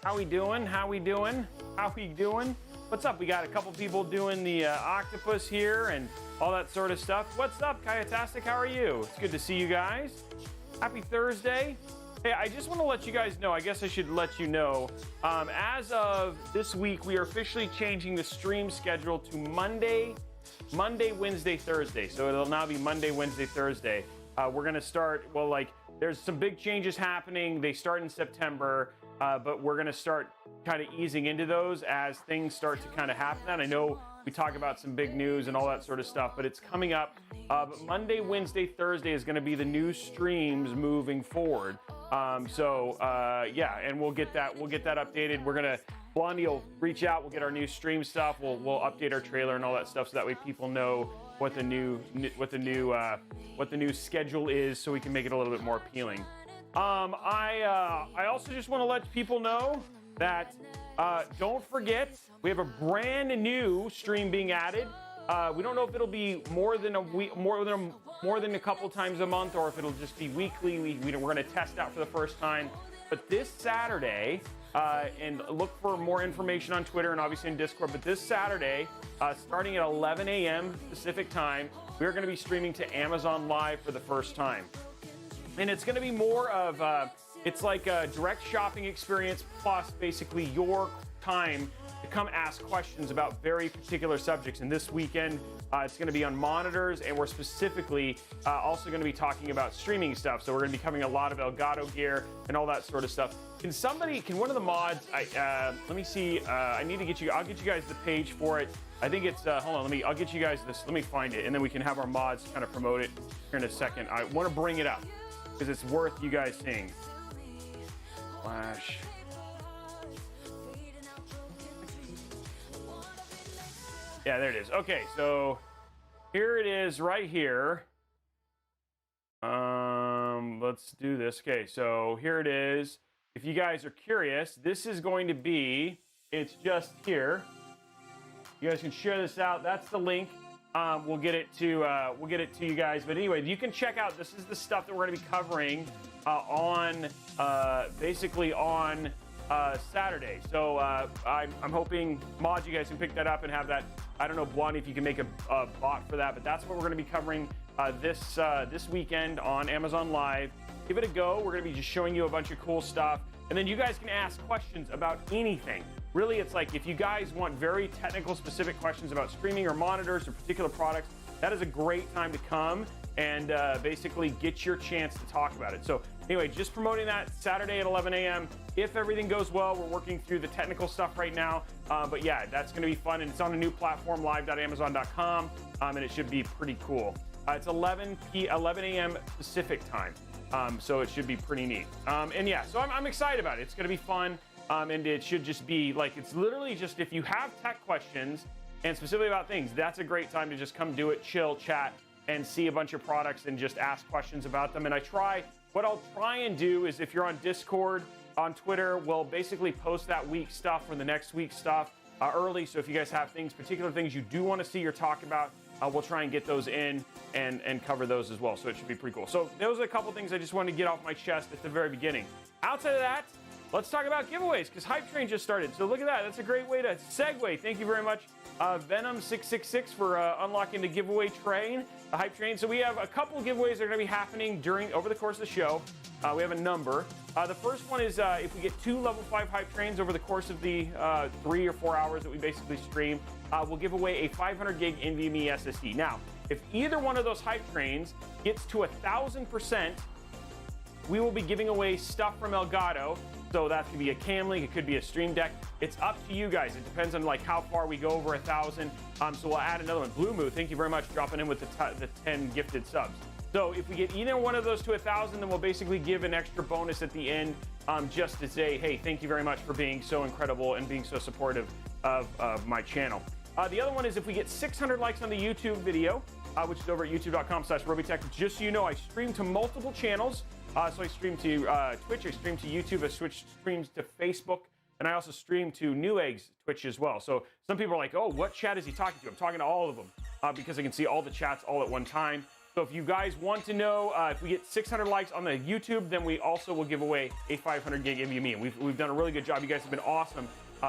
How we doing? How we doing? How we doing? What's up? We got a couple people doing the octopus here and all that sort of stuff. What's up, Kayatastic? How are you? It's good to see you guys. Happy Thursday. Hey, I just want to let you guys know, I guess I should let you know, as of this week, we are officially changing the stream schedule to Monday, Wednesday, Thursday. So it'll now be Monday, Wednesday, Thursday. We're going to start, well, like, there's some big changes happening. They start in September, but we're going to start kind of easing into those as things start to kind of happen. And I know we talk about some big news and all that sort of stuff, but it's coming up. But Monday, Wednesday, Thursday is going to be the new streams moving forward. Yeah, and we'll get that updated. We're going to, Blondie will reach out. We'll get our new stream stuff. We'll update our trailer and all that stuff so that way people know what the new schedule is, so we can make it a little bit more appealing. I also just want to let people know that don't forget we have a brand new stream being added. We don't know if it'll be more than a couple times a month, or if it'll just be weekly. We're going to test out for the first time. But this Saturday, and look for more information on Twitter and obviously in Discord, but this Saturday, starting at 11 a.m. Pacific time, we're going to be streaming to Amazon Live for the first time. And it's going to be more of, it's like a direct shopping experience plus basically your time to come ask questions about very particular subjects. And this weekend, it's going to be on monitors, and we're specifically also going to be talking about streaming stuff. So we're going to be covering a lot of Elgato gear and all that sort of stuff. Can one of the mods, let me see, I'll get you guys the page for it. I think it's, hold on, I'll get you guys this, let me find it, and then we can have our mods kind of promote it here in a second. I want to bring it up because it's worth you guys seeing. Flash. Yeah, there it is. Okay, so here it is right here. Let's do this. Okay, so here it is. If you guys are curious, this is going to be, it's just here. You guys can share this out. That's the link. We'll get it to you guys. But anyway, you can check out, this is the stuff that we're going to be covering basically on Saturday. So I'm hoping, mods, you guys can pick that up and have that. I don't know, Blondie, if you can make a bot for that, but that's what we're going to be covering this weekend on Amazon Live. Give it a go. We're going to be just showing you a bunch of cool stuff, and then you guys can ask questions about anything. Really, it's like if you guys want very technical, specific questions about streaming or monitors or particular products, that is a great time to come and basically get your chance to talk about it. So anyway, just promoting that Saturday at 11 a.m. If everything goes well, we're working through the technical stuff right now. But yeah, that's going to be fun, and it's on a new platform, live.amazon.com, and it should be pretty cool. It's 11 a.m. Pacific time, so it should be pretty neat. And yeah, so I'm excited about it. It's going to be fun, and it should just be like, it's literally just, if you have tech questions and specifically about things, that's a great time to just come do it, chill, chat, and see a bunch of products and just ask questions about them. And what I'll try and do is, if you're on Discord, on Twitter, we'll basically post that week's stuff or the next week's stuff early. So if you guys have particular things you do want to see or talk about, we'll try and get those in and cover those as well. So it should be pretty cool. So those are a couple things I just wanted to get off my chest at the very beginning. Outside of that, let's talk about giveaways, because Hype Train just started. So look at that. That's a great way to segue. Thank you very much, Venom666, for unlocking the giveaway train, the Hype Train. So we have a couple giveaways that are going to be happening over the course of the show. We have a number. The first one is if we get 2 level 5 Hype Trains over the course of the 3 or 4 hours that we basically stream, we'll give away a 500 gig NVMe SSD. Now, if either one of those Hype Trains gets to 1,000%, we will be giving away stuff from Elgato. So that could be a Cam Link, it could be a Stream Deck. It's up to you guys. It depends on like how far we go over 1,000. So we'll add another one. Blue Moo, thank you very much, dropping in with the 10 gifted subs. So if we get either one of those to 1,000, then we'll basically give an extra bonus at the end, just to say, hey, thank you very much for being so incredible and being so supportive of my channel. The other one is if we get 600 likes on the YouTube video, which is over at youtube.com/Robeytech. Just so you know, I stream to multiple channels. So I stream to Twitch, I stream to YouTube, I streams to Facebook, and I also stream to Newegg's Twitch as well. So some people are like, oh, what chat is he talking to? I'm talking to all of them because I can see all the chats all at one time. So if you guys want to know, if we get 600 likes on the YouTube, then we also will give away a 500 gig NVMe. We've done a really good job. You guys have been awesome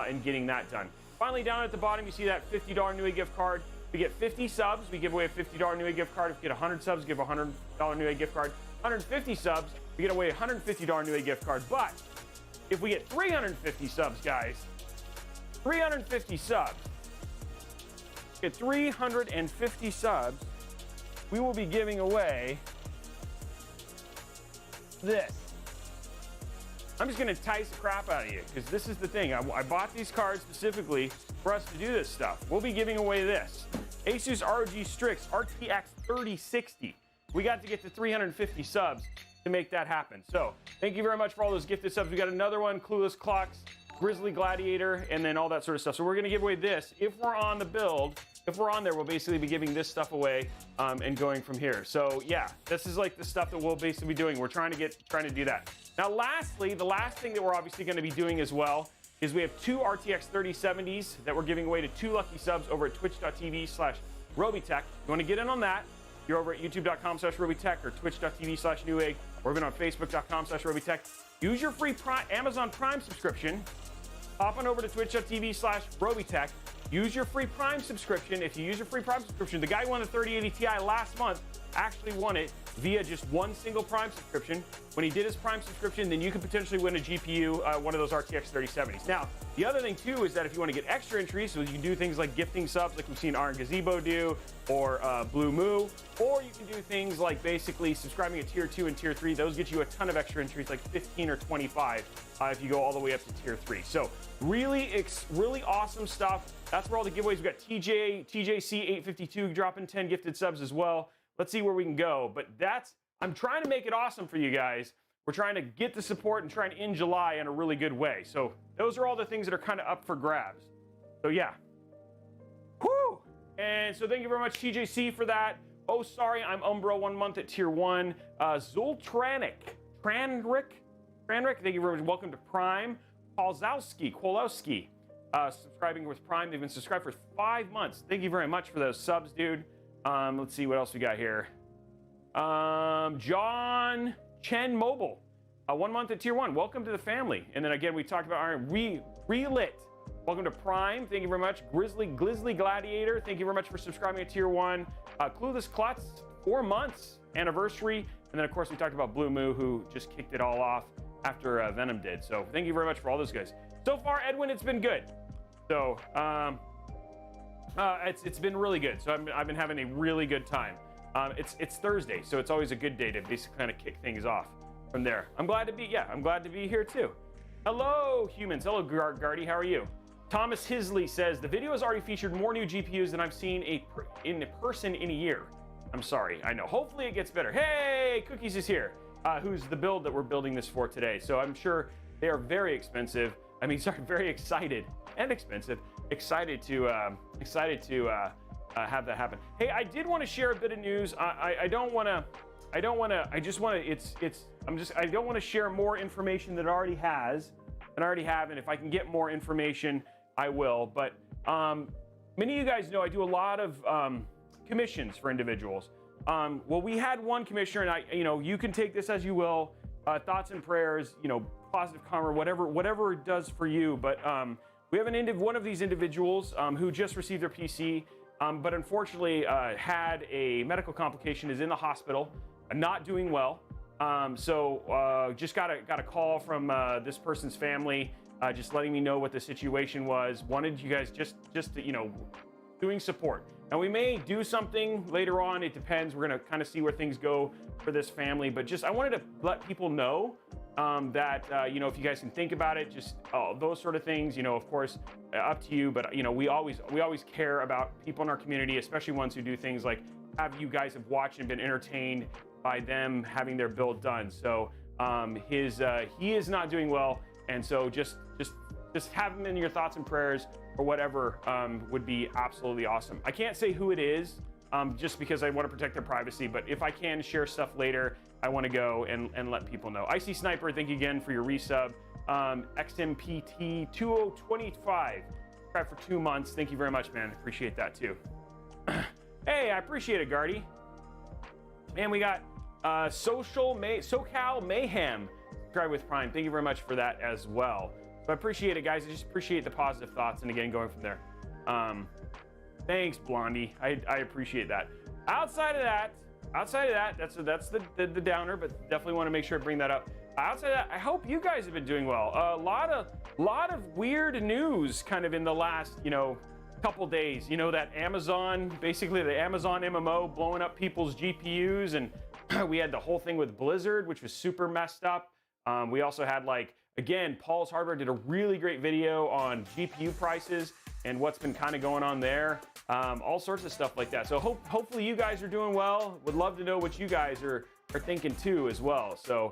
in getting that done. Finally, down at the bottom, you see that $50 Newegg gift card. If we get 50 subs, we give away a $50 Newegg gift card. If we get 100 subs, give a $100 Newegg gift card. 150 subs, we get away a $150 Newegg gift card. But if we get 350 subs, guys, 350 subs, get 350 subs, we will be giving away this. I'm just gonna entice the crap out of you, because this is the thing. I bought these cards specifically for us to do this stuff. We'll be giving away this. Asus ROG Strix RTX 3060. We got to get to 350 subs to make that happen. So thank you very much for all those gifted subs. We got another one, Clueless Clocks, Grizzly Gladiator, and then all that sort of stuff. So we're gonna give away this. If we're on the build, if we're on there, we'll basically be giving this stuff away and going from here. So yeah, this is like the stuff that we'll basically be doing. We're trying to do that. Now, lastly, the last thing that we're obviously going to be doing as well is we have 2 RTX 3070s that we're giving away to 2 lucky subs over at twitch.tv/Robeytech. You want to get in on that? You're over at youtube.com/Robeytech or twitch.tv/Newegg, or even on facebook.com/Robeytech. Use your free Amazon Prime subscription. Hop on over to twitch.tv/Robeytech. Use your free Prime subscription. If you use your free Prime subscription, the guy who won the 3080 Ti last month actually won it via just one single Prime subscription. When he did his Prime subscription, then you could potentially win a GPU, one of those RTX 3070s. Now, the other thing too is that if you want to get extra entries, so you can do things like gifting subs, like we've seen Iron Gazebo do, or Blue Moo, or you can do things like basically subscribing at tier 2 and tier 3. Those get you a ton of extra entries, like 15 or 25 if you go all the way up to tier 3. So really awesome stuff. That's where all the giveaways. We got TJC852 dropping 10 gifted subs as well. Let's see where we can go. But I'm trying to make it awesome for you guys. We're trying to get the support and trying to end July in a really good way. So those are all the things that are kind of up for grabs. So yeah. Whew! And so thank you very much, TJC, for that. Oh, sorry, I'm Umbro, 1 month at tier 1. Zultranic, Tranric, thank you very much. Welcome to Prime. Kowalski, subscribing with Prime. They've been subscribed for 5 months. Thank you very much for those subs, dude. Let's see what else we got here. John Chen Mobile, 1 month at tier 1. Welcome to the family. And then again, we talked about Iron Relit. Welcome to Prime. Thank you very much. Grizzly Gladiator. Thank you very much for subscribing at tier 1. Clueless Klutz, 4 months anniversary. And then of course we talked about Blue Moo, who just kicked it all off after Venom did. So thank you very much for all those guys. So far, Edwin, it's been good. So it's been really good. So I've been having a really good time. It's Thursday, so it's always a good day to basically kind of kick things off from there. I'm glad to be here too. Hello, humans. Hello, Gardy. How are you? Thomas Hisley says the video has already featured more new GPUs than I've seen in person in a year. I'm sorry. I know. Hopefully it gets better. Hey, Cookies is here. Who's the build that we're building this for today? So I'm sure they are very expensive. I mean, sorry, very excited and expensive. Excited to have that happen. Hey, I did want to share a bit of news. I don't want to share more information that already has, and I already have, and if I can get more information, I will. But many of you guys know I do a lot of commissions for individuals. Well, we had one commissioner, and you can take this as you will, thoughts and prayers, positive karma, whatever it does for you. But we have one of these individuals who just received their PC, but unfortunately had a medical complication, is in the hospital, not doing well. So just got a call from this person's family, just letting me know what the situation was. Wanted you guys just to, doing support. Now we may do something later on. It depends. We're gonna kind of see where things go for this family. But I wanted to let people know that if you guys can think about it, just those sort of things. Of course, up to you. But we always care about people in our community, especially ones who do things like have you guys have watched and been entertained by them having their build done. So he is not doing well, and so just have him in your thoughts and prayers or whatever would be absolutely awesome. I can't say who it is just because I want to protect their privacy, but if I can share stuff later, I want to go and let people know. Icy Sniper, thank you again for your resub. XMPT2025, subscribe for 2 months. Thank you very much, man. Appreciate that too. Hey, I appreciate it, Gardy. Man, we got SoCal Mayhem subscribe with Prime. Thank you very much for that as well. So I appreciate it, guys. I just appreciate the positive thoughts, and again, going from there. Thanks, Blondie. I appreciate that. Outside of that, that's the downer, but definitely want to make sure to bring that up. Outside of that, I hope you guys have been doing well. A lot of weird news kind of in the last, couple days. That Amazon, basically the Amazon MMO blowing up people's GPUs, and we had the whole thing with Blizzard, which was super messed up. We also had, again, Paul's Hardware did a really great video on GPU prices and what's been kind of going on there. All sorts of stuff like that. So hopefully you guys are doing well. Would love to know what you guys are thinking too as well. So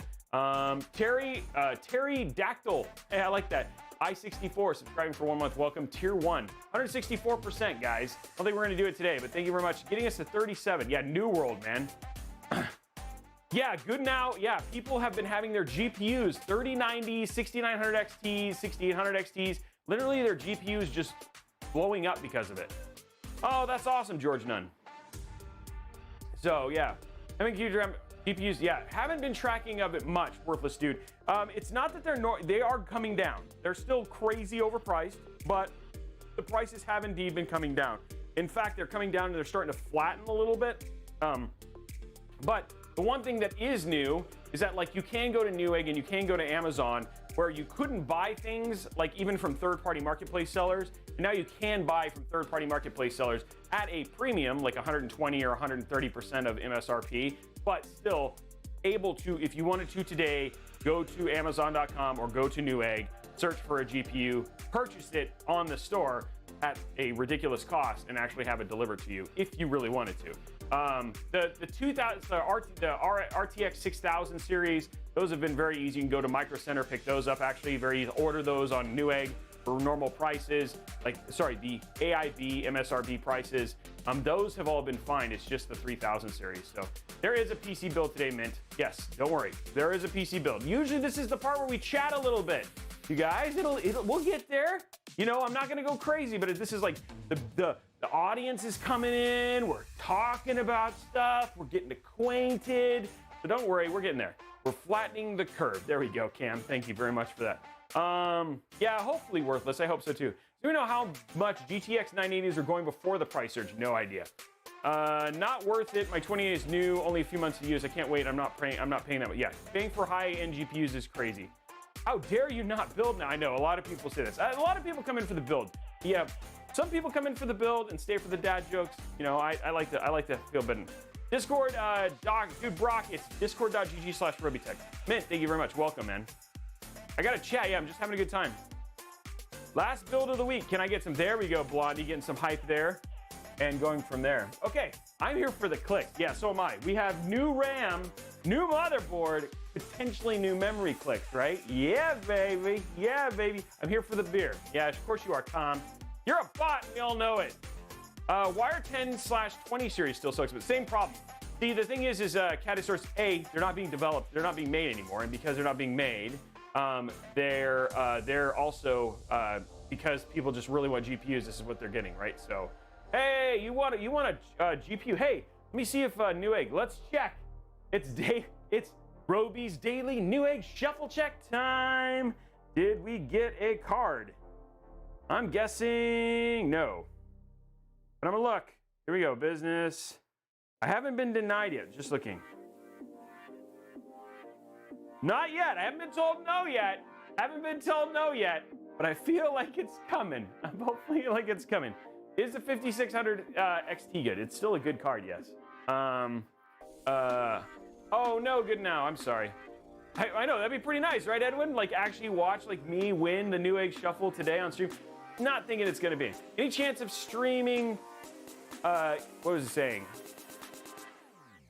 Terry Dactyl, hey, I like that. I64 subscribing for 1 month. Welcome, tier 1, 164%, guys. I don't think we're gonna do it today, but thank you very much. Getting us to 37. Yeah, New World, man. Yeah, good now. Yeah, people have been having their GPUs 3090s, 6900 XTs, 6800 XTs. Literally, their GPUs just blowing up because of it. Oh, that's awesome, George Nunn. So yeah, having GPUs, yeah, haven't been tracking of it much, worthless dude. It's not that they are coming down. They're still crazy overpriced, but the prices have indeed been coming down. In fact, they're coming down and they're starting to flatten a little bit. But the one thing that is new is that you can go to Newegg and you can go to Amazon where you couldn't buy things even from third-party marketplace sellers. And now you can buy from third-party marketplace sellers at a premium, like 120 or 130% of MSRP, but still able to, if you wanted to today, go to Amazon.com or go to Newegg, search for a GPU, purchase it on the store at a ridiculous cost, and actually have it delivered to you if you really wanted to. The RTX 6000 series, those have been very easy. You can go to Micro Center, pick those up. Actually, very easy. Order those on Newegg for normal prices. The AIB MSRP prices. Those have all been fine. It's just the 3000 series. So there is a PC build today, Mint. Yes, don't worry. There is a PC build. Usually this is the part where we chat a little bit. You guys, we'll get there. I'm not gonna go crazy, but this is the audience is coming in. We're talking about stuff. We're getting acquainted. So don't worry, we're getting there. We're flattening the curve. There we go, Cam. Thank you very much for that. Yeah, hopefully worthless. I hope so too. Do we know how much GTX 980s are going before the price surge? No idea. Not worth it. My 28 is new, only a few months to use. I can't wait. I'm not paying that much. Yeah, paying for high-end GPUs is crazy. How dare you not build now? I know a lot of people say this. A lot of people come in for the build. Yeah, some people come in for the build and stay for the dad jokes. I like to feel better. Discord, dude, Brock, it's discord.gg/Robeytech. Mint, thank you very much. Welcome, man. I got to chat. Yeah, I'm just having a good time. Last build of the week. Can I get some? There we go, Blondie, getting some hype there. And going from there. Okay, I'm here for the clicks. Yeah, so am I. We have new RAM, new motherboard, potentially new memory clicks, right? Yeah, baby. Yeah, baby. I'm here for the beer. Yeah, of course you are, Tom. You're a bot. We all know it. Wire 10/20 series still sucks, but same problem. See, the thing is Caddy Source A, they're not being developed. They're not being made anymore, and because they're not being made, they're also because people just really want GPUs. This is what they're getting, right? So. Hey, you want a GPU? Hey, let me see if Newegg. Let's check. It's Robey's daily Newegg shuffle check time. Did we get a card? I'm guessing no. But I'm gonna look. Here we go. Business. I haven't been denied yet. Just looking. Not yet. I haven't been told no yet. But I feel like it's coming. I feel like it's coming. Is the 5600 XT good? It's still a good card, yes. Oh no, good now. I'm sorry. I know, that'd be pretty nice, right, Edwin? Actually watch me win the Newegg Shuffle today on stream. Not thinking it's gonna be. Any chance of streaming? What was it saying?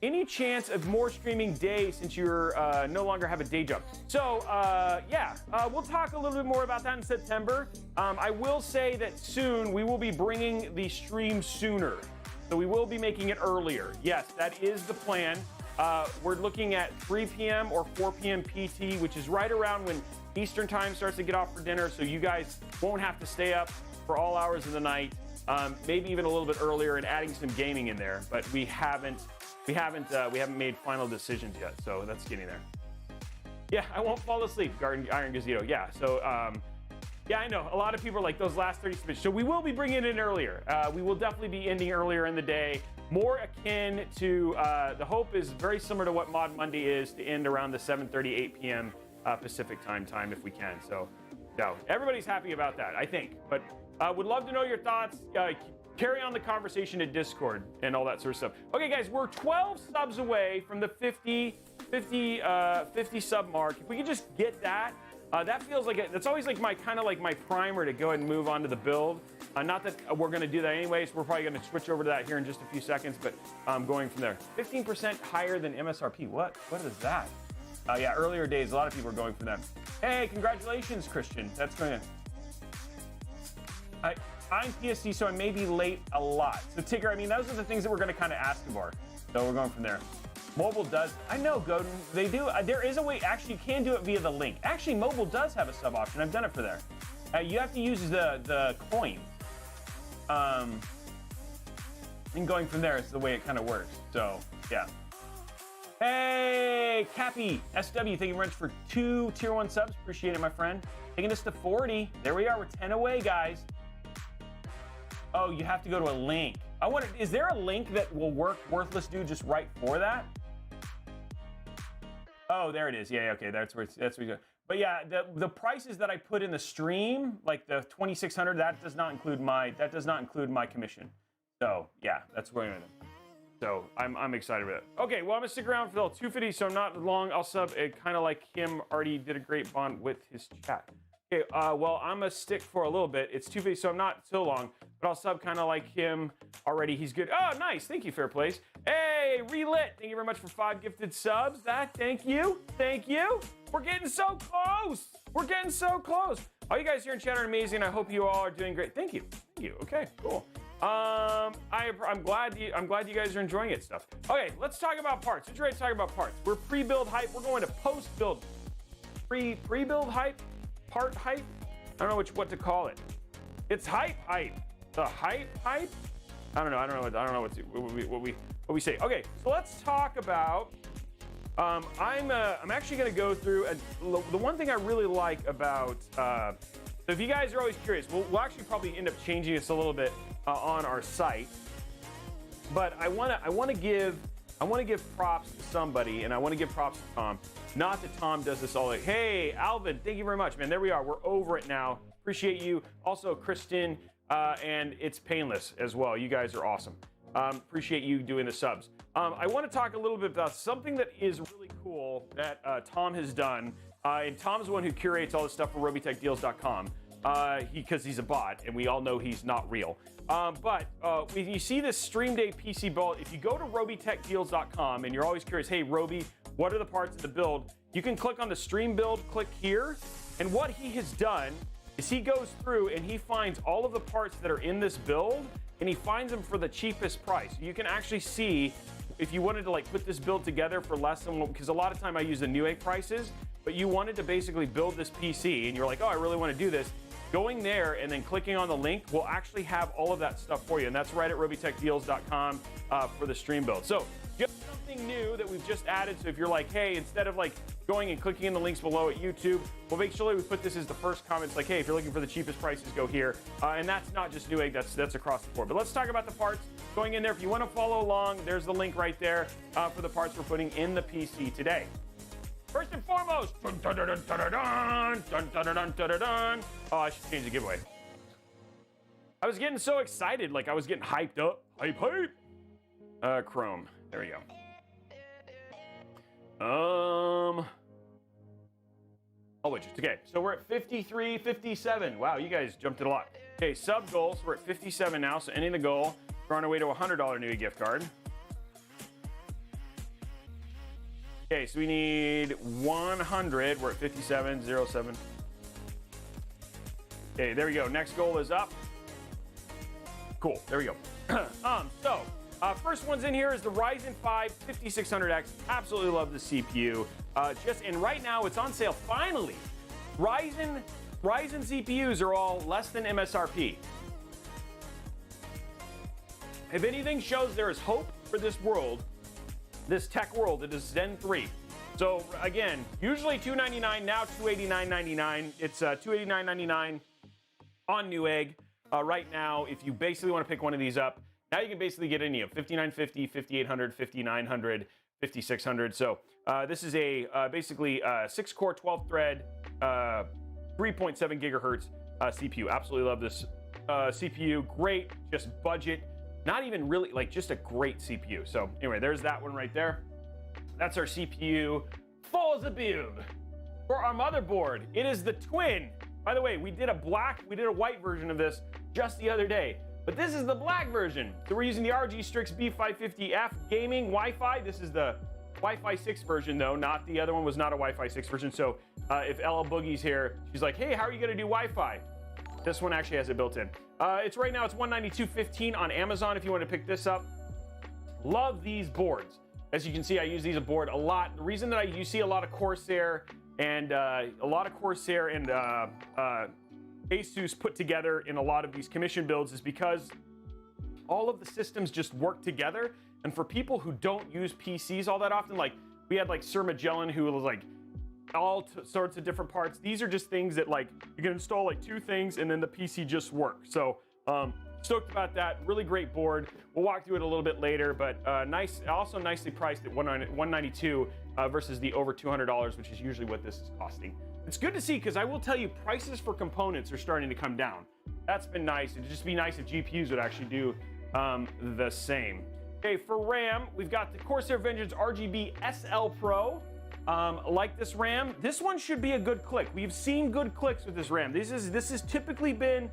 Any chance of more streaming days since you're no longer have a day job? So yeah, we'll talk a little bit more about that in September. I will say that soon we will be bringing the stream sooner. So we will be making it earlier. Yes, that is the plan. We're looking at 3 p.m. or 4 p.m. PT, which is right around when Eastern time starts to get off for dinner. So you guys won't have to stay up for all hours of the night. Maybe even a little bit earlier and adding some gaming in there, but we haven't we haven't made final decisions yet, so that's getting there. Yeah, I won't fall asleep, Iron Gazito. Yeah, so yeah, I know a lot of people are like those last 30 submissions. So we will be bringing it in earlier. We will definitely be ending earlier in the day, more akin to the hope is very similar to what Mod Monday is, to end around the 7:30, 8 p.m. Pacific time if we can. So everybody's happy about that, I think. But would love to know your thoughts. Carry on the conversation at Discord and all that sort of stuff. Okay, guys, we're 12 subs away from the 50 sub mark. If we could just get that, that feels like that's always like my kind of like my primer to go ahead and move on to the build. Not that we're going to do that anyways. We're probably going to switch over to that here in just a few seconds, but going from there. 15% higher than MSRP. What is that? Yeah, earlier days, a lot of people are going for them. Hey, congratulations, Christian. That's going to... I'm PSC, so I may be late a lot. So Tigger, I mean, those are the things that we're going to kind of ask for. So we're going from there. Mobile does, I know, Godin, they do. There is a way, actually, you can do it via the link. Actually, mobile does have a sub option. I've done it for there. You have to use the coin. And going from there is the way it kind of works. So, yeah. Hey, Cappy, SW, thank you very much for 2 tier 1 subs. Appreciate it, my friend. Taking us to 40. There we are. We're 10 away, guys. Oh, you have to go to a link. I wonder, is there a link that will work, Worthless Dude, just right for that? Oh, there it is. Yeah, okay, that's where we go. But yeah, the prices that I put in the stream, like the 2,600, that does not include my commission. So yeah, that's where I'm in. So I'm excited about it. Okay, well I'm gonna stick around for the 250, so I'm not long. I'll sub. Kind of like him already did a great bond with his chat. Okay, well I'm gonna stick for a little bit. It's 250, so I'm not so long, but I'll sub kind of like him already. He's good. Oh, nice. Thank you, Fair Place. Hey, Relit. Thank you very much for 5 gifted subs. Thank you. We're getting so close. All you guys here in chat are amazing. I hope you all are doing great. Thank you. Okay, cool. I'm glad you guys are enjoying it stuff. Okay, let's talk about parts. Let's ready to talk about parts. We're pre-build hype. We're going to post-build. Pre-build hype. Part hype. I don't know what to call it. It's hype. The hype. I don't know what we say. Okay, so let's talk about. I'm actually going to go through the one thing I really like about. So if you guys are always curious, we'll actually probably end up changing this a little bit on our site. But I want to give props to somebody, and I want to give props to Tom. Not that Tom does this all like, hey, Alvin, thank you very much, man. There we are. We're over it now. Appreciate you. Also, Kristen, and it's Painless as well. You guys are awesome. Appreciate you doing the subs. I want to talk a little bit about something that is really cool that Tom has done. And Tom's the one who curates all this stuff for RobeytechDeals.com because he's a bot, and we all know he's not real. But when you see this Stream Day PC build, if you go to RobeytechDeals.com and you're always curious, hey, Robey, what are the parts of the build? You can click on the stream build, click here, and what he has done is he goes through and he finds all of the parts that are in this build, and he finds them for the cheapest price. You can actually see if you wanted to like put this build together for less than, because a lot of time I use the Newegg prices, but you wanted to basically build this PC and you're like, oh, I really want to do this. Going there and then clicking on the link will actually have all of that stuff for you, and that's right at RobeytechDeals.com for the stream build. So just something new that we've just added. So if you're like, hey, instead of like going and clicking in the links below at YouTube, we'll make sure that we put this as the first comment. It's like, hey, if you're looking for the cheapest prices, go here. And that's not just Newegg, that's across the board. But let's talk about the parts going in there. If you want to follow along, there's the link right there for the parts we're putting in the PC today. First and foremost, oh, I should change the giveaway. I was getting so excited, like I was getting hyped up. Hype. Chrome. There we go. Oh, wait, okay. So we're at 53, 57. Wow, you guys jumped it a lot. Okay, sub goals. We're at 57 now, so ending the goal. We're on our way to a $100 Newegg gift card. Okay, so we need 100. We're at 57.07. Okay, there we go. Next goal is up. Cool, there we go. First one's in here is the Ryzen 5 5600X. Absolutely love the CPU. And right now it's on sale. Finally, Ryzen CPUs are all less than MSRP. If anything shows there is hope for this world, this Tech World. It is Zen 3. So again, usually $299, now $289.99. It's $289.99 on Newegg. Right now, if you basically want to pick one of these up, now you can basically get any of 5950, 5800, 5900, 5600. So this is a basically 6-core, 12-thread, 3.7 gigahertz CPU. Absolutely love this CPU. Great, just budget. Not even really, like, just a great CPU. So anyway, there's that one right there. That's our CPU for the build. For our motherboard, it is the twin. By the way, we did a white version of this just the other day, but this is the black version. So we're using the RG Strix B550F gaming Wi-Fi. This is the Wi-Fi 6 version though, not the other one was not a Wi-Fi 6 version. So if LL Boogie's here, she's like, hey, how are you gonna do Wi-Fi? This one actually has it built in. It's right now, it's $192.15 on Amazon if you want to pick this up. Love these boards. As you can see, I use these board a lot. The reason that you see a lot of Corsair and Asus put together in a lot of these commission builds is because all of the systems just work together. And for people who don't use PCs all that often, like we had like Sir Magellan who was like all sorts of different parts. These are just things that like you can install like 2 things and then the PC just works. So stoked about that. Really great board. We'll walk through it a little bit later, but nice, also nicely priced at $192 versus the over $200, which is usually what this is costing. It's good to see because I will tell you, prices for components are starting to come down. That's been nice. It'd just be nice if GPUs would actually do the same. Okay, for RAM, we've got the Corsair Vengeance RGB SL Pro. Like this RAM, this one should be a good click. We've seen good clicks with this RAM. This has typically been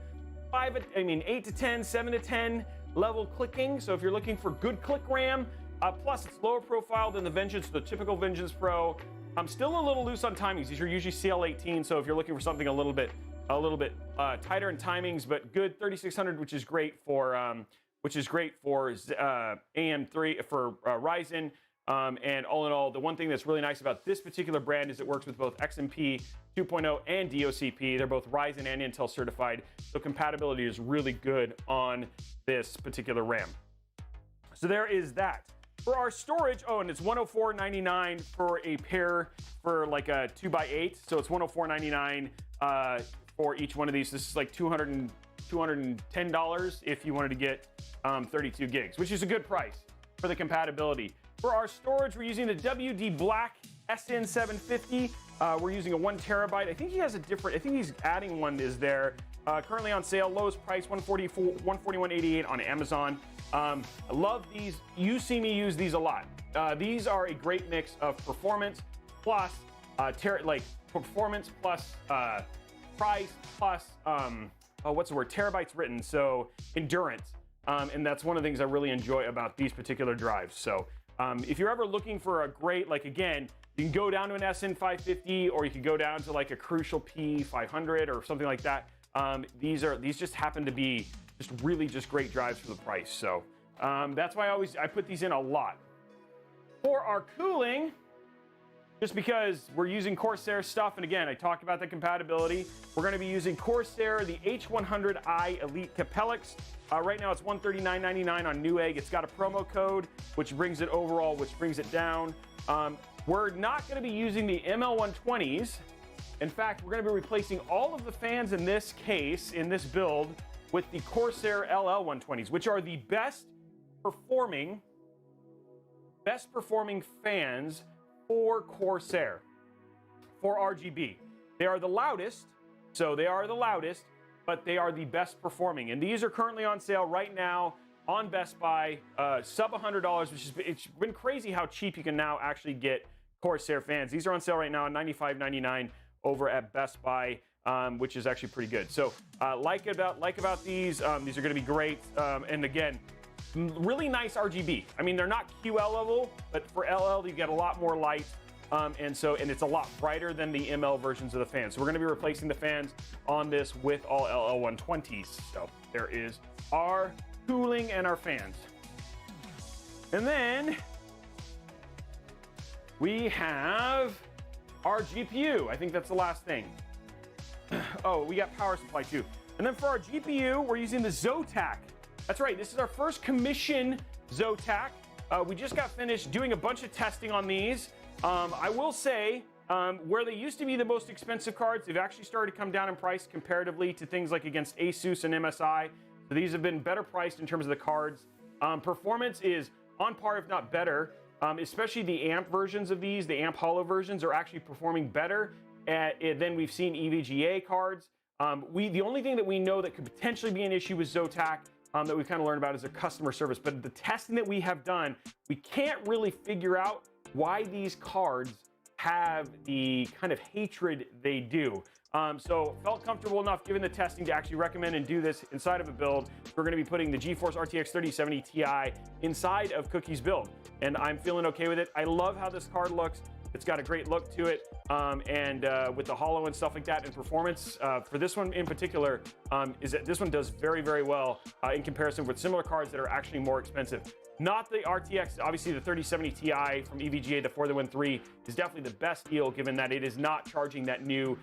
8 to 10, 7 to 10 level clicking. So if you're looking for good click RAM, plus it's lower profile than the Vengeance, the typical Vengeance Pro. I'm still a little loose on timings. These are usually CL18. So if you're looking for something a little bit tighter in timings, but good 3600, which is great for AM3 for Ryzen. And all in all, the one thing that's really nice about this particular brand is it works with both XMP 2.0 and DOCP. They're both Ryzen and Intel certified, so compatibility is really good on this particular RAM. So there is that. For our storage, and it's $104.99 for a pair for like a 2x8. So it's $104.99 for each one of these. This is like $210 if you wanted to get 32 gigs, which is a good price for the compatibility. For our storage, we're using the WD Black SN750. We're using a 1 terabyte. I think he has a different, I think he's adding one is there. Currently on sale, lowest price, $141.88 on Amazon. I love these. You see me use these a lot. These are a great mix of performance plus performance plus price plus what's the word? Terabytes written. So endurance. And that's one of the things I really enjoy about these particular drives. So if you're ever looking for a great, like again, you can go down to an SN550 or you can go down to like a Crucial P500 or something like that. These just happen to be just really just great drives for the price. So that's why I put these in a lot. For our cooling, just because we're using Corsair stuff, and again, I talked about the compatibility, we're going to be using Corsair, the H100i Elite Capellix. Right now it's $139.99 on Newegg. It's got a promo code, which brings it down. We're not going to be using the ML120s. In fact, we're going to be replacing all of the fans in this case, in this build, with the Corsair LL120s, which are the best performing fans for Corsair, for RGB. They are the loudest, but they are the best performing. And these are currently on sale right now on Best Buy, sub $100, it's been crazy how cheap you can now actually get Corsair fans. These are on sale right now at $95.99 over at Best Buy, which is actually pretty good. So like about these are going to be great. And again, really nice RGB. I mean, they're not QL level, but for LL, you get a lot more light. And it's a lot brighter than the ML versions of the fans. So we're going to be replacing the fans on this with all LL120s. So there is our cooling and our fans. And then we have our GPU. I think that's the last thing. Oh, we got power supply too. And then for our GPU, we're using the Zotac. That's right, this is our first commission Zotac. We just got finished doing a bunch of testing on these. I will say, where they used to be the most expensive cards, they've actually started to come down in price comparatively to things like against ASUS and MSI. So these have been better priced in terms of the cards. Performance is on par, if not better. Especially the AMP versions of these, the AMP Hollow versions are actually performing better than we've seen EVGA cards. The only thing that we know that could potentially be an issue with Zotac that we've kind of learned about is their customer service. But the testing that we have done, we can't really figure out why these cards have the kind of hatred they do. So felt comfortable enough given the testing to actually recommend and do this inside of a build. We're going to be putting the GeForce RTX 3070 Ti inside of Cookie's build, and I'm feeling okay with it. I love how this card looks. It's got a great look to it, and with the hollow and stuff like that, and performance for this one in particular is that this one does very, very well in comparison with similar cards that are actually more expensive. Not the RTX, obviously the 3070 Ti from EVGA to For the Win 3 is definitely the best deal given that it is not charging that new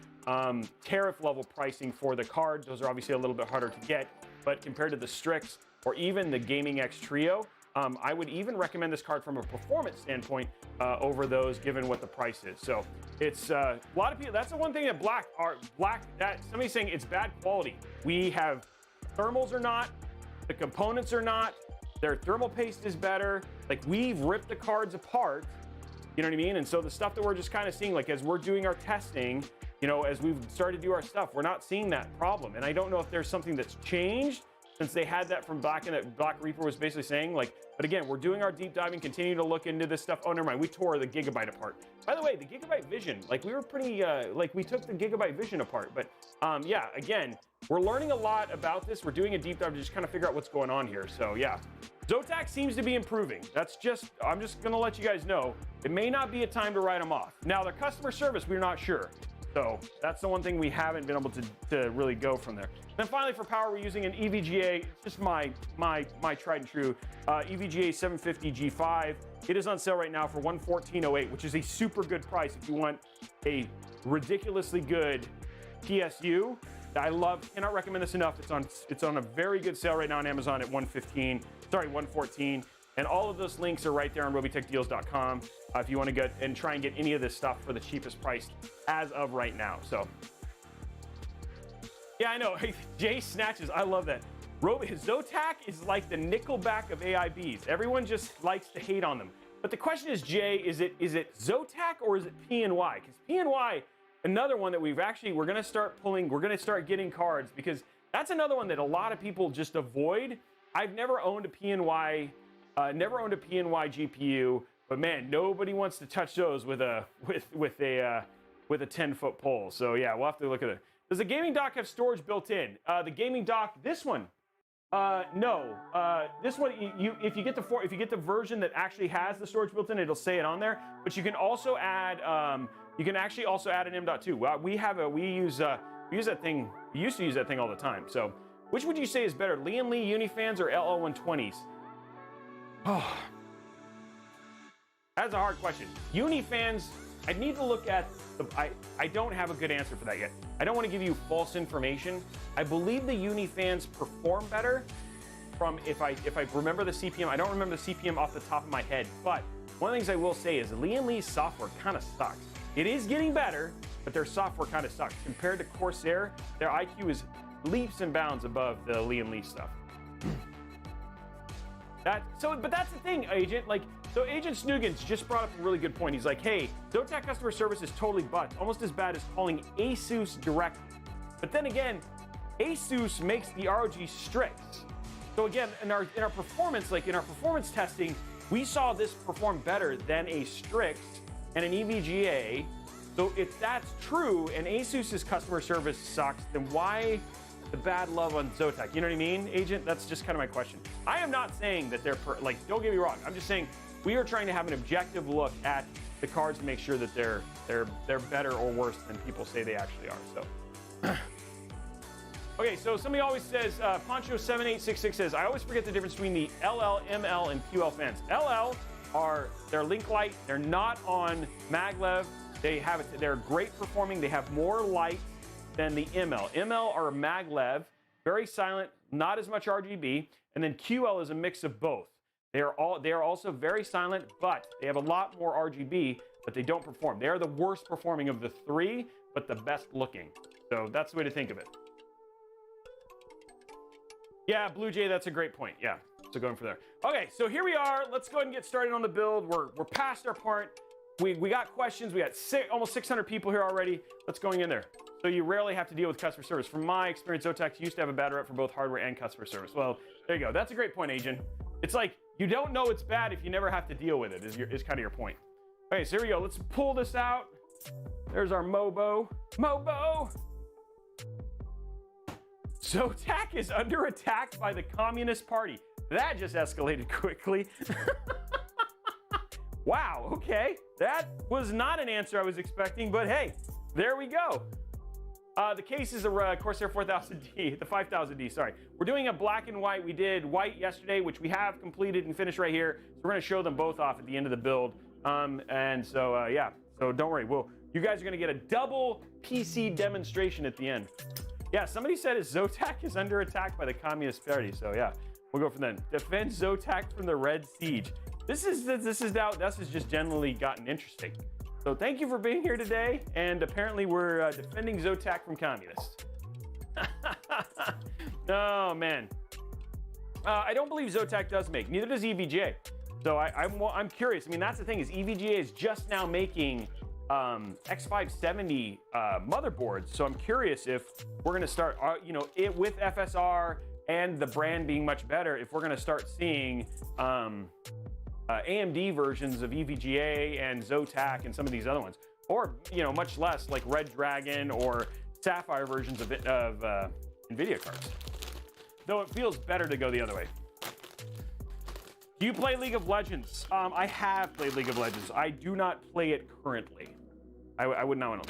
tariff level pricing for the card. Those are obviously a little bit harder to get, but compared to the Strix or even the Gaming X Trio, I would even recommend this card from a performance standpoint over those given what the price is. So it's a lot of people, that's the one thing that that somebody's saying it's bad quality. We have thermals are not, the components are not, their thermal paste is better. Like we've ripped the cards apart, you know what I mean? And so the stuff that we're just kind of seeing, like as we're doing our testing, you know, as we've started to do our stuff, we're not seeing that problem. And I don't know if there's something that's changed since they had that from back in that Black Reaper was basically saying, like, but again, we're doing our deep diving, continue to look into this stuff. Oh, never mind, we tore the Gigabyte apart. By the way, the Gigabyte Vision, like we were pretty, like we took the Gigabyte Vision apart, but yeah, again, we're learning a lot about this. We're doing a deep dive to just kind of figure out what's going on here. So yeah, Zotac seems to be improving. That's just, I'm just gonna let you guys know, it may not be a time to write them off. Now, their customer service, we're not sure. So that's the one thing we haven't been able to really go from there. Then finally for power, we're using an EVGA, just my tried and true EVGA 750 G5. It is on sale right now for $114.08, which is a super good price if you want a ridiculously good PSU. I cannot recommend this enough. It's on a very good sale right now on Amazon at $114. And all of those links are right there on robeytechdeals.com if you want to go and try and get any of this stuff for the cheapest price as of right now. So, yeah, I know. Jay Snatches, I love that. Zotac is like the Nickelback of AIBs. Everyone just likes to hate on them. But the question is, Jay, is it Zotac or is it PNY? Because PNY, another one that we're going to start getting cards, because that's another one that a lot of people just avoid. I've never owned a PNY. Never owned a PNY GPU, but man, nobody wants to touch those with a 10-foot pole. So yeah, we'll have to look at it. Does the gaming dock have storage built in? The gaming dock, this one, no. This one, if you get the version that actually has the storage built in, it'll say it on there. But you can also add, you can actually also add an M.2. Well, we use that thing. We used to use that thing all the time. So, which would you say is better, Lian Li Unifans or LL120s? Oh, that's a hard question. Unifans, I need to look at I don't have a good answer for that yet. I don't want to give you false information. I believe the Unifans perform better from, if I remember the CPM, I don't remember the CPM off the top of my head, but one of the things I will say is Lian Li's software kind of sucks. It is getting better, but their software kind of sucks. Compared to Corsair, their IQ is leaps and bounds above the Lian Li stuff. But that's the thing, Agent. So Agent Snoogans just brought up a really good point. He's like, hey, Zotac customer service is totally butts, almost as bad as calling ASUS directly. But then again, ASUS makes the ROG Strix. So again, in our performance, like in our performance testing, we saw this perform better than a Strix and an EVGA. So if that's true and ASUS's customer service sucks, then why the bad love on Zotac? You know what I mean, Agent? That's just kind of my question. I am not saying that they're don't get me wrong. I'm just saying we are trying to have an objective look at the cards to make sure that they're better or worse than people say they actually are. So, okay. So somebody always says, Poncho7866 says, I always forget the difference between the LL, ML, and QL fans. LL they're link light. They're not on maglev. They're great performing. They have more light than the ML. ML are maglev, very silent, not as much RGB, and then QL is a mix of both. They are also very silent, but they have a lot more RGB, but they don't perform. They are the worst performing of the three, but the best looking. So that's the way to think of it. Yeah, Blue Jay, that's a great point. Yeah, so going for there. Okay, so here we are. Let's go ahead and get started on the build. We're past our part. We got questions. We got almost 600 people here already. Let's going in there. So you rarely have to deal with customer service. From my experience, Zotac used to have a bad rep for both hardware and customer service. Well, there you go. That's a great point, Agent. It's like, you don't know it's bad if you never have to deal with it, is kind of your point. Okay, so here we go. Let's pull this out. There's our Mobo. Zotac is under attack by the Communist Party. That just escalated quickly. Wow, okay. That was not an answer I was expecting, but hey, there we go. The case is a Corsair 4000D, the 5000D, sorry. We're doing a black and white. We did white yesterday, which we have completed and finished right here. So we're gonna show them both off at the end of the build. And so, yeah, so don't worry. You guys are gonna get a double PC demonstration at the end. Yeah, somebody said Zotac is under attack by the Communist Party. So yeah, we'll go from then. Defend Zotac from the Red Siege. This is just generally gotten interesting. So thank you for being here today, and apparently we're defending Zotac from communists. Oh man, I don't believe Zotac does make. Neither does EVGA. So I'm curious. I mean, that's the thing is EVGA is just now making X570 motherboards. So I'm curious if we're gonna start, with FSR and the brand being much better, if we're gonna start seeing AMD versions of EVGA and Zotac and some of these other ones, or much less like Red Dragon or Sapphire versions of NVIDIA cards. Though it feels better to go the other way. Do you play League of Legends? I have played League of Legends. I do not play it currently. I would not know.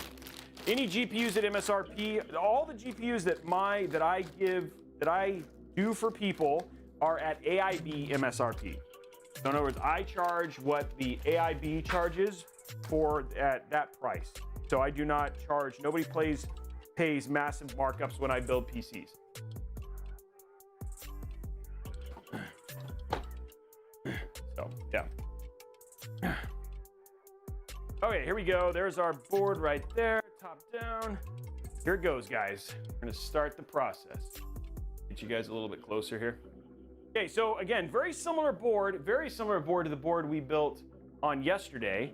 Any GPUs at MSRP? All the GPUs that I do for people are at AIB MSRP. So in other words, I charge what the AIB charges for at that price. So I do not charge, nobody pays massive markups when I build PCs. So, yeah. Okay, here we go. There's our board right there, top down. Here it goes, guys. We're gonna start the process. Get you guys a little bit closer here. Okay, so again, very similar board to the board we built on yesterday.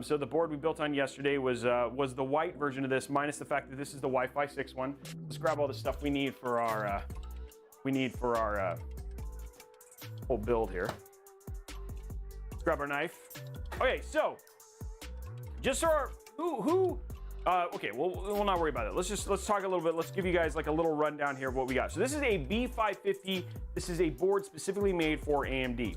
So the board we built on yesterday was the white version of this, minus the fact that this is the Wi-Fi 6 one. Let's grab all the stuff we need for our whole build here. Let's grab our knife. Okay, so just so our okay, we'll not worry about it. Let's talk a little bit. Let's give you guys like a little rundown here of what we got. So this is a B550. This is a board specifically made for AMD.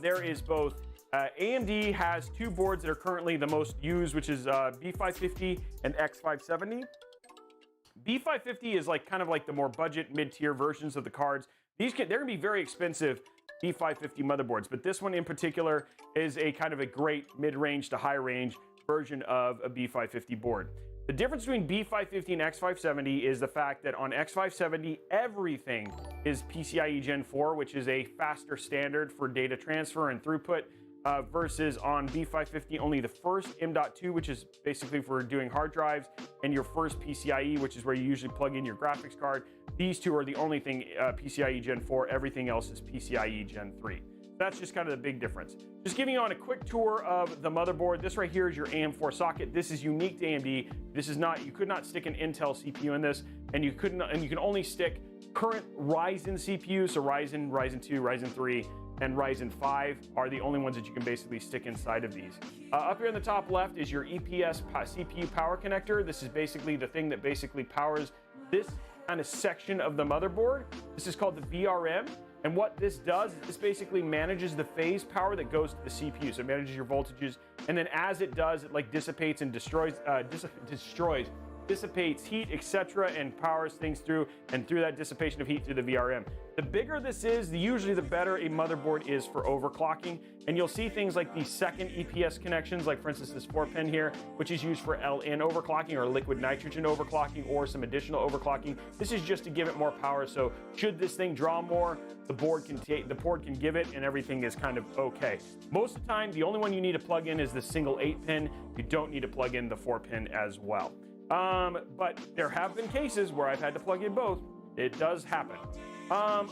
There is both AMD has two boards that are currently the most used, which is B550 and X570. B550 is like kind of like the more budget mid-tier versions of the cards. They're gonna be very expensive B550 motherboards, but this one in particular is a kind of a great mid-range to high-range version of a B550 board. The difference between B550 and X570 is the fact that on X570, everything is PCIe Gen 4, which is a faster standard for data transfer and throughput, versus on B550, only the first M.2, which is basically for doing hard drives, and your first PCIe, which is where you usually plug in your graphics card. These two are the only thing PCIe Gen 4, everything else is PCIe Gen 3. That's just kind of the big difference. Just giving you on a quick tour of the motherboard. This right here is your AM4 socket. This is unique to AMD. This is not, you could not stick an Intel CPU in this, and you can only stick current Ryzen CPUs. So Ryzen 2, Ryzen 3, and Ryzen 5 are the only ones that you can basically stick inside of these. Up here in the top left is your EPS CPU power connector. This is basically the thing that basically powers this kind of section of the motherboard. This is called the VRM. And what this does is this basically manages the phase power that goes to the CPU. So it manages your voltages. And then as it does, it like dissipates and destroys dissipates heat, etc., and powers things through, and through that dissipation of heat through the VRM. The bigger this is, usually the better a motherboard is for overclocking. And you'll see things like the second EPS connections, like for instance this 4-pin here, which is used for LN overclocking or liquid nitrogen overclocking or some additional overclocking. This is just to give it more power. So should this thing draw more, the board can give it, and everything is kind of okay. Most of the time, the only one you need to plug in is the single 8-pin. You don't need to plug in the 4-pin as well. But there have been cases where I've had to plug in both. It does happen.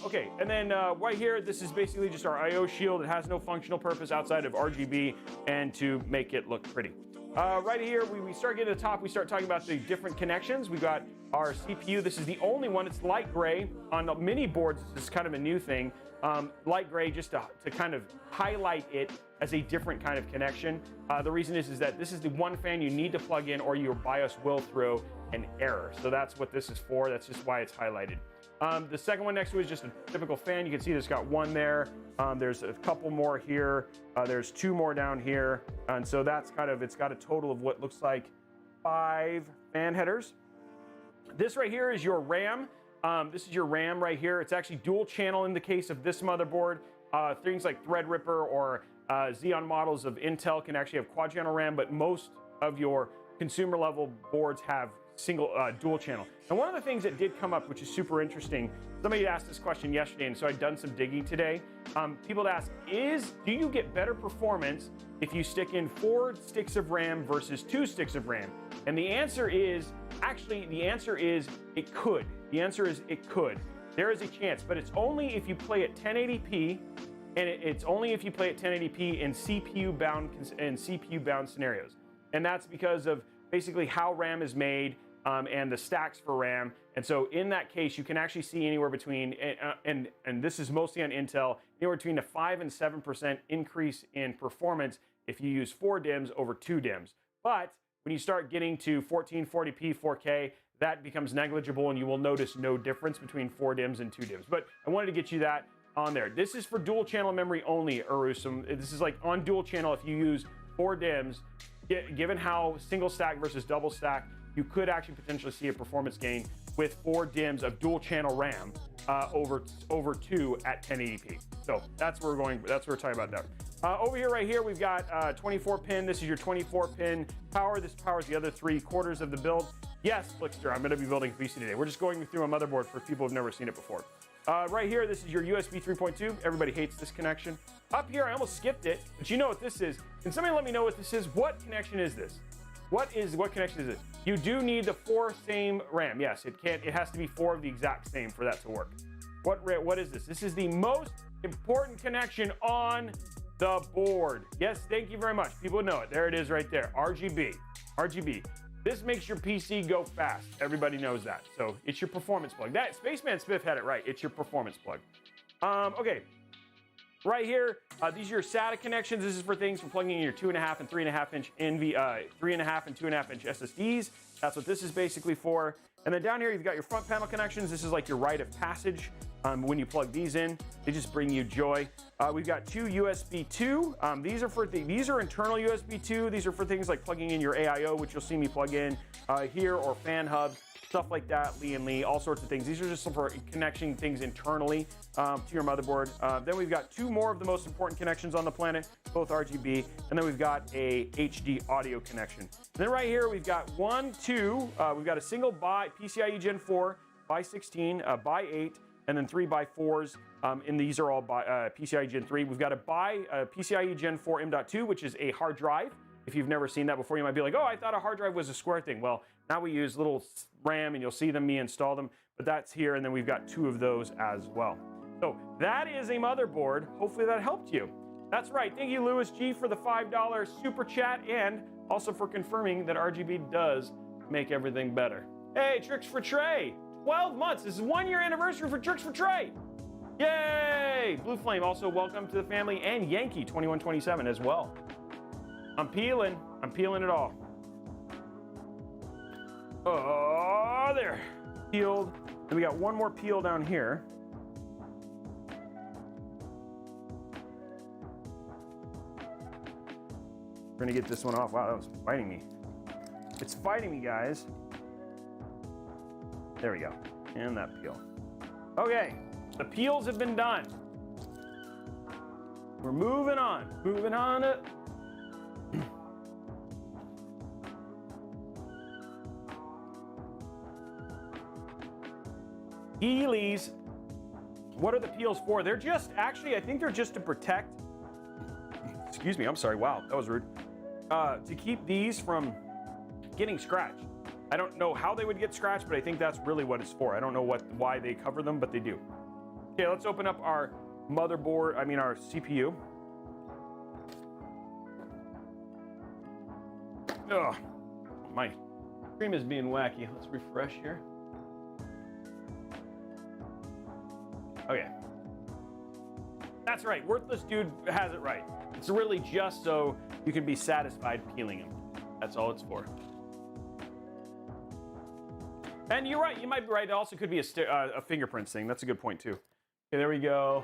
Okay, and then right here, this is basically just our I/O shield. It has no functional purpose outside of RGB and to make it look pretty. Right here, we start getting to the top, we start talking about the different connections. We've got our CPU. This is the only one. It's light gray. On the mini boards, this is kind of a new thing. Light gray just to kind of highlight it as a different kind of connection. The reason is that this is the one fan you need to plug in or your BIOS will throw an error. So that's what this is for. That's just why it's highlighted. The second one next to it is just a typical fan. You can see there's got one there. There's a couple more here. There's two more down here. And so that's kind of, it's got a total of what looks like 5 fan headers. This right here is your RAM. This is your RAM right here. It's actually dual channel in the case of this motherboard. Things like Threadripper or Xeon models of Intel can actually have quad channel RAM, but most of your consumer level boards have single dual channel. And one of the things that did come up, which is super interesting, somebody asked this question yesterday, and so I'd done some digging today. People ask, do you get better performance if you stick in 4 sticks of RAM versus 2 sticks of RAM? And the answer is, actually, the answer is it could. The answer is it could. There is a chance, but it's only if you play at 1080p, and it's only if you play at 1080p in CPU bound scenarios. And that's because of basically how RAM is made and the stacks for RAM. And so in that case, you can actually see anywhere between, and this is mostly on Intel, anywhere between a 5 and 7% increase in performance if you use 4 DIMMs over 2 DIMMs. But when you start getting to 1440p 4K, that becomes negligible and you will notice no difference between 4 DIMMs and 2 DIMMs. But I wanted to get you that on there. This is for dual channel memory only, Urusum. This is like on dual channel if you use 4 DIMMs, given how single stack versus double stack, you could actually potentially see a performance gain with 4 DIMMs of dual channel RAM over 2 at 1080p. So that's where we're going. That's what we're talking about there. Over here, right here, we've got 24 pin. This is your 24 pin power. This powers the other 3/4 of the build. Yes, Flickster, I'm going to be building a PC today. We're just going through a motherboard for people who've never seen it before. Right here, this is your USB 3.2. Everybody hates this connection. Up here, I almost skipped it, but you know what this is. Can somebody let me know what this is? What connection is this? What connection is this? You do need the 4 same RAM. Yes, it has to be 4 of the exact same for that to work. What is this? This is the most important connection on the board. Yes, thank you very much. People know it. There it is right there. RGB. This makes your PC go fast. Everybody knows that. So it's your performance plug. That Spaceman Spiff had it right. It's your performance plug. Okay. Right here, these are your SATA connections. This is for things for plugging in your 2.5 and 3.5 inch 3.5 and 2.5 inch SSDs. That's what this is basically for. And then down here, you've got your front panel connections. This is like your rite of passage. When you plug these in, they just bring you joy. We've got 2 USB 2. These are internal USB 2. These are for things like plugging in your AIO, which you'll see me plug in here, or fan hubs, stuff like that, Lee, all sorts of things. These are just for connecting things internally to your motherboard. Then we've got 2 more of the most important connections on the planet, both RGB, and then we've got a HD audio connection. And then right here, we've got we've got a single PCIe Gen 4 by 16, by 8, and then 3 by 4s, and these are all by PCIe Gen 3. We've got a PCIe Gen 4 M.2, which is a hard drive. If you've never seen that before, you might be like, oh, I thought a hard drive was a square thing. Well, now we use little RAM, and you'll see me install them, but that's here, and then we've got 2 of those as well. So that is a motherboard. Hopefully that helped you. That's right. Thank you, Louis G, for the $5 super chat, and also for confirming that RGB does make everything better. Hey, Tricks for Trey. 12 months. This is 1-year anniversary for Tricks for Trey. Yay! Blue Flame, also welcome to the family, and Yankee 2127 as well. I'm peeling it all. Oh, there. Peeled. And we got one more peel down here. We're gonna get this one off. Wow, that was fighting me. It's fighting me, guys. There we go. And that peel. Okay, the peels have been done. We're moving on. Moving on. Heelys. What are the peels for? They're just, actually, I think they're just to protect, excuse me, I'm sorry, wow, that was rude. To keep these from getting scratched. I don't know how they would get scratched, but I think that's really what it's for. I don't know why they cover them, but they do. Okay, let's open up our motherboard, our CPU. Ugh, my screen is being wacky. Let's refresh here. Okay. That's right, Worthless Dude has it right. It's really just so you can be satisfied peeling them. That's all it's for. And you're right, you might be right. It also could be a fingerprints thing. That's a good point too. Okay, there we go.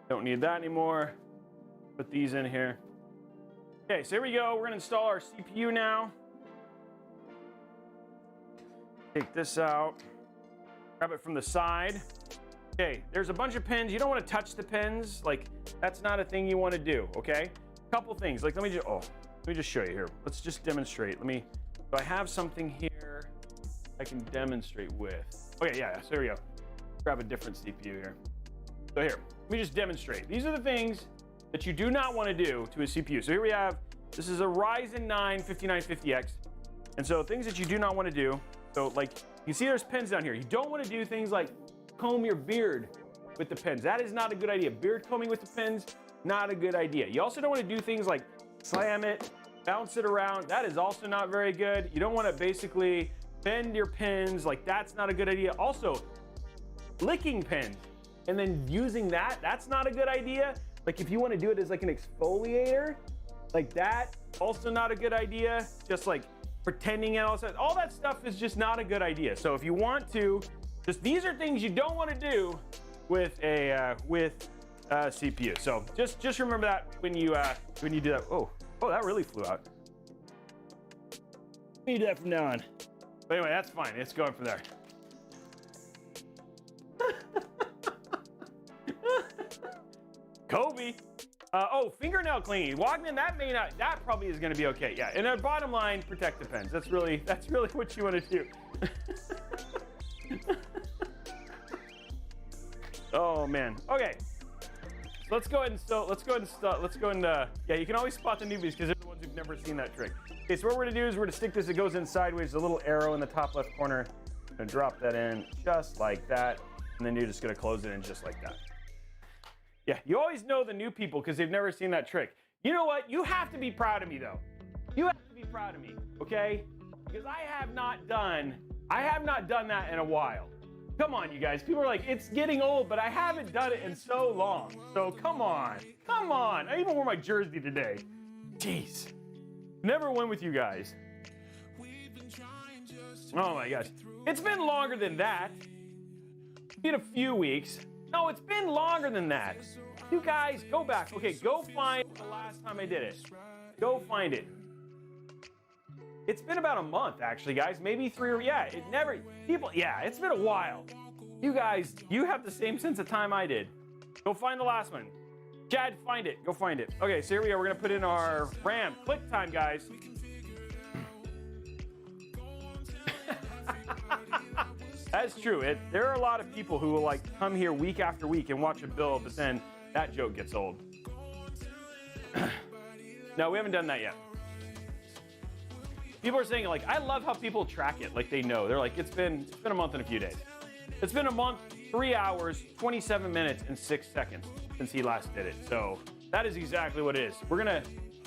Don't need that anymore. Put these in here. Okay, so here we go. We're gonna install our CPU now. Take this out. Grab it from the side. Okay, there's a bunch of pins. You don't want to touch the pins. Like, that's not a thing you want to do, okay? Couple things. Like, let me just show you here. Let's just demonstrate. So I have something here I can demonstrate with. Okay, yeah, so here we go. Grab a different CPU here. So here, let me just demonstrate. These are the things that you do not want to do to a CPU. So here we have, this is a Ryzen 9 5950X. And so things that you do not want to do. So like, you see there's pins down here. You don't want to do things like comb your beard with the pins. That is not a good idea. Beard combing with the pins, not a good idea. You also don't want to do things like slam it, bounce it around. That is also not very good. You don't want to basically bend your pins. Like, that's not a good idea. Also, licking pins and then using that, that's not a good idea. Like, if you want to do it as like an exfoliator, like that, also not a good idea. Just like pretending and all that stuff is just not a good idea. So if you want to, these are things you don't want to do with a CPU. So just remember that when you do that. Oh, that really flew out. We do that from now on. But anyway, that's fine. It's going from there. Kobe. Fingernail cleaning. Wagner, that probably is going to be okay. Yeah, and our bottom line, protect the pens. That's really what you want to do. Oh man. Okay. So let's go ahead and yeah, you can always spot the newbies because they're the ones who've never seen that trick. Okay, so what we're gonna do is we're gonna stick this, it goes in sideways, a little arrow in the top left corner. I'm gonna drop that in just like that, and then you're just gonna close it in just like that. Yeah, you always know the new people because they've never seen that trick. You know what? You have to be proud of me though. You have to be proud of me, okay? Because I have not done that in a while. Come on, you guys. People are like, it's getting old, but I haven't done it in so long. So come on. I even wore my jersey today. Jeez. Never went with you guys. Oh my gosh. It's been longer than that. It's been a few weeks. No, it's been longer than that. You guys, go back. Okay, go find the last time I did it. Go find it. It's been about a month, actually, guys. Maybe 3 or, yeah, it's been a while. You guys, you have the same sense of time I did. Go find the last one. Chad, find it. Go find it. Okay, so here we are. We're going to put in our RAM. Click time, guys. That's true. There are a lot of people who will, like, come here week after week and watch a build, but then that joke gets old. No, we haven't done that yet. People are saying, like, I love how people track it, like they know. They're like, it's been a month and a few days. It's been a month, 3 hours, 27 minutes, and 6 seconds since he last did it. So that is exactly what it is.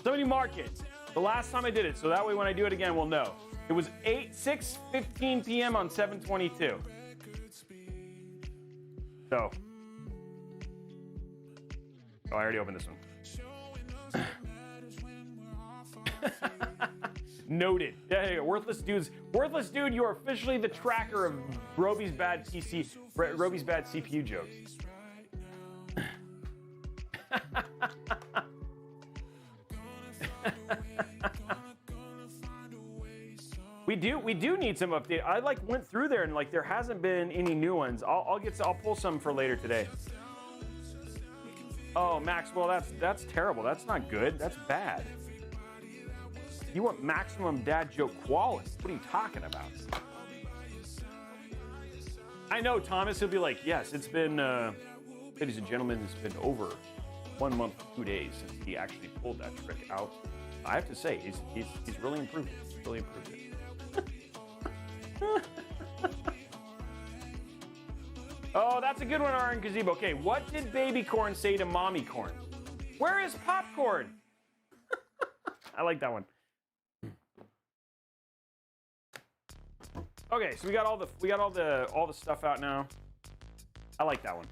Somebody mark it. The last time I did it, so that way when I do it again, we'll know. It was 6:15 p.m. on 7/22. So, I already opened this one. Noted. Yeah, worthless dude, you are officially the tracker of Robey's bad CPU jokes. we do need some update. I like went through there and like there hasn't been any new ones. I'll pull some for later today. Oh, Maxwell, that's terrible. That's not good. That's bad. You want maximum dad joke quality. What are you talking about? I know, Thomas, he'll be like, yes, it's been, ladies and gentlemen, it's been over 1 month, 2 days since he actually pulled that trick out. I have to say, he's really improved it. He's really improved it. Oh, that's a good one, Aaron Gazebo. Okay, what did baby corn say to mommy corn? Where is popcorn? I like that one. Okay, so we got all the stuff out now. I like that one.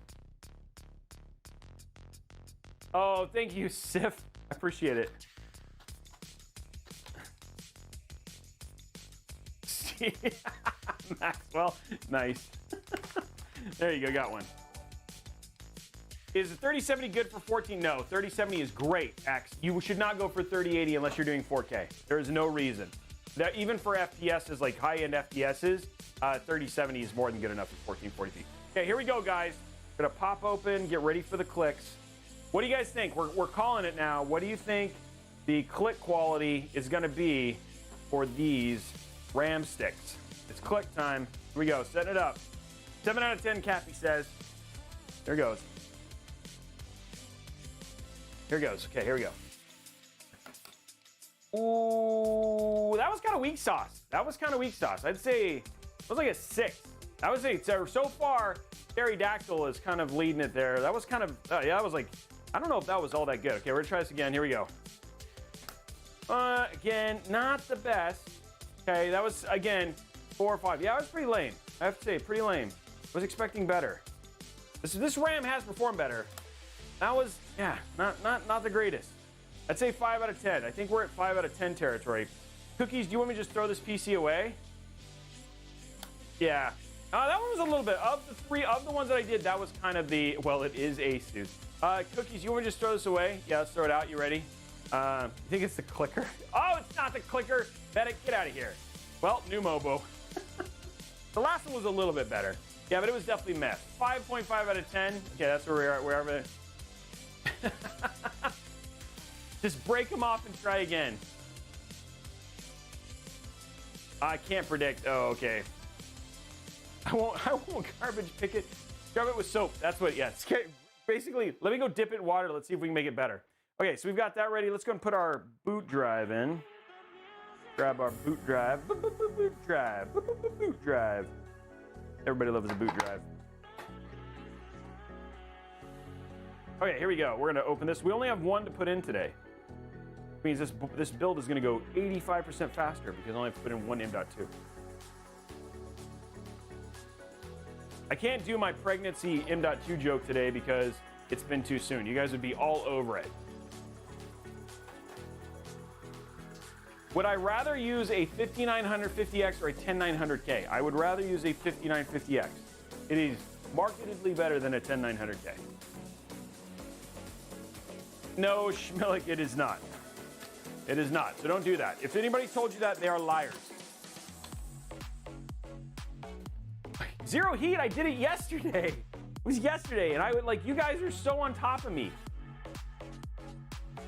Oh, thank you, Sif. I appreciate it. Maxwell, nice. There you go, got one. Is the 3070 good for 14? No, 3070 is great, X. You should not go for 3080 unless you're doing 4K. There is no reason. That even for FPSs, like high-end FPSs, 3070 is more than good enough for 1440p. Okay, here we go, guys. Gonna pop open, get ready for the clicks. What do you guys think? We're calling it now. What do you think the click quality is gonna be for these RAM sticks? It's click time. Here we go, setting it up. 7 out of 10, Kathy says. There it goes. Here it goes. Okay, here we go. Ooh, that was kind of weak sauce. That was kind of weak sauce. I'd say it was like a 6. I would say so far, Pterodactyl is kind of leading it there. That was kind of, yeah, that was like, I don't know if that was all that good. Okay, we're gonna try this again. Here we go. Again, not the best. Okay, that was, again, 4 or 5. Yeah, it was pretty lame. I have to say, pretty lame. I was expecting better. This RAM has performed better. That was, yeah, not the greatest. I'd say 5 out of 10. I think we're at 5 out of 10 territory. Cookies, do you want me to just throw this PC away? Yeah. That one was a little bit. Of the 3, of the ones that I did, that was kind of the, well, it is Asus. Cookies, you want me to just throw this away? Yeah, let's throw it out. You ready? I think it's the clicker. Oh, it's not the clicker. Bet it. Get out of here. Well, new Mobo. The last one was a little bit better. Yeah, but it was definitely mess. 5.5 out of 10. Okay, that's where we are. Wherever. Just break them off and try again. I can't predict. Oh, okay. I won't garbage pick it. Scrub it with soap. That's what, yeah. Basically, let me go dip it in water. Let's see if we can make it better. Okay, so we've got that ready. Let's go and put our boot drive in. Grab our boot drive. Boot drive. Boot drive. Everybody loves a boot drive. Okay, here we go. We're going to open this. We only have one to put in today. Which means this build is going to go 85% faster because I only have to put in one M.2. I can't do my pregnancy M.2 joke today because it's been too soon. You guys would be all over it. Would I rather use a 5950X or a 10900K? I would rather use a 5950X. It is markedly better than a 10900K. No, Schmillick, it is not. It is not, so don't do that. If anybody told you that, they are liars. Zero heat, I did it yesterday. It was yesterday, and I would like, you guys are so on top of me.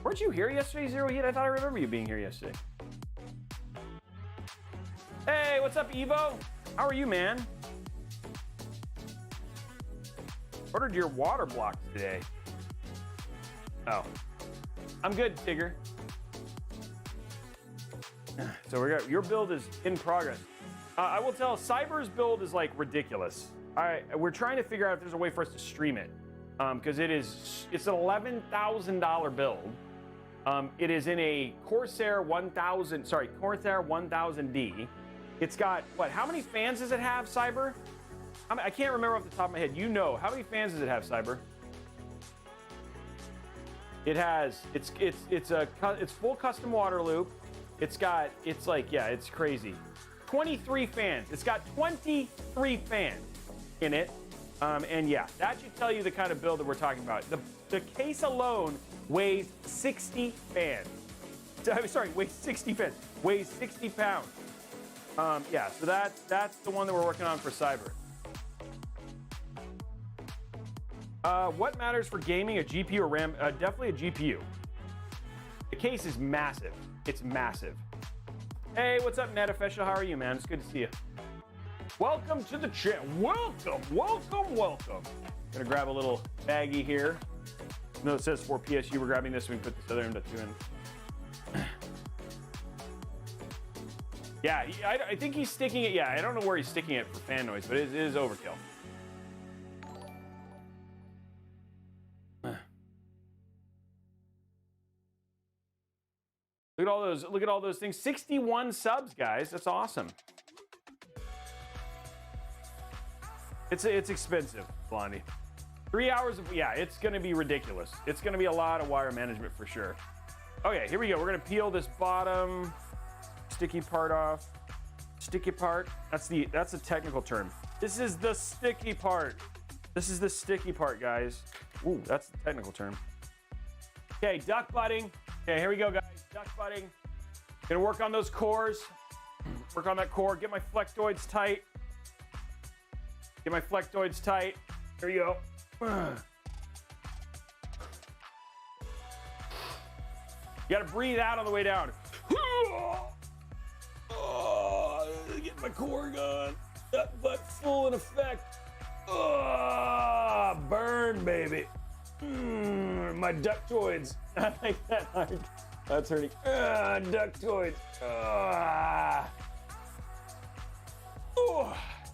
Weren't you here yesterday, Zero Heat? I thought I remember you being here yesterday. Hey, what's up, Evo? How are you, man? Ordered your water blocks today. Oh. I'm good, Tigger. So we got, your build is in progress. I will tell, Cyber's build is like ridiculous. We're trying to figure out if there's a way for us to stream it. Because it's an $11,000 build. It is in a Corsair 1000D. It's got, what, how many fans does it have, Cyber? I can't remember off the top of my head. You know, how many fans does it have, Cyber? It has, it's full custom water loop. It's like, yeah, it's crazy. 23 fans. It's got 23 fans in it. And yeah, that should tell you the kind of build that we're talking about. The case alone weighs 60 fans. Sorry, weighs 60 fans. Weighs 60 pounds. Yeah, so that's the one that we're working on for Cyber. What matters for gaming, a GPU or RAM? Definitely a GPU. The case is massive. It's massive. Hey, what's up, Ned Official? How are you, man? It's good to see you. Welcome to the channel. Welcome, welcome, welcome. Gonna grab a little baggie here. No, it says for PSU. We're grabbing this. We can put this other M.2 in. Yeah, I think he's sticking it. Yeah, I don't know where he's sticking it for fan noise, but it is overkill. Look at all those. Look at all those things. 61 subs, guys. That's awesome. It's expensive, Blondie. 3 hours of, yeah, it's going to be ridiculous. It's going to be a lot of wire management for sure. Okay, here we go. We're going to peel this bottom sticky part off. Sticky part. That's the technical term. This is the sticky part. This is the sticky part, guys. Ooh, that's the technical term. Okay, duck butting. Okay, here we go, guys. Duck butting. Gonna work on those cores. Work on that core. Get my flectoids tight. Get my flectoids tight. Here you go. You gotta breathe out on the way down. Get my core going. Duck butt full in effect. Burn, baby. My ductoids. I like that. That's hurting. Ductoids.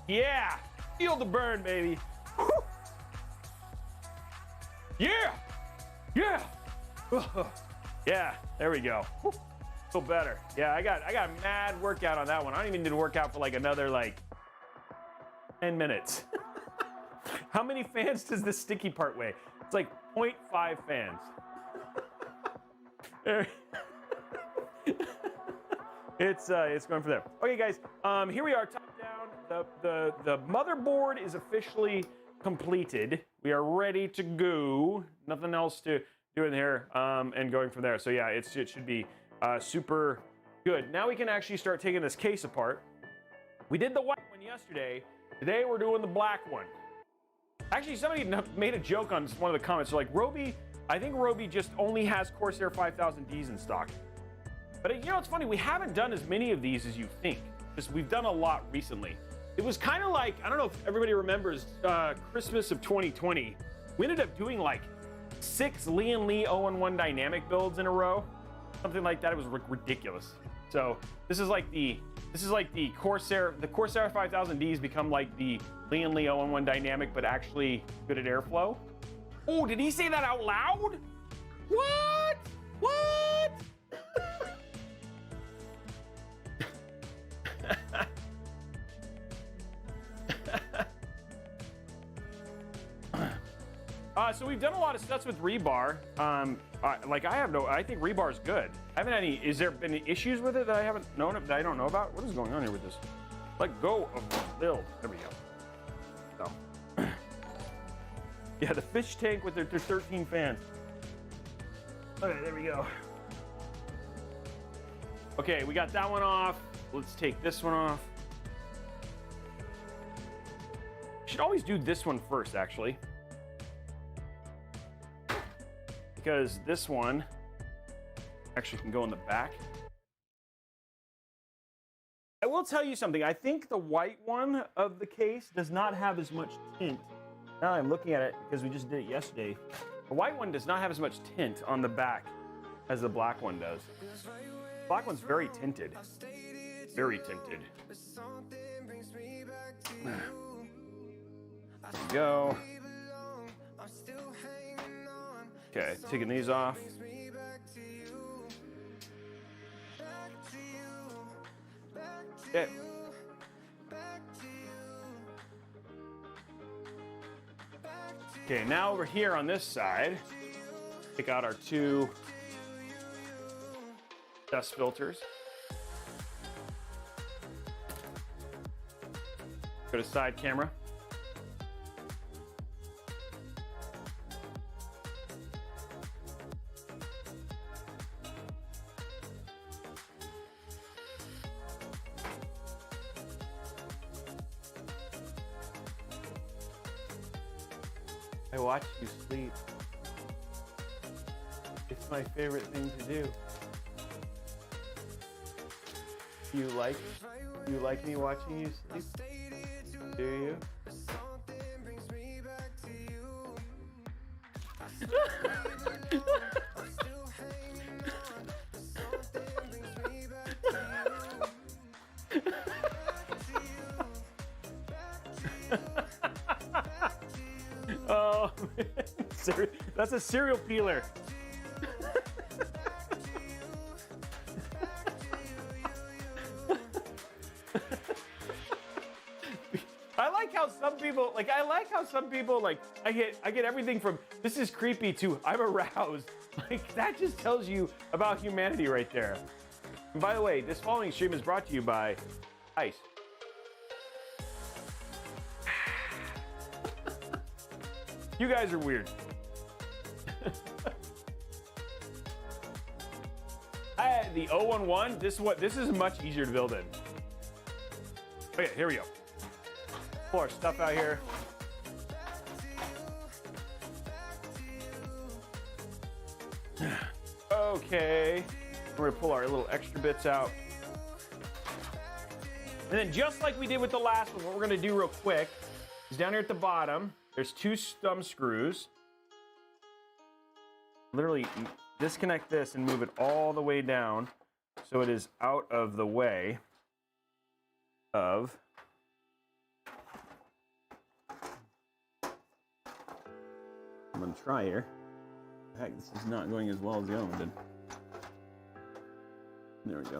Yeah. Feel the burn, baby. Yeah. Yeah. Yeah. There we go. Feel better. Yeah, I got a mad workout on that one. I don't even need to work out for like another 10 minutes. How many fans does this sticky part weigh? It's like 0.5 fans. It's going for there. Okay, guys. Here we are, top down. The motherboard is officially completed. We are ready to go. Nothing else to do in here, and going from there. So yeah, it should be super good. Now we can actually start taking this case apart. We did the white one yesterday. Today we're doing the black one. Actually, somebody made a joke on one of the comments. They're like, Robey, I think Robey just only has Corsair 5000Ds in stock. But you know, it's funny, we haven't done as many of these as you think, because we've done a lot recently. It was kind of like, I don't know if everybody remembers Christmas of 2020. We ended up doing like 6 Lee & Lee 0-1 dynamic builds in a row. Something like that. It was ridiculous. So this is like the Corsair. The Corsair 5000Ds become like the Lee & Lee 0-1 dynamic, but actually good at airflow. Oh, did he say that out loud? What? What? So we've done a lot of sets with rebar. I think rebar's good. I haven't had any. Is there been any issues with it that I haven't known, that I don't know about? What is going on here with this? Let go of the build. There we go. So, yeah, the fish tank with their 13 fans. Okay, there we go. Okay, we got that one off. Let's take this one off. Should always do this one first, actually. Because this one actually can go in the back. I will tell you something. I think the white one of the case does not have as much tint. Now I'm looking at it because we just did it yesterday. The white one does not have as much tint on the back as the black one does. The black one's very tinted. Very tinted. There we go. Okay, taking these off. Okay. Okay, now over here on this side, take out our 2 dust filters. Go to side camera. I watch you sleep. It's my favorite thing to do. You like me watching you sleep? Do you? Oh, man. That's a cereal peeler. I like how some people like I get everything from this is creepy to I'm aroused. Like that just tells you about humanity right there. And by the way, this following stream is brought to you by Ice. You guys are weird. The 011, this is much easier to build in. Okay, here we go. Pull our stuff out here. Okay, we're gonna pull our little extra bits out. And then just like we did with the last one, what we're gonna do real quick is down here at the bottom, there's 2 thumb screws. Literally disconnect this and move it all the way down so it is out of the way of I'm gonna try here. Heck, this is not going as well as the other one did. There we go.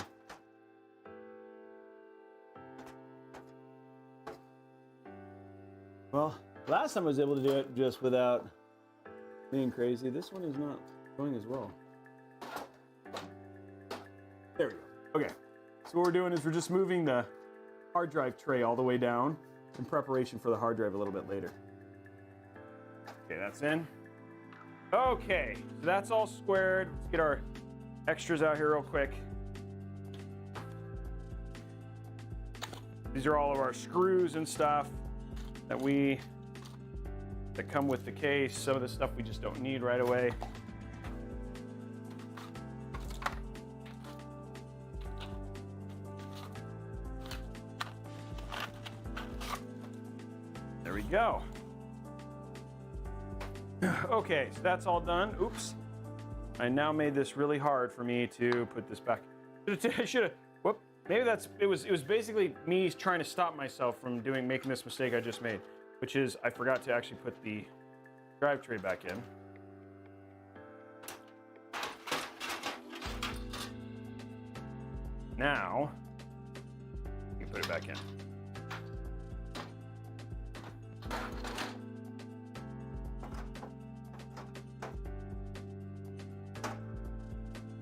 Well, last time I was able to do it just without being crazy. This one is not going as well. There we go. Okay, so what we're doing is we're just moving the hard drive tray all the way down in preparation for the hard drive a little bit later. Okay, that's in. Okay, so that's all squared. Let's get our extras out here real quick. These are all of our screws and stuff that come with the case. Some of the stuff we just don't need right away. There we go. Okay, so that's all done. Oops. I now made this really hard for me to put this back. I should have, whoop. Maybe it was basically me trying to stop myself from making this mistake I just made, which is I forgot to actually put the drive tray back in. Now, you put it back in.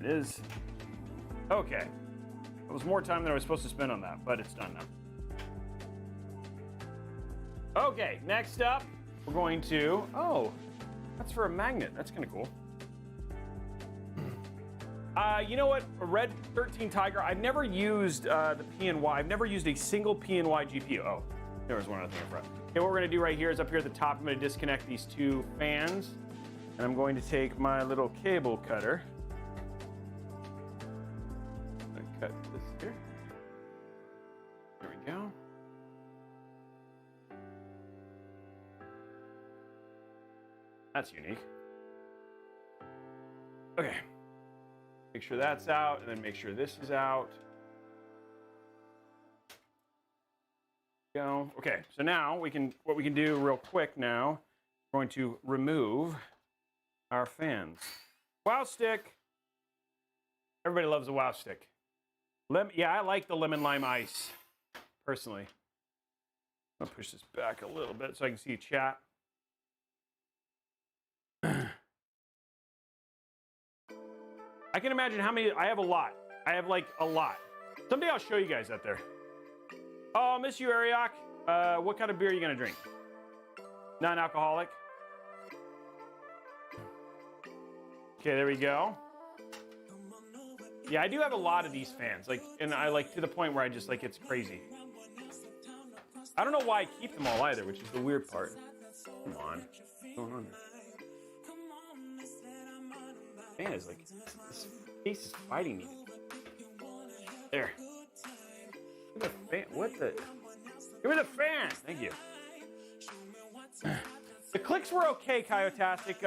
It is. Okay. It was more time than I was supposed to spend on that, but it's done now. Okay, next up, we're going to, oh, that's for a magnet. That's kind of cool. You know what? A Red 13 Tiger. I've never used the PNY. I've never used a single PNY GPU. Oh, there was one other thing in front. Okay, what we're going to do right here is up here at the top, I'm going to disconnect these 2 fans, and I'm going to take my little cable cutter. Cut this here. There we go. That's unique. Okay. Make sure that's out, and then make sure this is out. Go. Okay, so now what we can do real quick now, we're going to remove our fans. Wow stick. Everybody loves a wow stick. Yeah, I like the lemon lime ice, personally. I'll push this back a little bit so I can see chat. I can imagine how many, I have a lot. I have like a lot. Someday I'll show you guys out there. Oh, miss you, Ariok. What kind of beer are you gonna drink? Non-alcoholic? Okay, there we go. Yeah, I do have a lot of these fans, like, and I like to the point where I just like it's crazy. I don't know why I keep them all either, which is the weird part. Come on. What's going on there? Man, it's like this face is fighting me. There. The fan. What the? Give me the fan. Thank you. The clicks were okay, Kyotastic.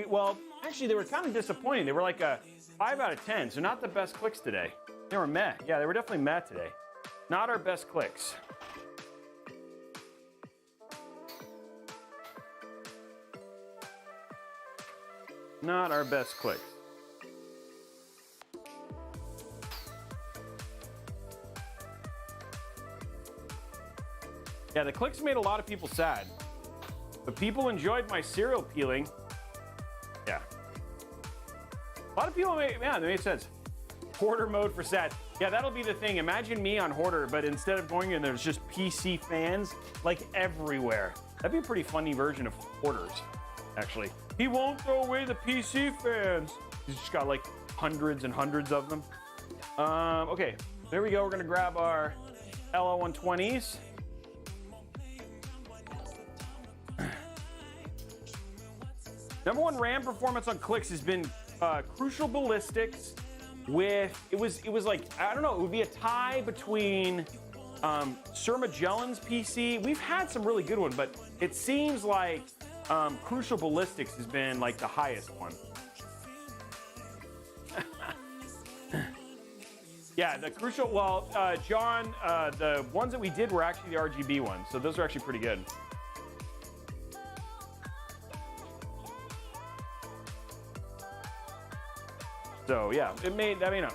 Well, actually, they were kind of disappointing. They were like a 5 out of 10, so not the best clicks today. They were meh. Yeah, they were definitely meh today. Not our best clicks. Not our best clicks. Yeah, the clicks made a lot of people sad. But people enjoyed my cereal peeling. Yeah. A lot of people made, yeah, that made sense. Hoarder mode for sad. Yeah, that'll be the thing. Imagine me on Hoarder, but instead of going in, there's just PC fans like everywhere. That'd be a pretty funny version of Hoarders, actually. He won't throw away the PC fans. He's just got like hundreds and hundreds of them. Okay, there we go. We're gonna grab our LL120s. Number one RAM performance on clicks has been Crucial Ballistics with, it was like, I don't know, it would be a tie between Sir Magellan's PC. We've had some really good ones, but it seems like Crucial Ballistics has been like the highest one. Yeah, the Crucial, well, John, the ones that we did were actually the RGB ones, so those are actually pretty good. So yeah, it made, I mean,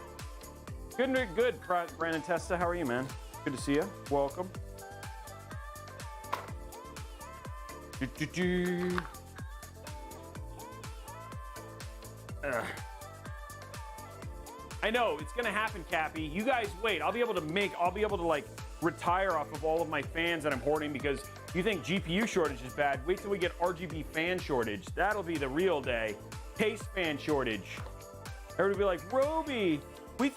good, Brandon Testa, how are you, man? Good to see you, welcome. I know, it's gonna happen, Cappy. You guys wait, I'll be able to like retire off of all of my fans that I'm hoarding because you think GPU shortage is bad. Wait till we get RGB fan shortage. That'll be the real day. Case fan shortage. Everybody be like, Robey, we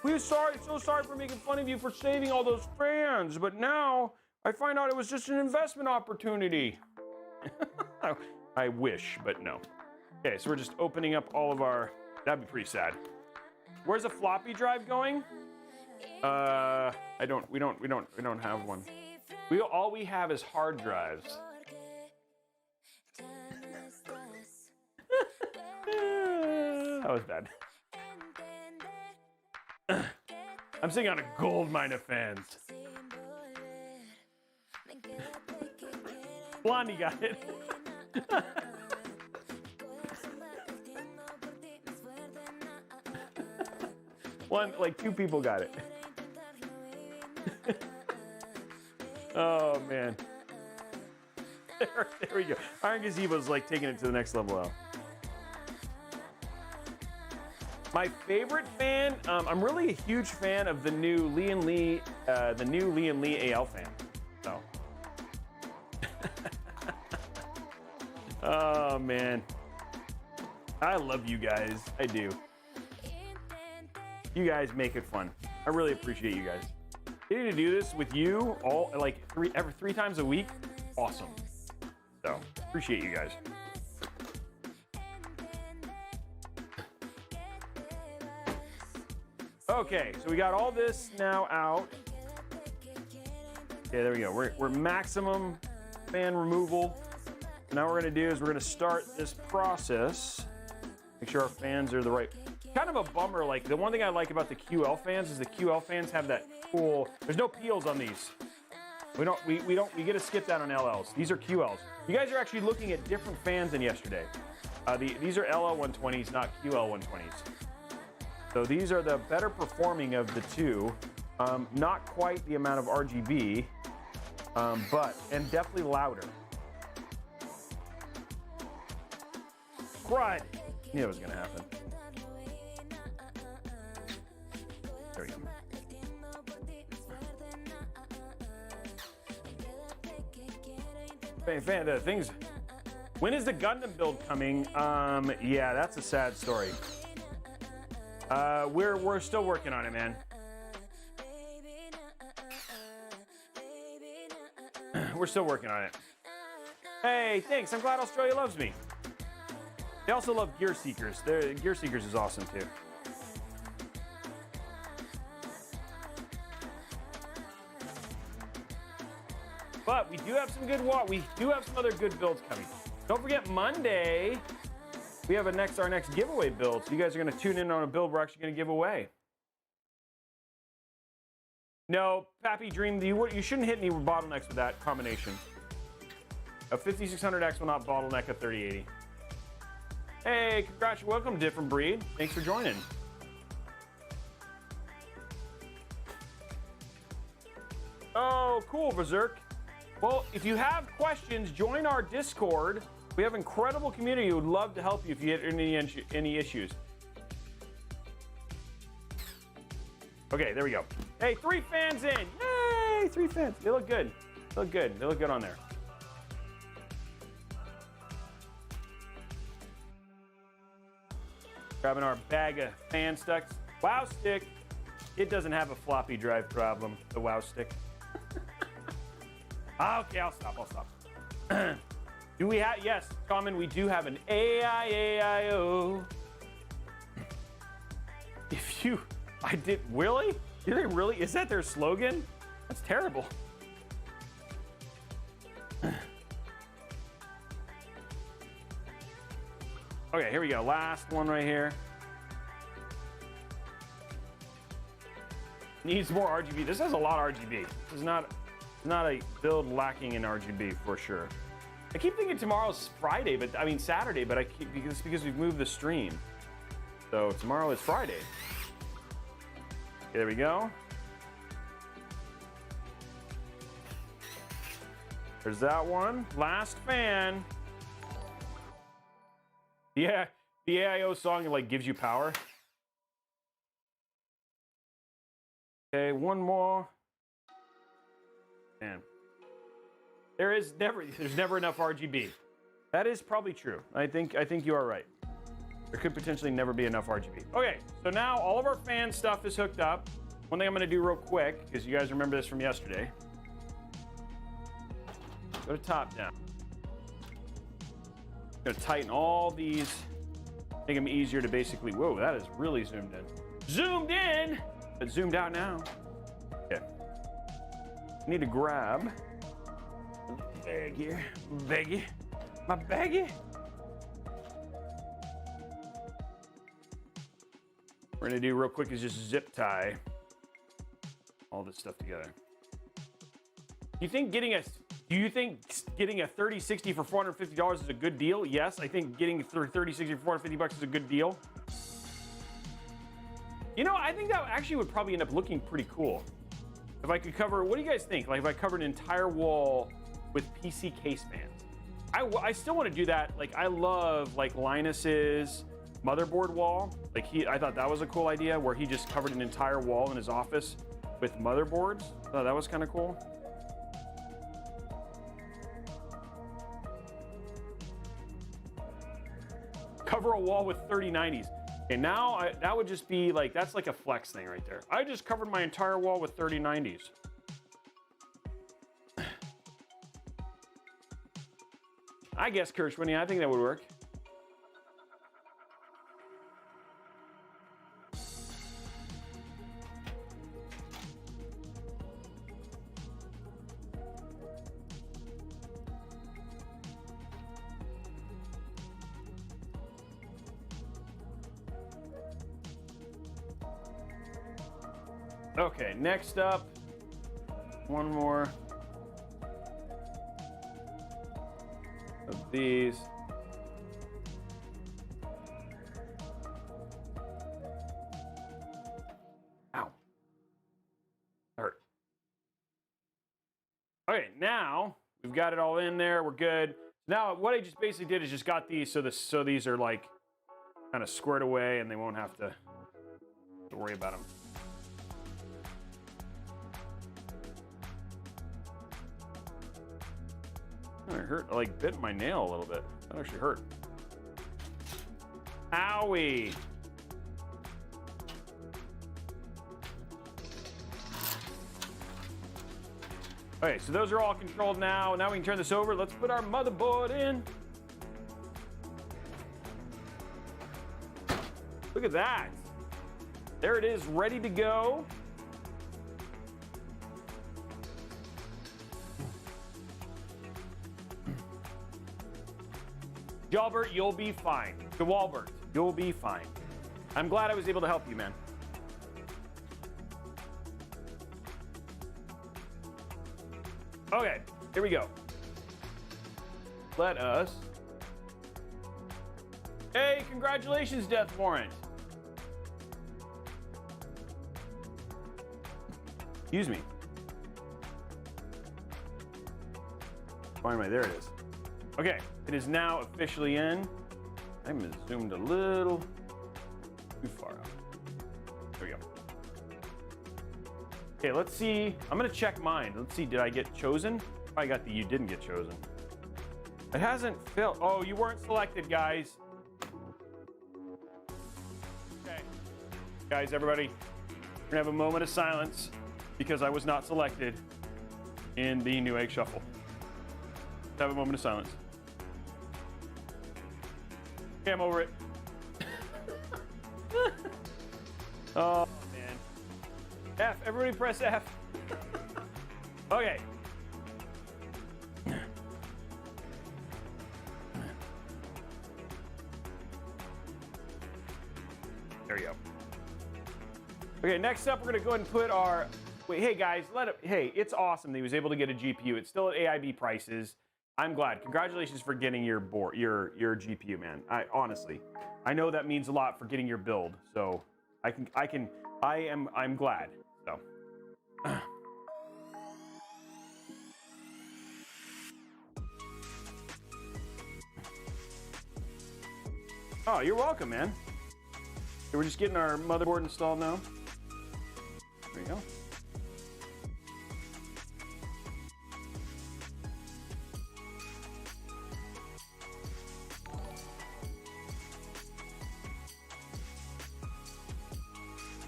were so sorry for making fun of you for saving all those fans, but now I find out it was just an investment opportunity. I wish, but no. Okay, so we're just opening up all of our, that'd be pretty sad. Where's the floppy drive going? We don't have one. All we have is hard drives. That was bad. I'm sitting on a gold mine of fans. Blondie got it. Two people got it. Oh man. There we go. Iron Gazebo's like taking it to the next level out. My favorite fan, I'm really a huge fan of the new Lian Li AL fan. So. Oh man. I love you guys. I do. You guys make it fun. I really appreciate you guys. Getting to do this with you all like every 3 times a week, awesome. So appreciate you guys. Okay, so we got all this now out. Okay, there we go. We're maximum fan removal. Now what we're gonna do is we're gonna start this process. Make sure our fans are the right. Kind of a bummer, like the one thing I like about the QL fans is the QL fans have that cool, there's no peels on these. We get to skip that on LLs. These are QLs. You guys are actually looking at different fans than yesterday. These are LL120s, not QL120s. So these are the better performing of the two. Not quite the amount of RGB, and definitely louder. Crud! Knew it was gonna happen. There we go. Fan, the things. When is the Gundam build coming? Yeah, that's a sad story. We're still working on it, man. We're still working on it. Hey, thanks. I'm glad Australia loves me. They also love Gear Seekers. Gear Seekers is awesome too. But we do have some good we do have some other good builds coming. Don't forget Monday, we have our next giveaway build. So you guys are going to tune in on a build we're actually going to give away. No, Pappy Dream, you shouldn't hit any bottlenecks with that combination. A 5600X will not bottleneck a 3080. Hey, congrats, welcome, Different Breed. Thanks for joining. Oh, cool, Berserk. Well, if you have questions, join our Discord. We have an incredible community who would love to help you if you hit any issues. Okay, there we go. Hey, 3 fans in. Yay, 3 fans. They look good. They look good. They look good on there. Grabbing our bag of fan sticks. Wow Stick. It doesn't have a floppy drive problem, the Wow Stick. Okay, I'll stop. Do we have, yes, Common, we do have an AIO. Really? Do they really? Is that their slogan? That's terrible. Okay, here we go. Last one right here. Needs more RGB. This has a lot of RGB. This is not a build lacking in RGB for sure. I keep thinking tomorrow's Friday, but I mean Saturday, but because we've moved the stream. So tomorrow is Friday. Okay, there we go. There's that one. Last fan. Yeah, the AIO song like gives you power. Okay, one more. Man, there's never enough RGB. That is probably true. I think you are right. There could potentially never be enough RGB. Okay, so now all of our fan stuff is hooked up. One thing I'm gonna do real quick, because you guys remember this from yesterday. Go to top down. Gonna tighten all these, make them easier to basically, whoa, that is really zoomed in. Zoomed in, but zoomed out now. Okay. Need to grab bag here, baggy, my baggy. We're gonna do real quick is just zip tie all this stuff together. Do you think getting a 3060 for $450 is a good deal? Yes, I think getting 3060 for $450 is a good deal. You know, I think that actually would probably end up looking pretty cool. If I could cover, what do you guys think? Like if I covered an entire wall with PC case fans. I still want to do that. Like I love like Linus's motherboard wall. Like I thought that was a cool idea where he just covered an entire wall in his office with motherboards. I thought that was kind of cool. Cover a wall with 3090s. Okay, now that would just be like, that's like a flex thing right there. I just covered my entire wall with 3090s. I guess, Kirschwinny, I think that would work. Okay, next up, one more of these. Ow. Hurt. Okay, now we've got it all in there. We're good. Now what I just basically did is just got these so these are like kind of squared away and they won't have to worry about them. It hurt, like bit my nail a little bit. That actually hurt. Owie. Okay, so those are all controlled now. Now we can turn this over. Let's put our motherboard in. Look at that. There it is, ready to go. Jalbert, you'll be fine. DeWalbert, you'll be fine. I'm glad I was able to help you, man. Okay, here we go. Let us. Hey, congratulations, Death Warrant. Excuse me. Why am I? There it is. Okay, it is now officially in. I'm zoomed a little too far out. There we go. Okay, let's see. I'm gonna check mine. Let's see, did I get chosen? I got the you didn't get chosen. It hasn't filled. Oh, you weren't selected, guys. Okay. Guys, everybody, we're gonna have a moment of silence because I was not selected in the new egg shuffle. Let's have a moment of silence. Okay, I'm over it. Oh, man. F, everybody press F. Okay. There we go. Okay, next up, we're gonna go ahead and put our, wait, hey guys, hey, it's awesome that he was able to get a GPU. It's still at AIB prices. I'm glad. Congratulations for getting your board, your GPU, man. Honestly, I know that means a lot for getting your build. So I'm glad. So. Oh, you're welcome, man. Okay, we're just getting our motherboard installed now. There you go.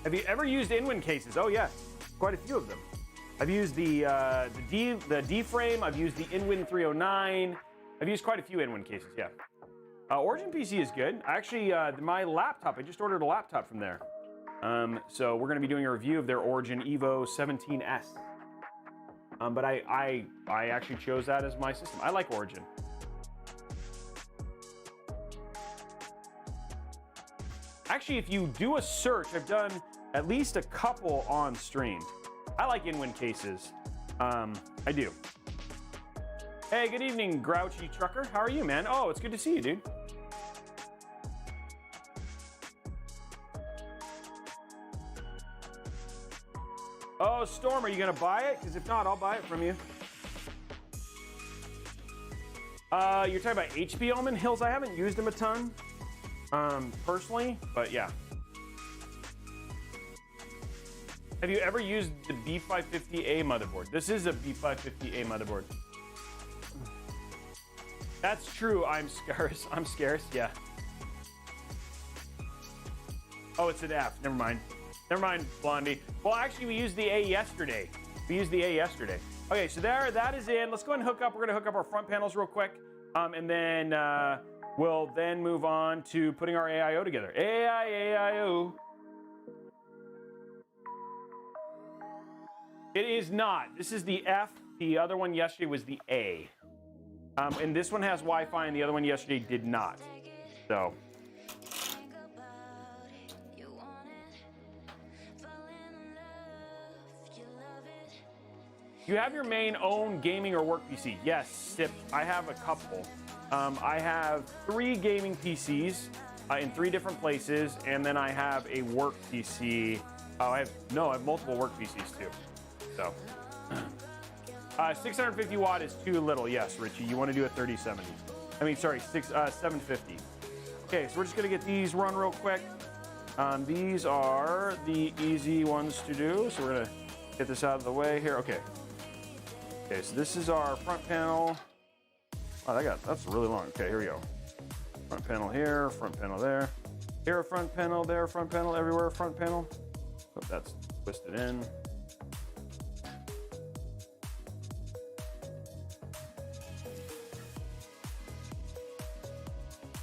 Have you ever used in-win cases? Oh yes, quite a few of them. I've used the D-frame. I've used the in-win 309. I've used quite a few in-win cases. Yeah. Origin PC is good. Actually, my laptop. I just ordered a laptop from there. So we're going to be doing a review of their Origin Evo 17S. But I actually chose that as my system. I like Origin. Actually, if you do a search, I've done at least a couple on stream. I like in-win cases. I do. Hey, good evening, Grouchy Trucker. How are you, man? Oh, it's good to see you, dude. Oh, Storm, are you gonna buy it? Because if not, I'll buy it from you. You're talking about HP Almond Hills. I haven't used them a ton. Personally, but yeah. Have you ever used the B550A motherboard? This is a B550A motherboard. That's true. I'm scarce. I'm scarce. Yeah. Oh, it's an F. Never mind. Never mind, Blondie. Well, actually, we used the A yesterday. Okay, so there, that is in. Let's go ahead and hook up. We're gonna hook up our front panels real quick, and then we'll then move on to putting our AIO together. AIO. It is not. This is the F. The other one yesterday was the A. And this one has Wi-Fi, and the other one yesterday did not. So. You have your main own gaming or work PC? Yes, Sip. I have a couple. I have 3 gaming PCs in 3 different places, and then I have a work PC. I have multiple work PCs too. So, 650 watt is too little. Yes, Richie, you want to do a 3070. I mean, sorry, 750. Okay, so we're just gonna get these run real quick. These are the easy ones to do. So we're gonna get this out of the way here. Okay. Okay, so this is our front panel. Oh, that's really long. Okay, here we go. Front panel here, front panel there. Here a front panel, there a front panel, everywhere a front panel. Oh, that's twisted in.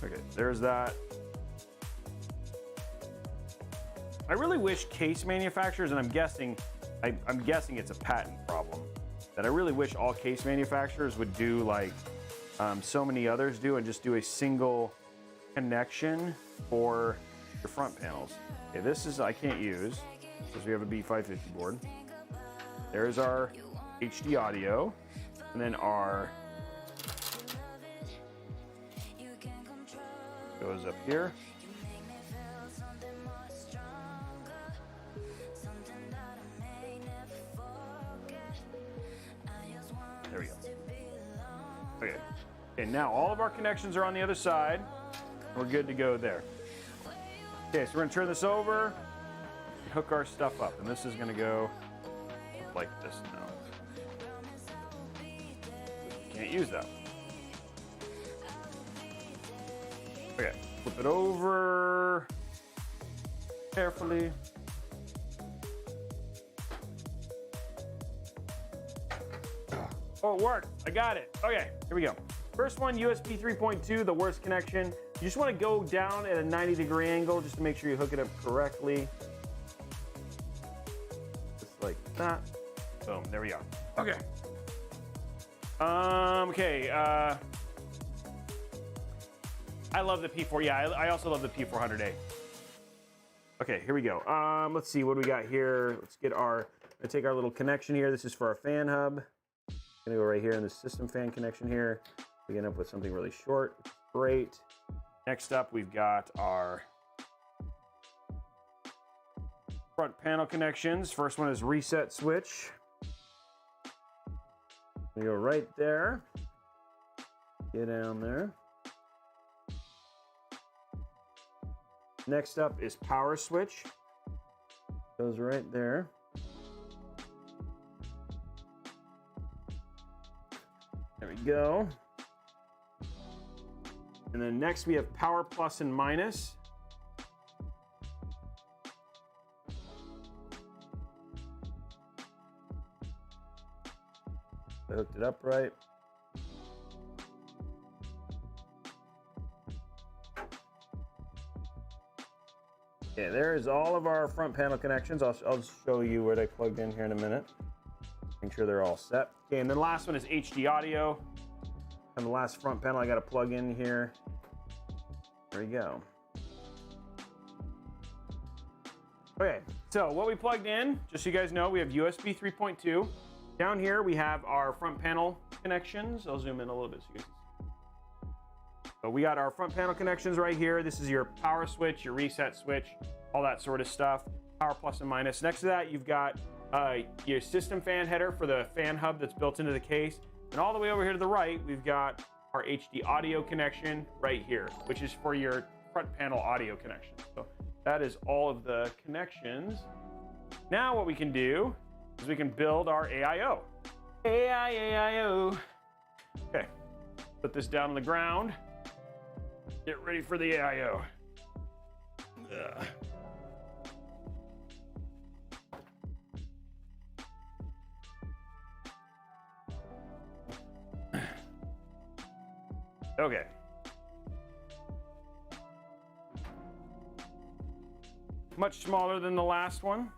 Okay, there's that. I really wish case manufacturers, and I'm guessing it's a patent problem, that I really wish all case manufacturers would do like so many others do, and just do a single connection for your front panels. Okay, this is I can't use because we have a B550 board. There's our HD audio, and then our goes up here. There we go. Okay. Okay, now all of our connections are on the other side. We're good to go there. Okay, so we're gonna turn this over and hook our stuff up. And this is gonna go like this now. Can't use that. Okay, flip it over carefully. Oh, it worked. I got it. Okay, here we go. First one, USB 3.2, the worst connection. You just want to go down at a 90-degree angle just to make sure you hook it up correctly. Just like that. Boom, there we go. Okay. I love the P4. Yeah, I also love the P400A. Okay, here we go. Let's see what do we got here. Let's get our, let's take our little connection here. This is for our fan hub. Gonna go right here in the system fan connection here. We end up with something really short. Great. Next up, we've got our front panel connections. First one is reset switch. We go right there. Get down there. Next up is power switch. Goes right there. There we go. And then next we have power plus and minus. I hooked it up right. Okay, there's all of our front panel connections. I'll show you what I plugged in here in a minute. Make sure they're all set. Okay, and then the last one is HD audio. And the last front panel I got to plug in here. There we go. Okay, so what we plugged in, just so you guys know, we have USB 3.2. Down here we have our front panel connections. I'll zoom in a little bit so you guys can see. So we got our front panel connections right here. This is your power switch, your reset switch, all that sort of stuff. Power plus and minus. Next to that, you've got your system fan header for the fan hub that's built into the case. And all the way over here to the right, we've got our HD audio connection right here, which is for your front panel audio connection. So that is all of the connections. Now what we can do is we can build our AIO. AIO. Okay, put this down on the ground. Get ready for the AIO. Ugh. Okay. Much smaller than the last one.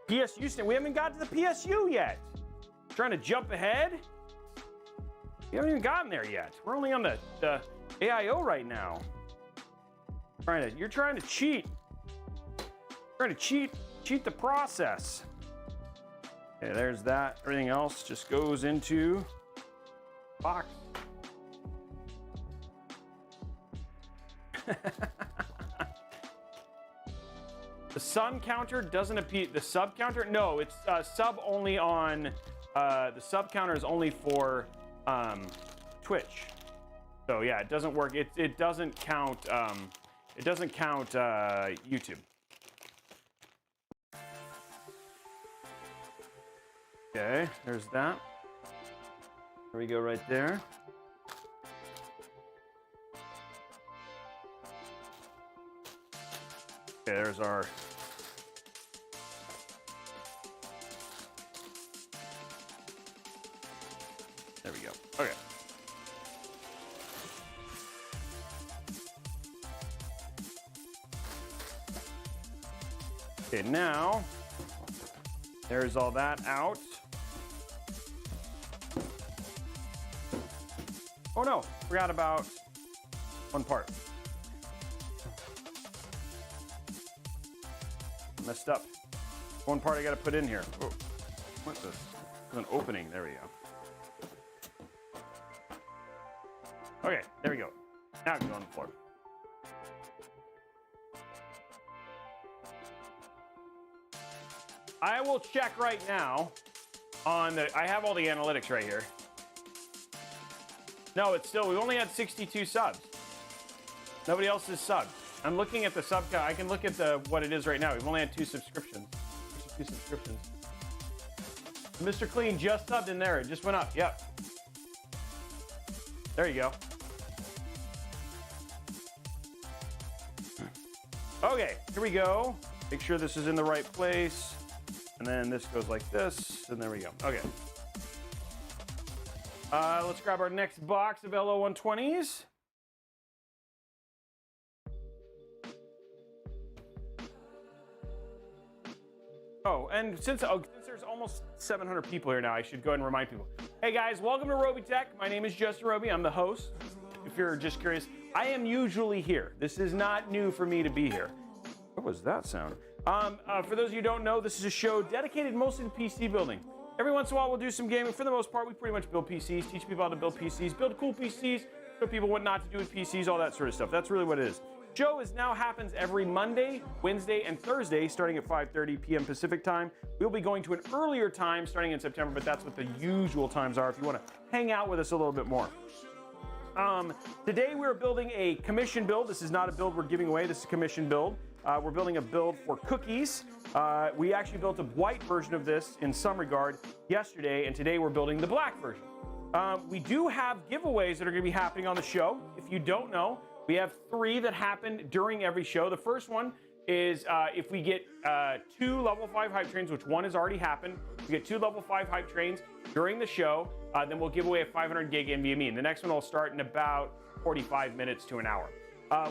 PSU, we haven't got to the PSU yet. Trying to jump ahead? We haven't even gotten there yet. We're only on the AIO right now. You're trying to cheat. Trying to cheat the process. Okay, there's that. Everything else just goes into box. The sun counter doesn't appear. The sub counter? No, it's sub only on. The sub counter is only for Twitch. So yeah, it doesn't work. It doesn't count. It doesn't count YouTube. Okay, there's that. There we go, right there. Okay, there's our... There we go. Okay. Okay, now there's all that out. Oh no, forgot about one part. Messed up. One part I gotta put in here. Oh, what's this? There's an opening. There we go. Okay, there we go. Now it can go on the floor. I will check right now on the, I have all the analytics right here. No, it's still, we only had 62 subs. Nobody else is subbed. I'm looking at the sub count. I can look at the what it is right now. We've only had 2 subscriptions. 2 subscriptions. Mr. Clean just subbed in there. It just went up. Yep. There you go. Okay, here we go. Make sure this is in the right place. And then this goes like this, and there we go. Okay. Let's grab our next box of LO120s. Oh, and since there's almost 700 people here now, I should go ahead and remind people. Hey guys, welcome to Robeytech. My name is Justin Robey. I'm the host. If you're just curious, I am usually here. This is not new for me to be here. What was that sound? For those of you who don't know, this is a show dedicated mostly to PC building. Every once in a while, we'll do some gaming. For the most part, we pretty much build PCs, teach people how to build PCs, build cool PCs, show people what not to do with PCs, all that sort of stuff. That's really what it is. Show now happens every Monday, Wednesday, and Thursday, starting at 5:30 p.m. Pacific time. We'll be going to an earlier time starting in September, but that's what the usual times are if you want to hang out with us a little bit more. Today we're building a commission build. This is not a build we're giving away. This is a commission build. We're building a build for cookies. We actually built a white version of this in some regard yesterday, and today we're building the black version. We do have giveaways that are going to be happening on the show. If you don't know, we have 3 that happen during every show. The first one is if we get 2 level 5 hype trains, which one has already happened. We get 2 level 5 hype trains during the show, then we'll give away a 500 gig NVMe. And the next one will start in about 45 minutes to an hour.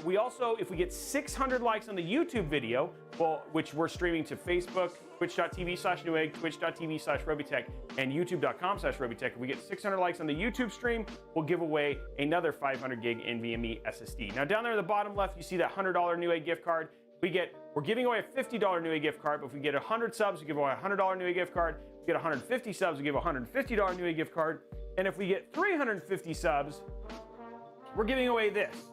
We also, if we get 600 likes on the YouTube video, well, which we're streaming to Facebook, twitch.tv/newegg, twitch.tv/Robeytech, and youtube.com/Robeytech. If we get 600 likes on the YouTube stream, we'll give away another 500 gig NVMe SSD. Now down there in the bottom left, you see that $100 Newegg gift card. We're giving away a $50 Newegg gift card, but if we get 100 subs, we give away a $100 Newegg gift card. If we get 150 subs, we give a $150 Newegg gift card. And if we get 350 subs, we're giving away this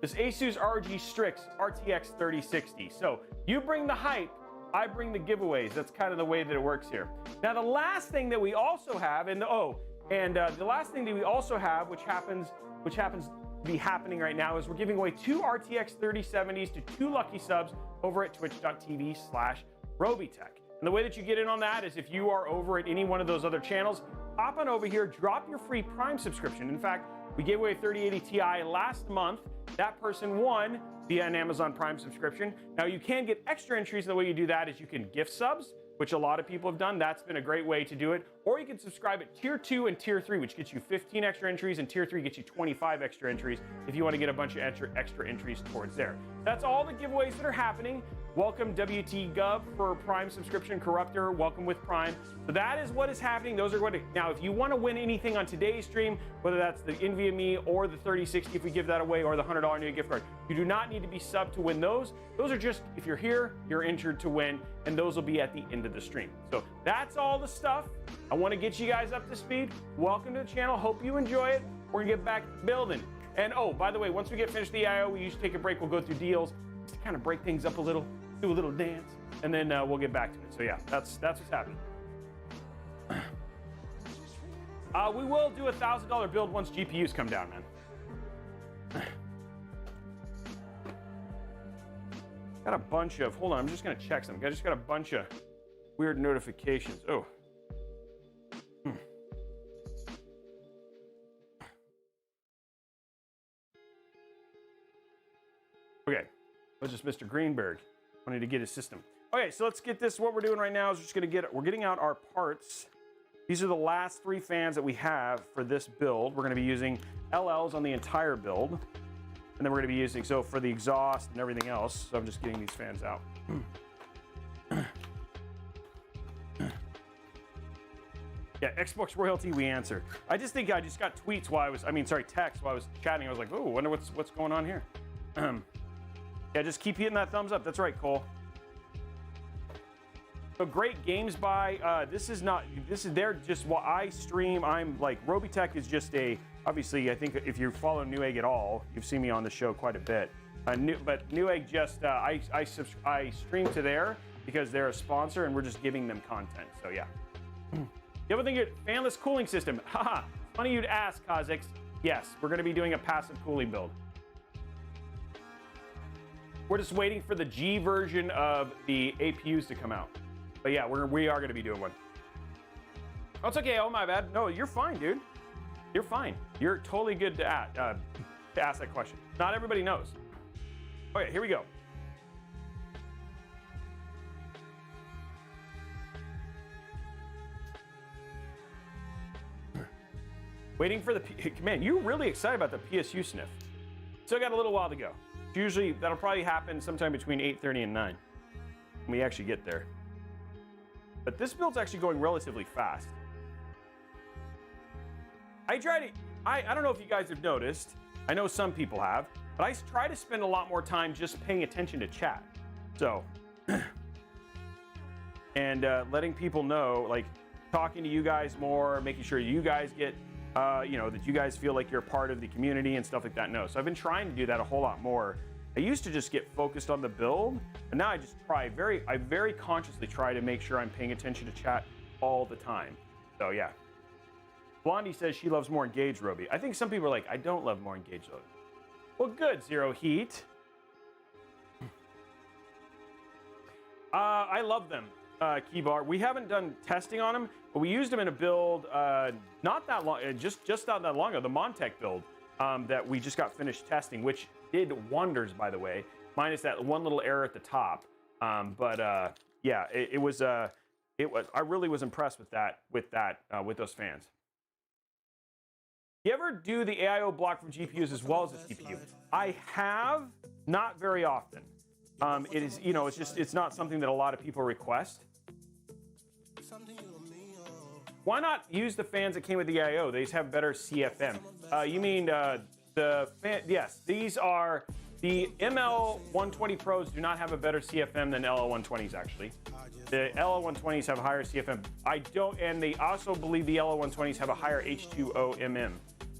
Asus ROG Strix RTX 3060. So you bring the hype, I bring the giveaways. That's kind of the way that it works here. Now the last thing that we also have, the last thing that we also have, which happens to be happening right now, is we're giving away 2 RTX 3070s to 2 lucky subs over at twitch.tv/Robeytech. And the way that you get in on that is if you are over at any one of those other channels, hop on over here, drop your free Prime subscription. In fact, we gave away a 3080 Ti last month. That person won via an Amazon Prime subscription. Now you can get extra entries, and the way you do that is you can gift subs, which a lot of people have done. That's been a great way to do it. Or you can subscribe at Tier 2 and Tier 3, which gets you 15 extra entries, and Tier 3 gets you 25 extra entries if you want to get a bunch of extra entries towards there. That's all the giveaways that are happening. Welcome WT Gov for Prime subscription, Corruptor, welcome with Prime. So that is what is happening. Those are now if you want to win anything on today's stream, whether that's the NVMe or the 3060, if we give that away, or the $100 new gift card, you do not need to be subbed to win those. Those are just, if you're here, you're entered to win, and those will be at the end of the stream. So that's all the stuff. I want to get you guys up to speed. Welcome to the channel. Hope you enjoy it. We're gonna get back building. And oh, by the way, once we get finished the AIO, we usually take a break. We'll go through deals just to kind of break things up a little, do a little dance, and then we'll get back to it. So yeah, that's what's happening. We will do a $1,000 build once GPUs come down, man. Got a bunch of, hold on, I'm just gonna check something. I just got a bunch of weird notifications. Oh. Okay, was just Mr. Greenberg. Wanted to get his system. Okay, so let's get this. What we're doing right now is we're getting out our parts. These are the last 3 fans that we have for this build. We're going to be using LLs on the entire build. And then we're going to be using, so for the exhaust and everything else. So I'm just getting these fans out. Yeah, Xbox royalty, we answer. I just think I just got tweets while text while I was chatting. I was like, oh, wonder what's going on here. Yeah, just keep hitting that thumbs up. That's right, Cole. So great games by, they're just what I stream. I'm like, Robeytech is just obviously, I think if you follow Newegg at all, you've seen me on the show quite a bit. But Newegg just, I stream to there because they're a sponsor and we're just giving them content. So yeah. The other thing, fanless cooling system. Haha, funny you'd ask, Kha'Zix. Yes, we're gonna be doing a passive cooling build. We're just waiting for the G version of the APUs to come out. But yeah, we are gonna be doing one. Oh, it's okay, oh my bad. No, you're fine, dude. You're fine. You're totally good to ask that question. Not everybody knows. Okay, here we go. Waiting for the, man, you're really excited about the PSU sniff. Still got a little while to go. Usually that'll probably happen sometime between 8:30 and 9 when we actually get there. But this build's actually going relatively fast. I don't know if you guys have noticed, I know some people have, but I try to spend a lot more time just paying attention to chat. So, and letting people know, like talking to you guys more, making sure you guys get, that you guys feel like you're part of the community and stuff like that. No, so I've been trying to do that a whole lot more. I used to just get focused on the build, and now I just I very consciously try to make sure I'm paying attention to chat all the time. So yeah. Blondie says she loves more engaged Robey. I think some people are like, I don't love more engaged Robey. Well, good, Zero Heat. I love them, Keybar. We haven't done testing on them, but we used them in a build not that long, just not that long ago, the Montech build that we just got finished testing, which did wonders, by the way, minus that one little error at the top. Yeah, it was. I really was impressed with those fans. You ever do the AIO block for GPUs as well as the CPU? I have, not very often. It is, it's not something that a lot of people request. Why not use the fans that came with the AIO? They just have better CFM. You mean yes, these are the ML120 Pros do not have a better CFM than LL120s actually. The LL120s have higher CFM. And they also believe the LL120s have a higher H2O MM,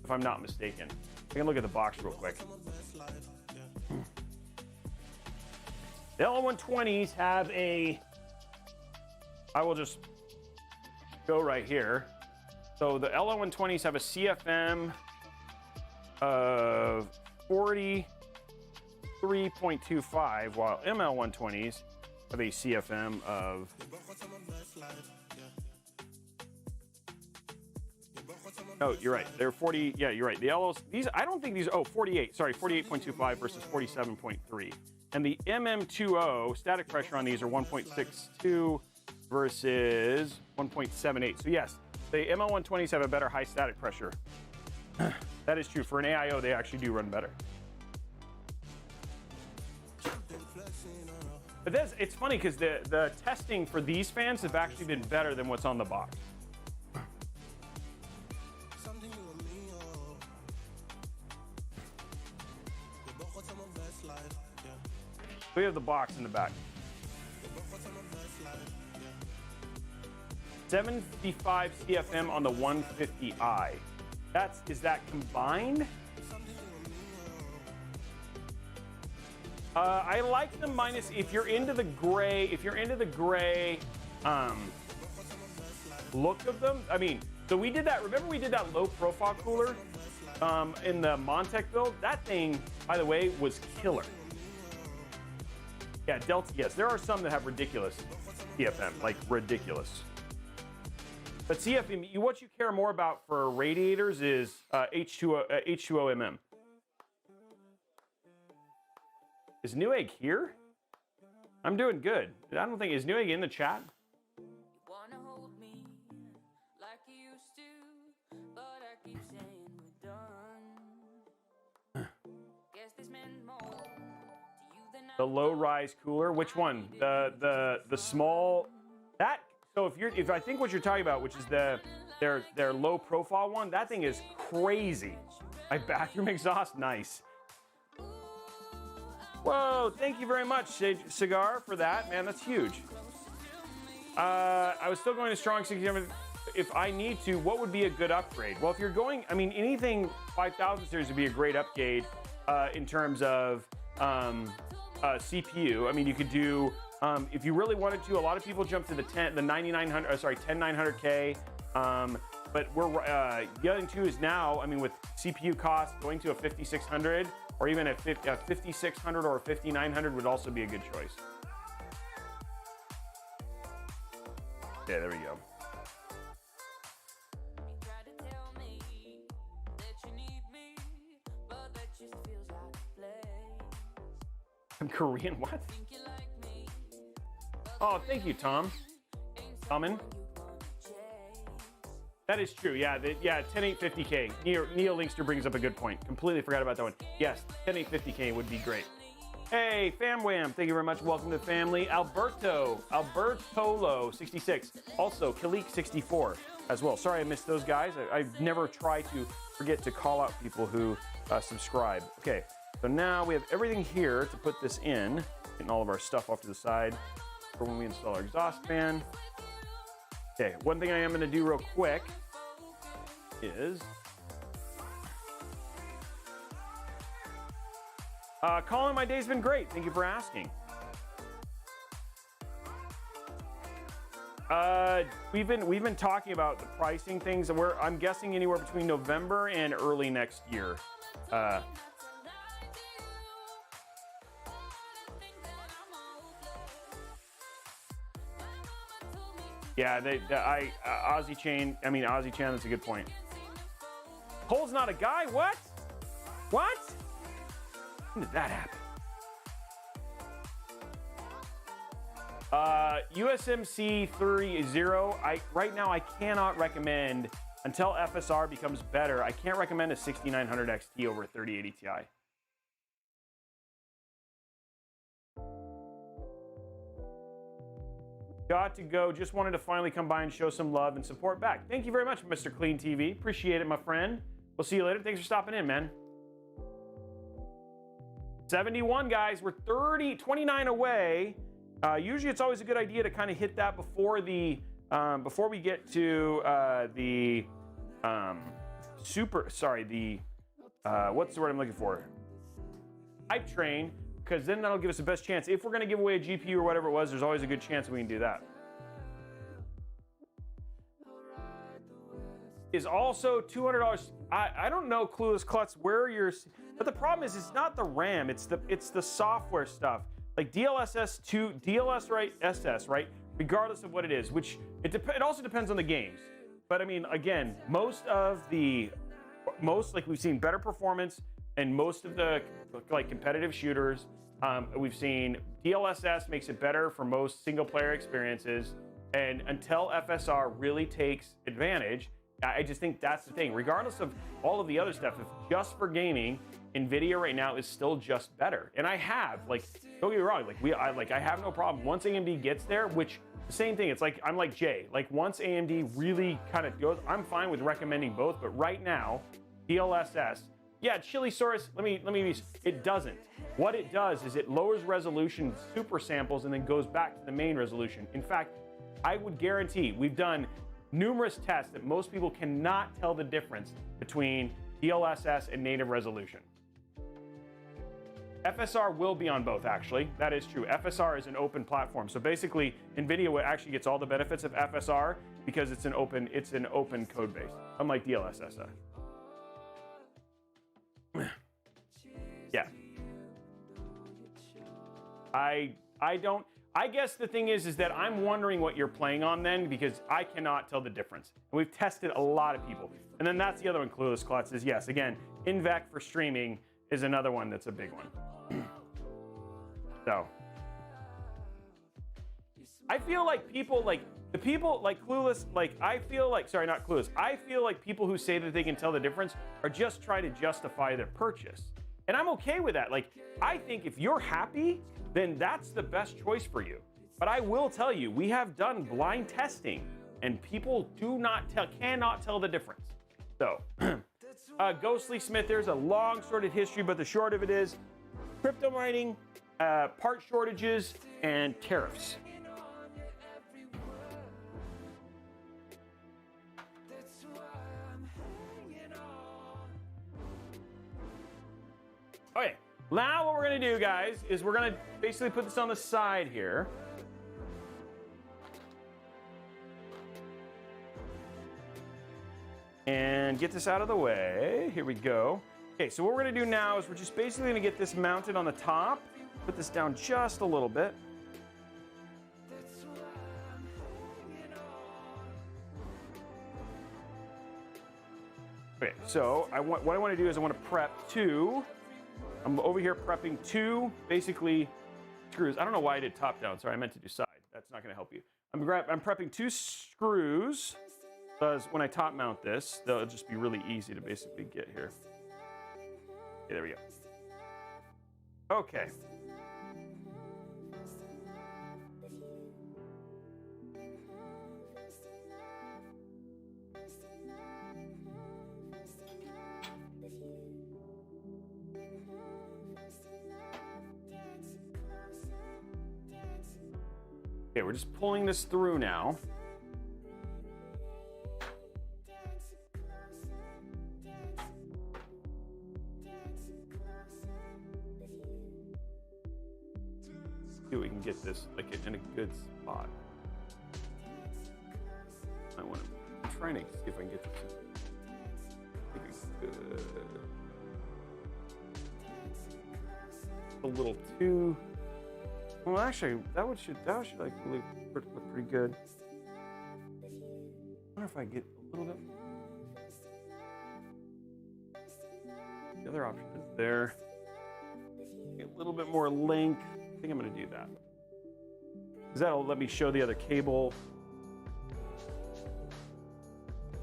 if I'm not mistaken. I can look at the box real quick. The LL120s have I will just go right here. So the LL120s have a CFM of 43.25, while ML120s have a CFM of oh, you're right. They're 40. Yeah, you're right. The LOs, these, I don't think these, 48. Sorry, 48.25 versus 47.3. And the MM2O static pressure on these are 1.62 versus 1.78. So yes, the ML120s have a better high static pressure. That is true. For an AIO, they actually do run better. But it's funny because the testing for these fans have actually been better than what's on the box. We have the box in the back. 75 CFM on the 150i. Is that combined? I like the minus if you're into the gray. Look of them. I mean, so we did that. Remember we did that low profile cooler in the Montech build. That thing, by the way, was killer. Yeah, Delta. Yes, there are some that have ridiculous CFM, like ridiculous. But CFM, what you care more about for radiators is H2O MM. Is Newegg here? I'm doing good. I don't think, is Newegg in the chat? The low rise cooler, which one? The small, that, so if I think what you're talking about, which is their low profile one, that thing is crazy. My bathroom exhaust, nice. Whoa, thank you very much, Cigar, for that, man, that's huge. I was still going to strong 67. If I need to, what would be a good upgrade? Well, if you're going, I mean, anything 5000 series would be a great upgrade in terms of CPU. I mean, you could do, if you really wanted to, a lot of people jump to the 10900K. But we're getting to is now, I mean, with CPU costs going to a 5600 or even a 5600 or a 5900 would also be a good choice. Yeah, there we go. I'm Korean, what? Oh, thank you, Tom. Tommen. That is true, yeah, 10850K. Neo Linkster brings up a good point. Completely forgot about that one. Yes, 10850K would be great. Hey, FamWham, thank you very much. Welcome to the family. Albertolo66. Also, Kalik64 as well. Sorry I missed those guys. I never try to forget to call out people who subscribe. Okay, so now we have everything here to put this in. Getting all of our stuff off to the side for when we install our exhaust fan. Okay, one thing I am going to do real quick is Colin, my day's been great. Thank you for asking. We've been talking about the pricing things, and I'm guessing anywhere between November and early next year. Yeah, Aussie Chain, that's a good point. Cole's not a guy, what? What? When did that happen? USMC 30, right now I cannot recommend, until FSR becomes better, I can't recommend a 6900 XT over a 3080 Ti. Got to go. Just wanted to finally come by and show some love and support back. Thank you very much, Mr. Clean TV. Appreciate it, my friend. We'll see you later. Thanks for stopping in, man. 71, guys. We're 29 away. Usually it's always a good idea to kind of hit that before the before we get to the what's the word I'm looking for? Hype train. Because then that'll give us the best chance. If we're going to give away a GPU or whatever it was, there's always a good chance we can do that. Is also $200. I don't know, Clueless Klutz, where you're. But the problem is, it's not the RAM. It's the software stuff. Like DLSS2, DLS right, SS right. Regardless of what it is, which it also depends on the games. But I mean, again, most like we've seen better performance. And most of the like competitive shooters, we've seen DLSS makes it better for most single player experiences. And until FSR really takes advantage, I just think that's the thing. Regardless of all of the other stuff, if just for gaming, NVIDIA right now is still just better. And I have, like, don't get me wrong, I have no problem. Once AMD gets there, which the same thing, it's like I'm like Jay. Like once AMD really kind of goes, I'm fine with recommending both. But right now, DLSS. Yeah, Chilisaurus, let me it doesn't. What it does is it lowers resolution, super samples, and then goes back to the main resolution. In fact, I would guarantee, we've done numerous tests that most people cannot tell the difference between DLSS and native resolution. FSR will be on both, actually. That is true. FSR is an open platform. So basically, NVIDIA actually gets all the benefits of FSR because it's an open code base, unlike DLSS. Yeah. I guess the thing is that I'm wondering what you're playing on then, because I cannot tell the difference. And we've tested a lot of people. And then that's the other one, Clueless Klutz, is yes, again, InVec for streaming is another one that's a big one. So, I feel like people like the people like Clueless, like I feel like, sorry, not Clueless. I feel like people who say that they can tell the difference are just trying to justify their purchase. And I'm okay with that. Like, I think if you're happy, then that's the best choice for you. But I will tell you, we have done blind testing and people cannot tell the difference. So, Ghostly Smith, there's a long sordid history, but the short of it is crypto mining, part shortages, and tariffs. Okay, now what we're gonna do, guys, is we're gonna basically put this on the side here. And get this out of the way. Here we go. Okay, so what we're gonna do now is we're just basically gonna get this mounted on the top, put this down just a little bit. Okay, so what I want to do is I want to prep two. I'm over here prepping two, basically, screws. I don't know why I did top down. Sorry, I meant to do side. That's not going to help you. I'm prepping two screws, because when I top mount this, they'll just be really easy to basically get here. Okay, there we go. Okay. Okay, we're just pulling this through now. See if we can get this like in a good spot. I'm trying to see if I can get this a little too. Well, actually, that should like really look pretty good. I wonder if I get a little bit. The other option is there. Get a little bit more length. I think I'm going to do that, because that'll let me show the other cable.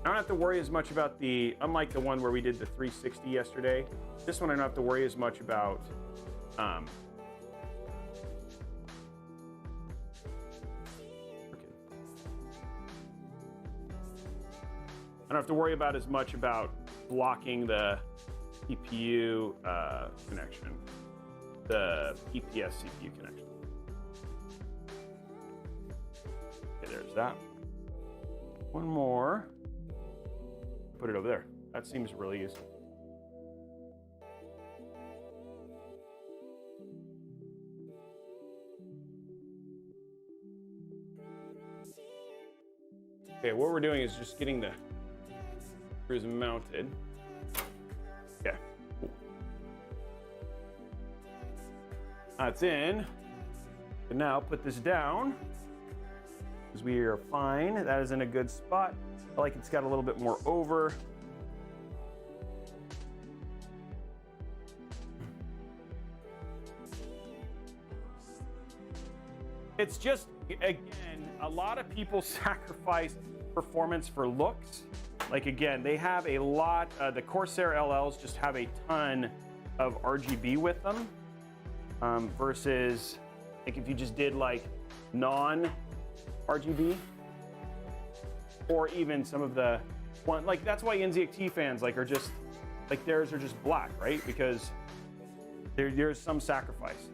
I don't have to worry as much about unlike the one where we did the 360 yesterday. This one I don't have to worry as much about. I don't have to worry about as much about blocking the CPU connection, the EPS CPU connection. Okay, there's that. One more. Put it over there. That seems really easy. Okay, what we're doing is just getting the screws mounted. Okay. That's in. And now put this down, because we are fine. That is in a good spot. I like it's got a little bit more over. It's just, again, a lot of people sacrifice performance for looks. Like, again, they have a lot, the Corsair LLs just have a ton of RGB with them, versus like if you just did like non-RGB, or even some of the one, like that's why NZXT fans like are just, like theirs are just black, right? Because there's some sacrifice.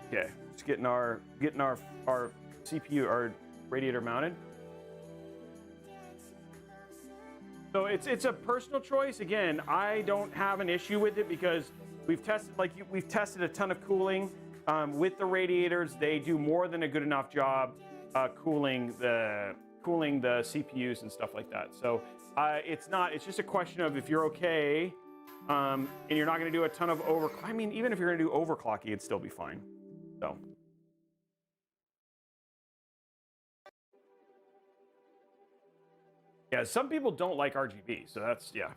Okay, just getting our CPU, our radiator mounted. So it's a personal choice. Again, I don't have an issue with it because we've tested a ton of cooling with the radiators. They do more than a good enough job cooling the CPUs and stuff like that. So it's just a question of if you're okay and you're not going to do a ton of overclock. I mean, even if you're going to do overclocking, it'd still be fine. So. Yeah, some people don't like RGB, so that's, yeah.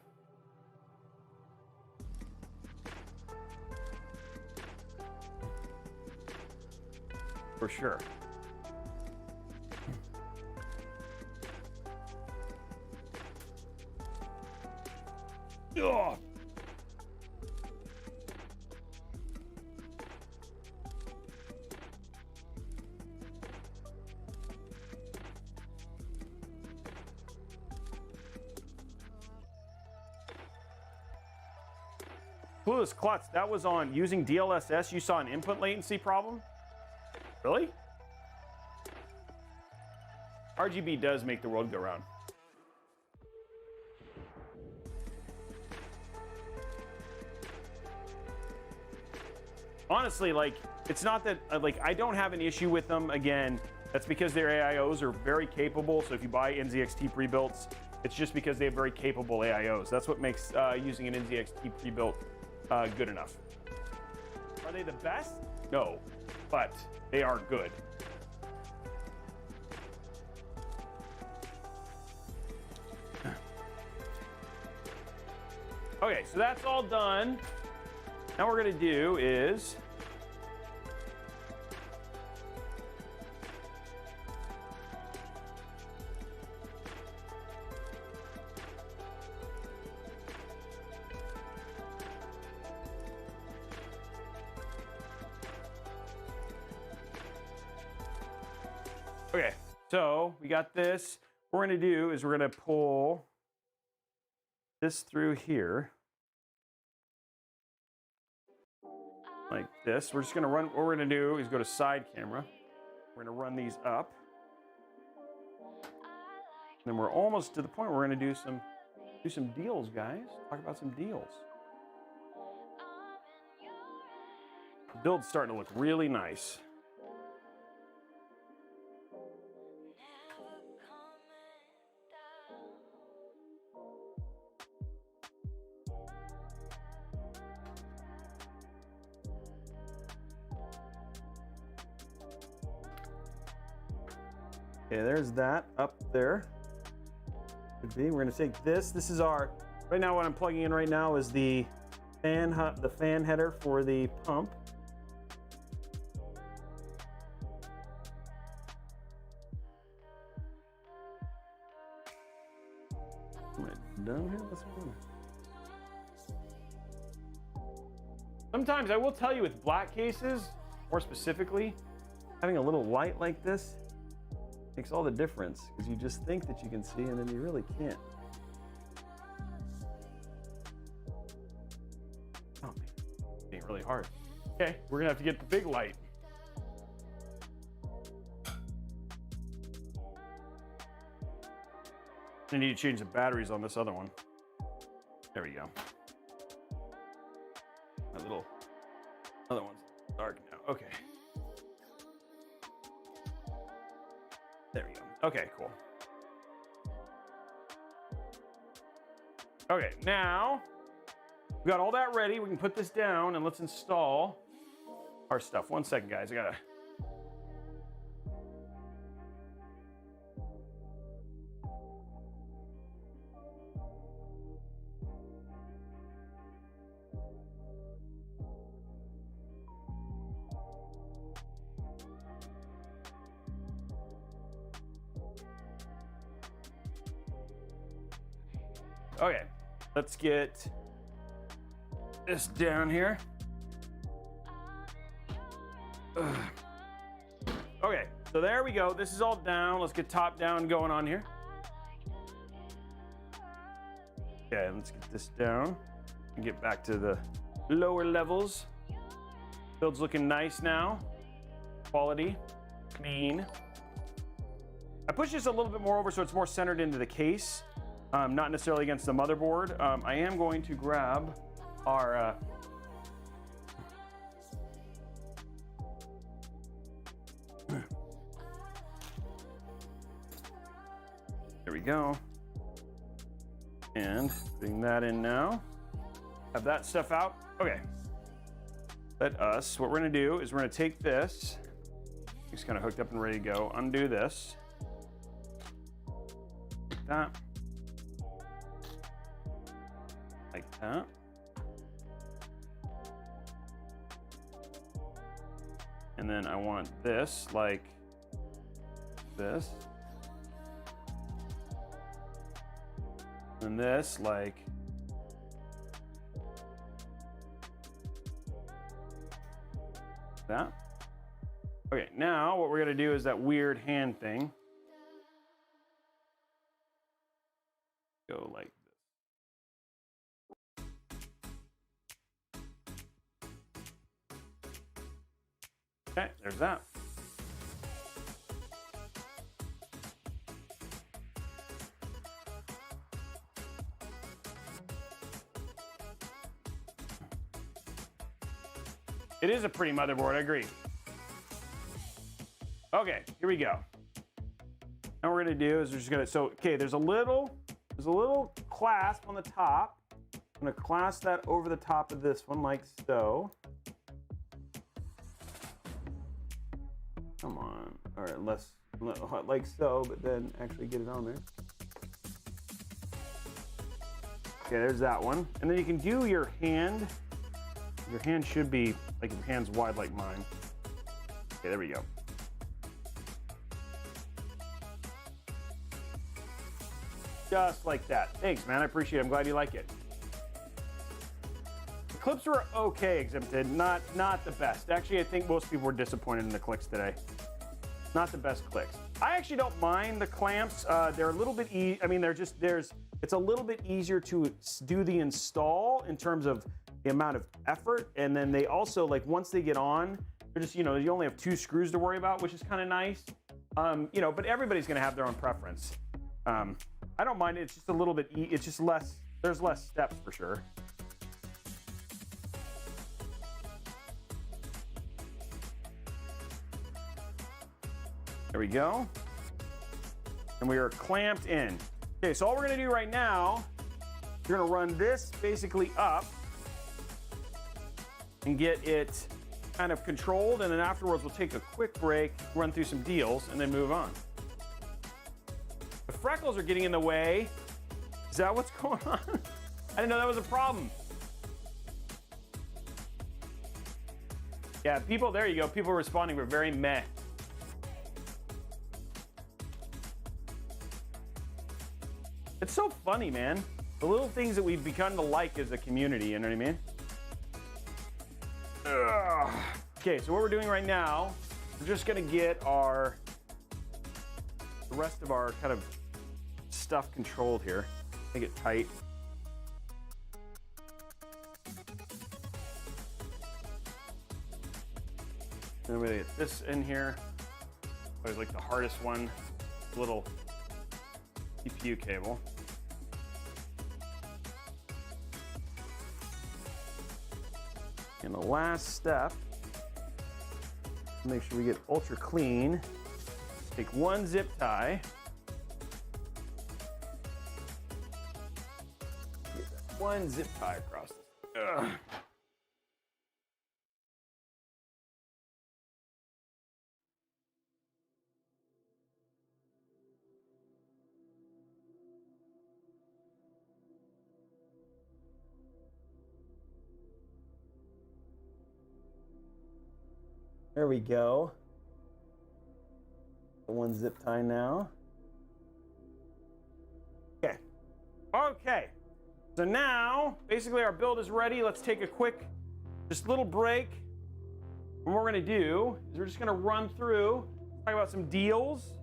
For sure. Ugh. Clueless Klutz, that was on using DLSS. You saw an input latency problem? Really? RGB does make the world go round. Honestly, like, it's not that, like, I don't have an issue with them. Again, that's because their AIOs are very capable. So if you buy NZXT pre-builts, it's just because they have very capable AIOs. That's what makes using an NZXT pre-built good enough. Are they the best? No, but they are good. Okay, so that's all done. Now what we're gonna do is okay, so we got this. What we're gonna do is we're gonna pull this through here like this. We're just gonna run, what we're gonna do is go to side camera. We're gonna run these up. And then we're almost to the point where we're gonna do some deals, guys. Talk about some deals. The build's starting to look really nice. Okay, there's that up there. Could be. We're gonna take this. This is our, right now what I'm plugging in right now is the fan header for the pump. Am I done here? What's going on? Sometimes I will tell you with black cases, more specifically, having a little light like this makes all the difference, because you just think that you can see and then you really can't. Oh man, it's being really hard. Okay, we're gonna have to get the big light. I need to change the batteries on this other one. There we go. My little other one's dark now. Okay. There we go. Okay, cool. Okay, now we got all that ready. We can put this down and let's install our stuff. 1 second, guys. I gotta. Okay, let's get this down here. Ugh. Okay, so there we go. This is all down. Let's get top down going on here. Okay, let's get this down and get back to the lower levels. Build's looking nice now. Quality, clean. I pushed this a little bit more over so it's more centered into the case. Not necessarily against the motherboard. I am going to grab our there we go. And putting that in now. Have that stuff out. Okay. What we're gonna do is we're gonna take this. It's kind of hooked up and ready to go. Undo this. Like that. that. And then I want this like this. And this like that. Okay, now what we're gonna do is that weird hand thing. Go like this. Okay, there's that. It is a pretty motherboard, I agree. Okay, here we go. Now what we're gonna do is we're just gonna, okay, there's a little clasp on the top. I'm gonna clasp that over the top of this one like so. Come on, all right, like so, but then actually get it on there. Okay, there's that one. And then you can do your hand. Your hand should be, like your hand's wide like mine. Okay, there we go. Just like that. Thanks, man, I appreciate it. I'm glad you like it. The clips were okay, Exempted, not the best. Actually, I think most people were disappointed in the clicks today. Not the best clicks. I actually don't mind the clamps. They're a little bit it's a little bit easier to do the install in terms of the amount of effort, and then they also, like, once they get on, they're just, you know, you only have 2 screws to worry about, which is kind of nice. You know, but everybody's gonna have their own preference. I don't mind it. It's just a little bit, it's just less, there's less steps for sure. There we go. And we are clamped in. Okay, so all we're gonna do right now, you're gonna run this basically up and get it kind of controlled, and then afterwards we'll take a quick break, run through some deals, and then move on. The freckles are getting in the way. Is that what's going on? I didn't know that was a problem. Yeah, people, there you go. People responding were very meh. It's so funny, man. The little things that we've begun to like as a community, you know what I mean? Ugh. Okay, so what we're doing right now, we're just gonna get the rest of our kind of stuff controlled here. Make it tight. Then we're gonna get this in here. Always like the hardest one, little CPU cable. And the last step, make sure we get ultra clean. Take one zip tie. Get that one zip tie across this. Ugh. There we go. The one zip tie now. Okay. Okay. So now, basically our build is ready. Let's take a quick, just little break. And what we're gonna do is we're just gonna run through, talk about some deals.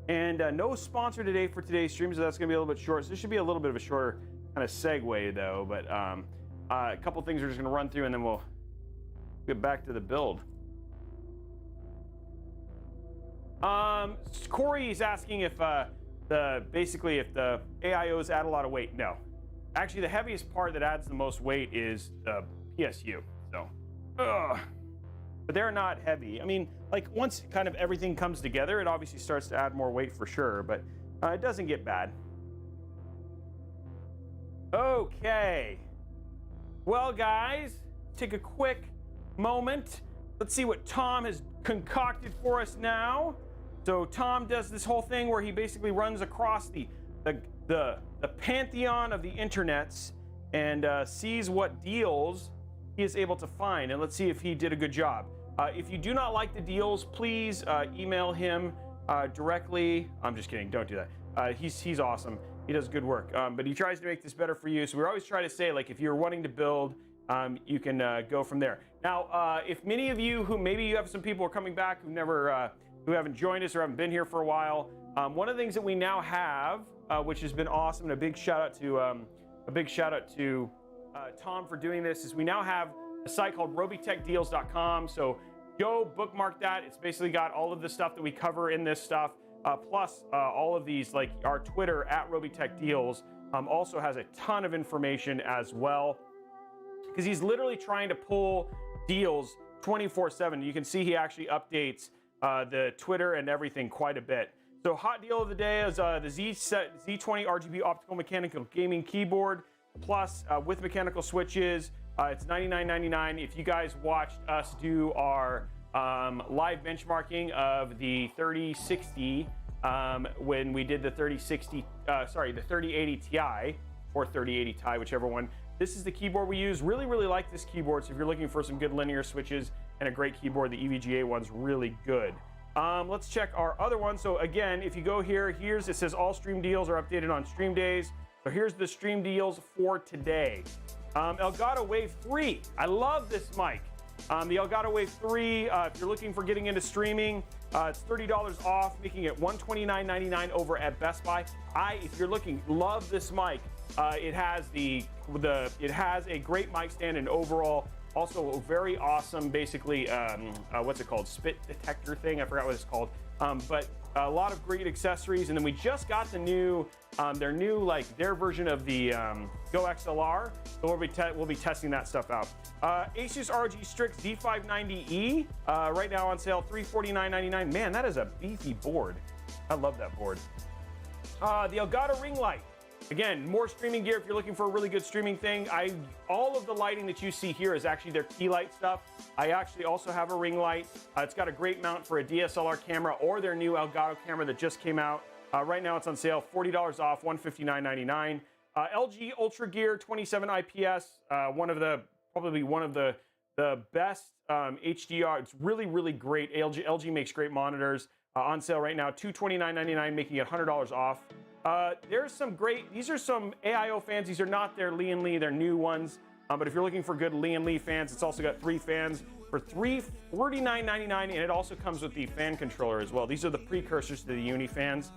And no sponsor today for today's stream, so that's gonna be a little bit short. So this should be a little bit of a shorter kind of segue though, but a couple things we're just gonna run through and then we'll get back to the build. Corey's asking if basically if the AIOs add a lot of weight. No, actually the heaviest part that adds the most weight is the PSU. So, but they're not heavy. I mean, like once kind of everything comes together, it obviously starts to add more weight for sure, but it doesn't get bad. Okay. Well, guys, take a quick moment. Let's see what Tom has concocted for us now. So Tom does this whole thing where he basically runs across the pantheon of the internets and sees what deals he is able to find, and let's see if he did a good job. If you do not like the deals, please email him directly. I'm just kidding, don't do that. He's awesome. He does good work, but he tries to make this better for you. So we always try to say, like, if you're wanting to build, you can go from there. Now, if many of you who maybe you have some people who are coming back who haven't joined us or haven't been here for a while, one of the things that we now have, which has been awesome, and a big shout out to Tom for doing this, is we now have a site called robeytechdeals.com. So go bookmark that. It's basically got all of the stuff that we cover in this stuff, plus all of these, like our Twitter at robeytechdeals also has a ton of information as well, because he's literally trying to pull deals 24/7. You can see he actually updates the Twitter and everything quite a bit. So hot deal of the day is the Z20 RGB optical mechanical gaming keyboard, plus with mechanical switches. It's $99.99. If you guys watched us do our live benchmarking of the 3060 when we did the 3080 Ti or 3080 Ti, whichever one. This is the keyboard we use. Really like this keyboard. So if you're looking for some good linear switches and a great keyboard, the EVGA one's really good. Let's check our other one. So again, if you go here, it says all stream deals are updated on stream days. So here's the stream deals for today. Elgato Wave 3. I love this mic. The Elgato Wave 3, if you're looking for getting into streaming, it's $30 off, making it $129.99 over at Best Buy. If you're looking, love this mic. It has it has a great mic stand, and overall also a very awesome, basically, what's it called? Spit detector thing. I forgot what it's called. But a lot of great accessories. And then we just got the new, their version of the Go XLR. So we'll be testing that stuff out. Asus ROG Strix D590E, right now on sale, $349.99. Man, that is a beefy board. I love that board. The Elgato ring light. Again, more streaming gear if you're looking for a really good streaming thing. All of the lighting that you see here is actually their key light stuff. I actually also have a ring light. It's got a great mount for a DSLR camera or their new Elgato camera that just came out. Right now it's on sale, $40 off, $159.99. LG Ultra Gear 27 IPS, probably one of the best HDR. It's really great. LG makes great monitors. On sale right now, $229.99, making it $100 off. These are some AIO fans. These are not their Lee & Lee, they're new ones. But if you're looking for good Lee & Lee fans, it's also got 3 fans for $49.99, and it also comes with the fan controller as well. These are the precursors to the Uni fans.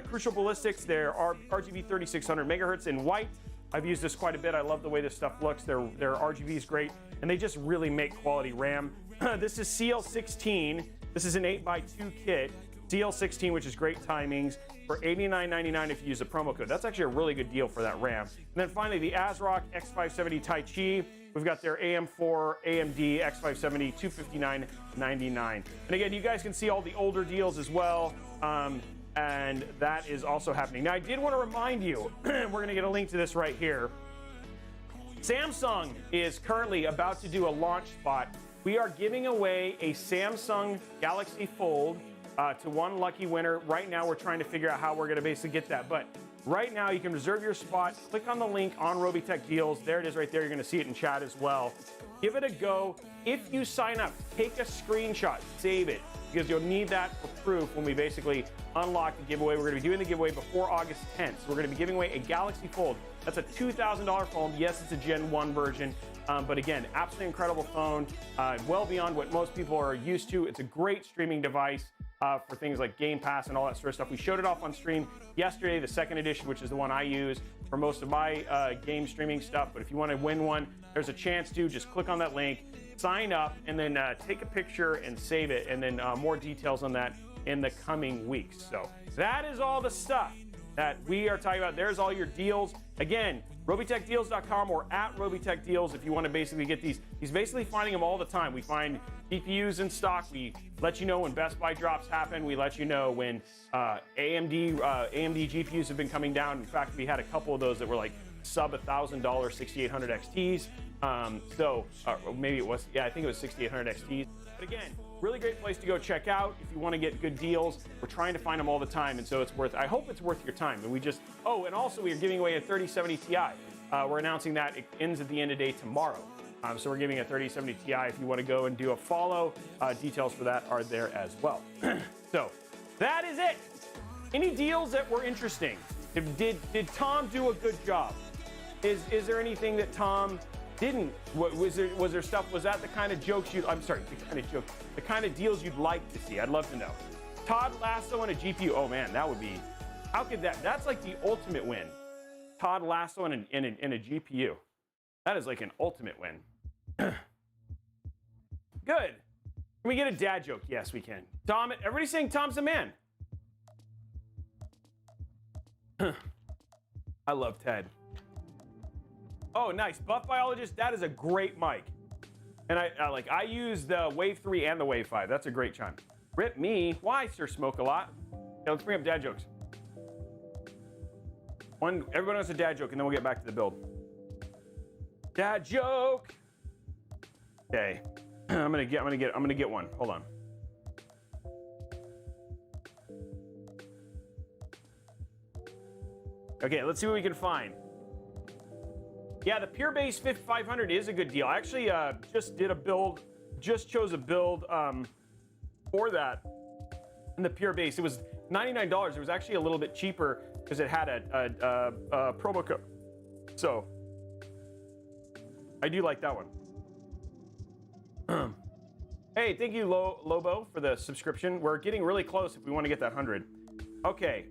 Crucial Ballistics, their RGB 3600 megahertz in white. I've used this quite a bit. I love the way this stuff looks. Their RGB is great, and they just really make quality RAM. This is CL16. This is an 8x2 kit. CL16, which is great timings, for $89.99 if you use a promo code. That's actually a really good deal for that RAM. And then finally, the ASRock X570 Tai Chi. We've got their AM4 AMD X570, $259.99. And again, you guys can see all the older deals as well. And that is also happening. Now, I did want to remind you, we're going to get a link to this right here. Samsung is currently about to do a launch spot. We are giving away a Samsung Galaxy Fold to one lucky winner. Right now, we're trying to figure out how we're going to basically get that. But right now, you can reserve your spot. Click on the link on Robeytech Deals. There it is right there. You're going to see it in chat as well. Give it a go. If you sign up, take a screenshot, save it, because you'll need that for proof when we basically unlock the giveaway. We're going to be doing the giveaway before August 10th. So we're going to be giving away a Galaxy Fold. That's a $2,000 phone. Yes, it's a Gen 1 version. But again, absolutely incredible phone, well beyond what most people are used to. It's a great streaming device for things like Game Pass and all that sort of stuff. We showed it off on stream yesterday, the second edition, which is the one I use for most of my game streaming stuff. But if you want to win one, there's a chance to. Just click on that link, sign up, and then take a picture and save it. And then more details on that in the coming weeks. So that is all the stuff that we are talking about. There's all your deals. Again, robeytechdeals.com or at robeytechdeals if you want to basically get these. He's basically finding them all the time. We find GPUs in stock. We let you know when Best Buy drops happen. We let you know when AMD GPUs have been coming down. In fact, we had a couple of those that were like sub $1,000 6800 XTs. Maybe it was, I think it was 6800 XTs. But again, really great place to go check out if you want to get good deals. We're trying to find them all the time, and so I hope it's worth your time. And and also we are giving away a 3070 Ti. We're announcing that it ends at the end of the day tomorrow. So we're giving a 3070 Ti if you want to go and do a follow. Details for that are there as well. So that is it. Any deals that were interesting? Did Tom do a good job? Is there anything that Tom didn't? Was there stuff? Was that the kind of jokes you? I'm sorry, the kind of deals you'd like to see? I'd love to know. Todd Lasso and a GPU. Oh man, that would be. How could that? That's like the ultimate win. Todd Lasso and a GPU. That is like an ultimate win. Good. Can we get a dad joke? Yes, we can. Tom, everybody's saying Tom's a man. I love Ted. Oh, nice. Buff Biologist, that is a great mic. And I use the Wave 3 and the Wave 5. That's a great chime. Rip me. Why, Sir Smoke a Lot? Yeah, let's bring up dad jokes. Everybody wants a dad joke, and then we'll get back to the build. Dad joke. Okay. I'm gonna get one. Hold on. Okay, let's see what we can find. Yeah, the Pure Base 5500 is a good deal. I actually just chose a build for that in the Pure Base. It was $99. It was actually a little bit cheaper because it had a promo code. So I do like that one. Hey, thank you, Lobo, for the subscription. We're getting really close if we want to get that 100. Okay.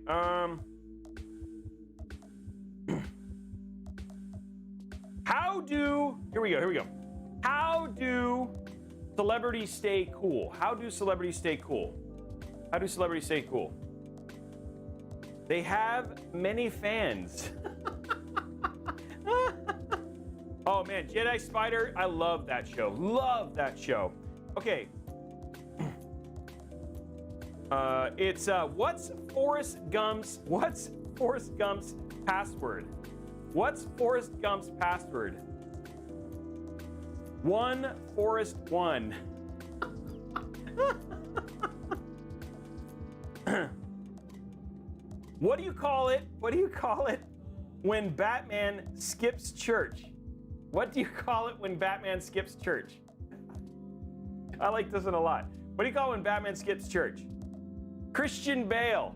Here we go. How do celebrities stay cool? How do celebrities stay cool? They have many fans. Oh man, Jedi Spider, I love that show. Okay. It's what's Forrest Gump's password? What's Forrest Gump's password? 1 Forrest 1. What do you call it? When Batman skips church? What do you call it when Batman skips church? I like this one a lot. What do you call it when Batman skips church? Christian Bale.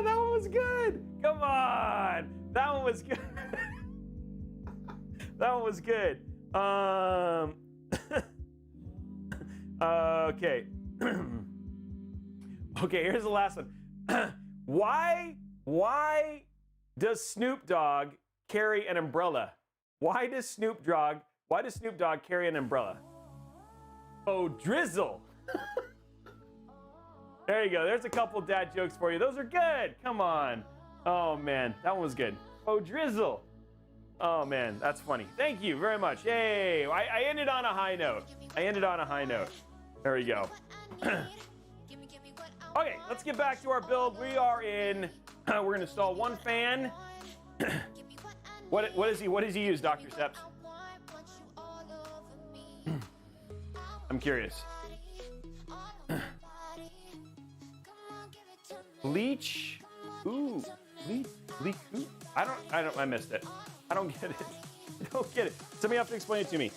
That one was good. Come on. That one was good. Okay. Okay, here's the last one. Why does Snoop Dogg carry an umbrella? Why does Snoop Dogg carry an umbrella? Oh, drizzle. There you go. There's a couple dad jokes for you. Those are good. Come on. Oh, man. That one was good. Oh, drizzle. Oh, man. That's funny. Thank you very much. Yay. I ended on a high note. There we go. Okay, let's get back to our build. We are in... we're going to install one fan. What does he use, Dr. Steps? I'm curious. Bleach. Ooh, bleach. Ooh. I missed it. I don't get it. Somebody have to explain it to me.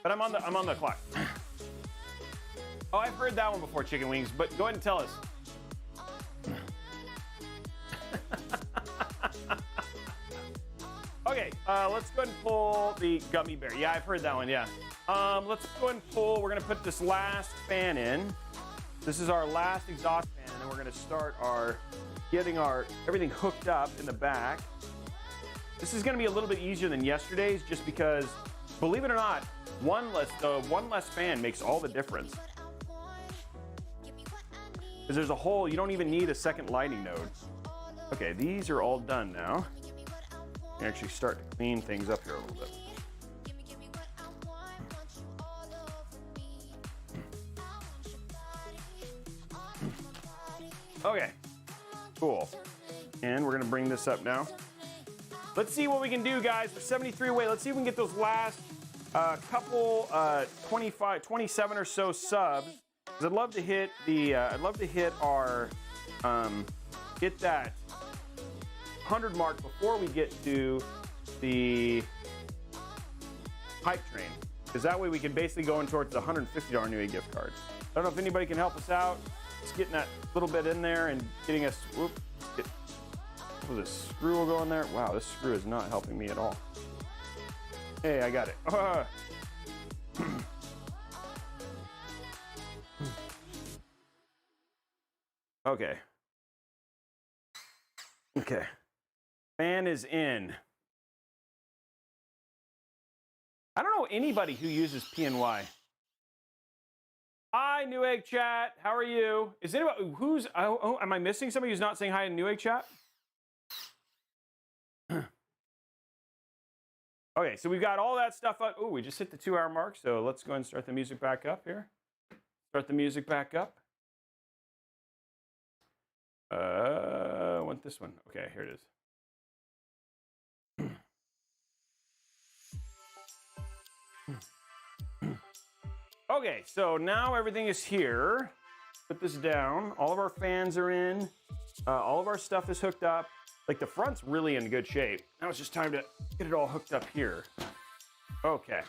But I'm on the clock. Oh, I've heard that one before, chicken wings, but go ahead and tell us. Okay, let's go ahead and pull the gummy bear. Yeah, I've heard that one, yeah. Let's go ahead and pull, we're gonna put this last fan in. This is our last exhaust fan, and then we're gonna start getting everything hooked up in the back. This is gonna be a little bit easier than yesterday's, just because, believe it or not, one less fan makes all the difference. Because there's a hole, you don't even need a second lighting node. Okay, these are all done now. I can actually start to clean things up here a little bit. Okay, cool. And we're gonna bring this up now. Let's see what we can do, guys. We're 73 away. Let's see if we can get those last couple 27 or so subs. Because I'd love to hit our get that 100 mark before we get to the hype train, because that way we can basically go in towards the $150 Newegg gift card. I don't know if anybody can help us out. Just getting that little bit in there and getting us. This screw will go in there. Wow, this screw is not helping me at all. Hey, I got it. Okay. Okay. Fan is in. I don't know anybody who uses PNY. Hi, Newegg chat. How are you? Is anybody who's? Oh, am I missing somebody who's not saying hi in Newegg chat? Okay, so we've got all that stuff up. Oh, we just hit the 2-hour mark, so let's go ahead and start the music back up here. Start the music back up. I want this one. Okay, here it is. Okay, so now everything is here. Put this down. All of our fans are in. All of our stuff is hooked up. Like, the front's really in good shape. Now it's just time to get it all hooked up here. Okay.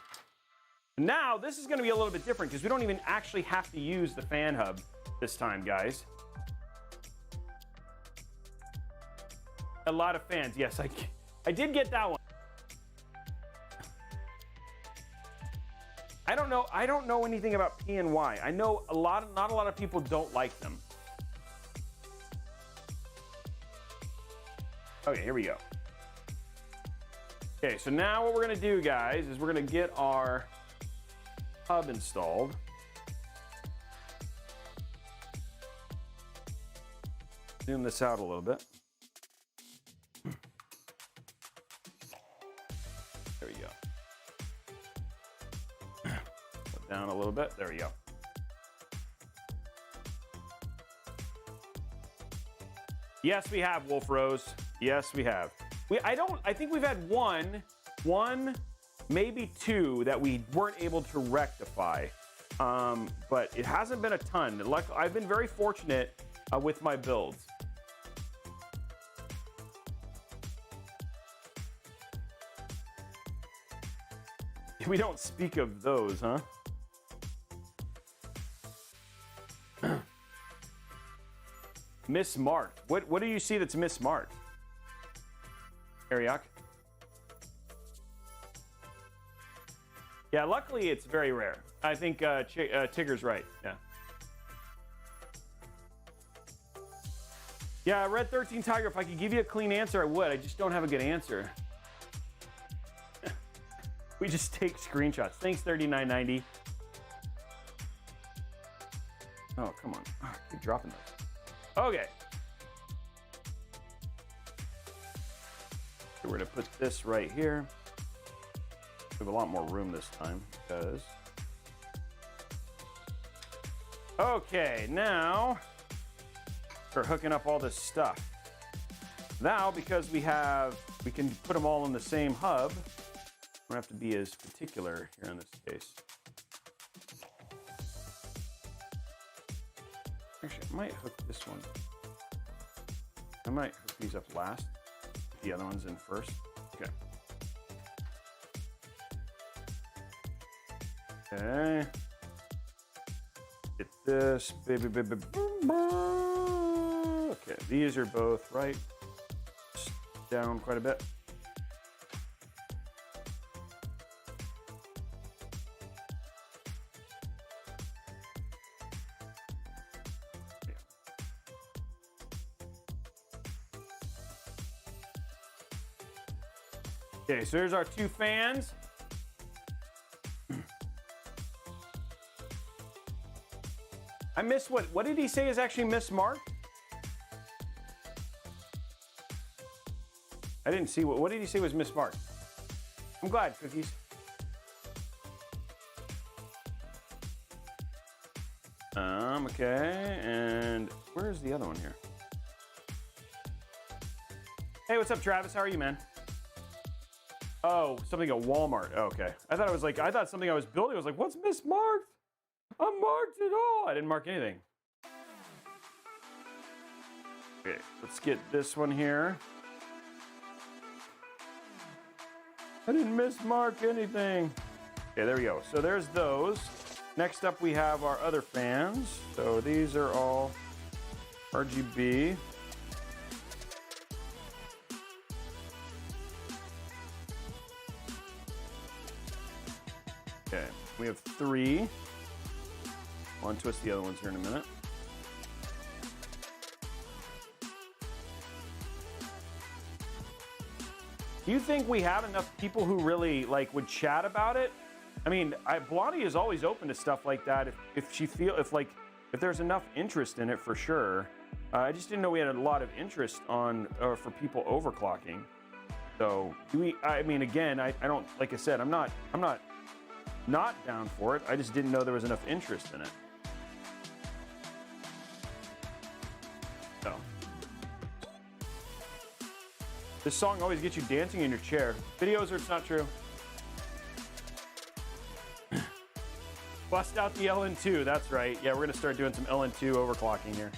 Now, this is going to be a little bit different because we don't even actually have to use the fan hub this time, guys. A lot of fans. Yes, I did get that one. I don't know anything about PNY. I know not a lot of people don't like them. Okay, here we go. Okay, so now what we're gonna do, guys, is we're gonna get our hub installed. Zoom this out a little bit. There we go. Put down a little bit. There we go. Yes, we have, Wolf Rose. Yes, we have. I think we've had one, maybe two that we weren't able to rectify. But it hasn't been a ton. I've been very fortunate with my builds. We don't speak of those, huh? Mismarked. What do you see that's mismarked? Ariak? Yeah, luckily it's very rare. I think Tigger's right. Yeah. Yeah, Red 13 Tiger, if I could give you a clean answer, I would. I just don't have a good answer. We just take screenshots. Thanks, 3990. Oh, come on. Oh, I keep dropping those. Okay. So we're going to put this right here. We have a lot more room this time because... Okay, now we're hooking up all this stuff. Now, because we can put them all in the same hub, we don't have to be as particular here in this case. Actually, I might hook this one. I might hook these up last. The other one's in first. Okay. Okay. Get this, baby. Okay, these are both right. Down quite a bit. Okay, so there's our two fans. I missed what did he say is actually mismarked? I didn't see what did he say was mismarked? I'm glad, Cookies. Okay, and where's the other one here? Hey, what's up, Travis? How are you, man? Oh, something at Walmart. Oh, okay. I thought something I was building. I was like, what's mismarked? I marked it all. I didn't mark anything. Okay, let's get this one here. I didn't mismark anything. Okay, there we go. So there's those. Next up, we have our other fans. So these are all RGB. Okay, we have 3. I'll untwist the other ones here in a minute. Do you think we have enough people who really would chat about it? I mean, Blondie is always open to stuff like that if there's enough interest in it, for sure. I just didn't know we had a lot of interest for people overclocking. So I mean, again, I don't, like I said, I'm not down for it. I just didn't know there was enough interest in it. So this song always gets you dancing in your chair. Videos or it's not true. Bust out the LN2, that's right. Yeah, we're gonna start doing some LN2 overclocking here.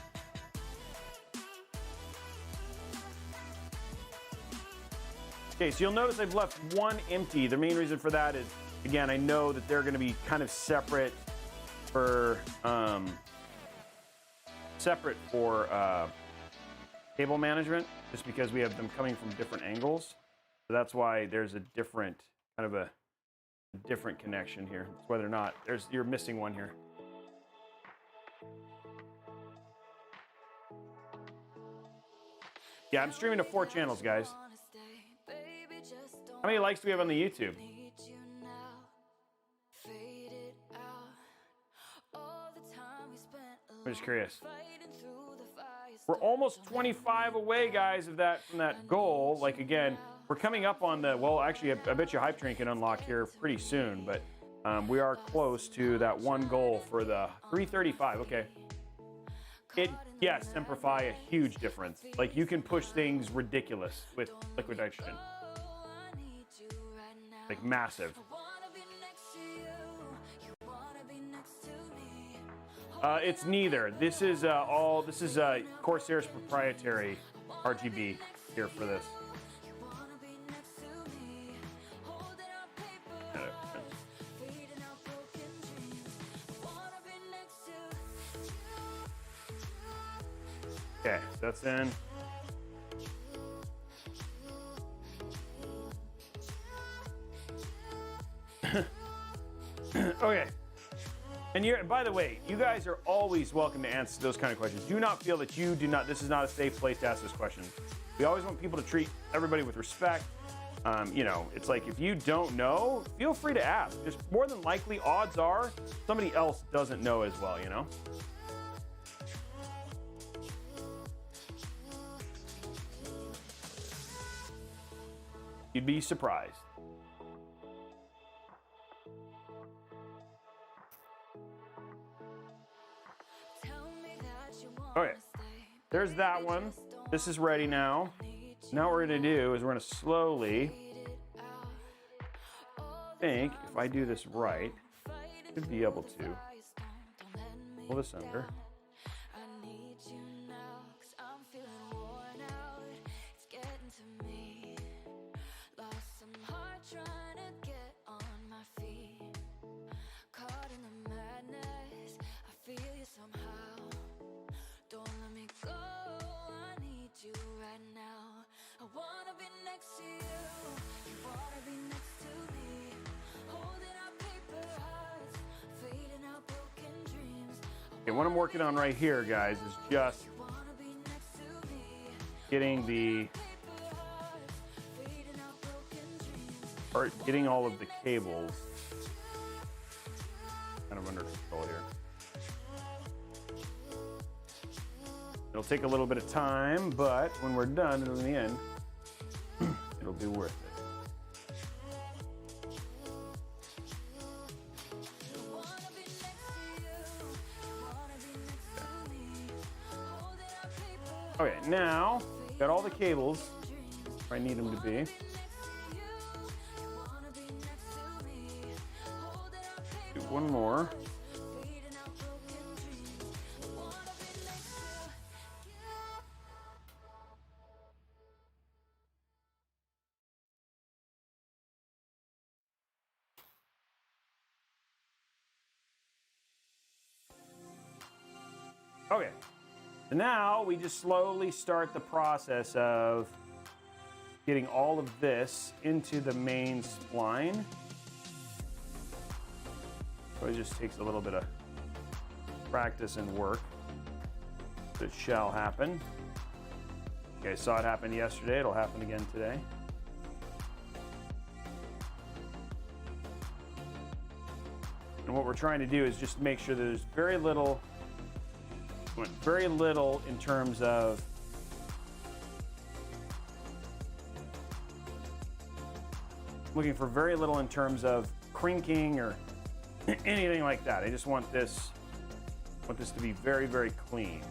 Okay, so you'll notice I've left one empty. The main reason for that is, again, I know that they're gonna be kind of separate for cable management, just because we have them coming from different angles. So that's why there's a different, kind of a different connection here. It's whether or not you're missing one here. Yeah, I'm streaming to 4 channels, guys. How many likes do we have on the YouTube? I'm just curious. We're almost 25 away, guys, from that goal. Like, again, we're coming up on the, well, actually, I bet you Hype Train can unlock here pretty soon, but we are close to that one goal for the 335. Okay. Yes, Simplify, a huge difference. Like, you can push things ridiculous with liquid nitrogen. Like, massive. It's neither. This is Corsair's proprietary RGB here for this. Okay, so that's in. Okay. And by the way, you guys are always welcome to answer those kind of questions. Do not feel that this is not a safe place to ask this question. We always want people to treat everybody with respect. You know, it's like, if you don't know, feel free to ask. Just more than likely, odds are somebody else doesn't know as well, you know? You'd be surprised. Okay, there's that one. This is ready now. Now what we're gonna do is we're gonna slowly, I think if I do this right, I should be able to pull this under. Okay, what I'm working on right here, guys, is just getting getting all of the cables kind of under control here. It'll take a little bit of time, but when we're done, in the end, it'll be worth it. Okay, now, got all the cables where I need them to be. Do one more. Okay. So now we just slowly start the process of getting all of this into the main spline. So it just takes a little bit of practice and work, but it shall happen. Okay, saw it happen yesterday. It'll happen again today. And what we're trying to do is just make sure there's very little in terms of looking for very little in terms of crinking or anything like that. I just want this to be very, very clean.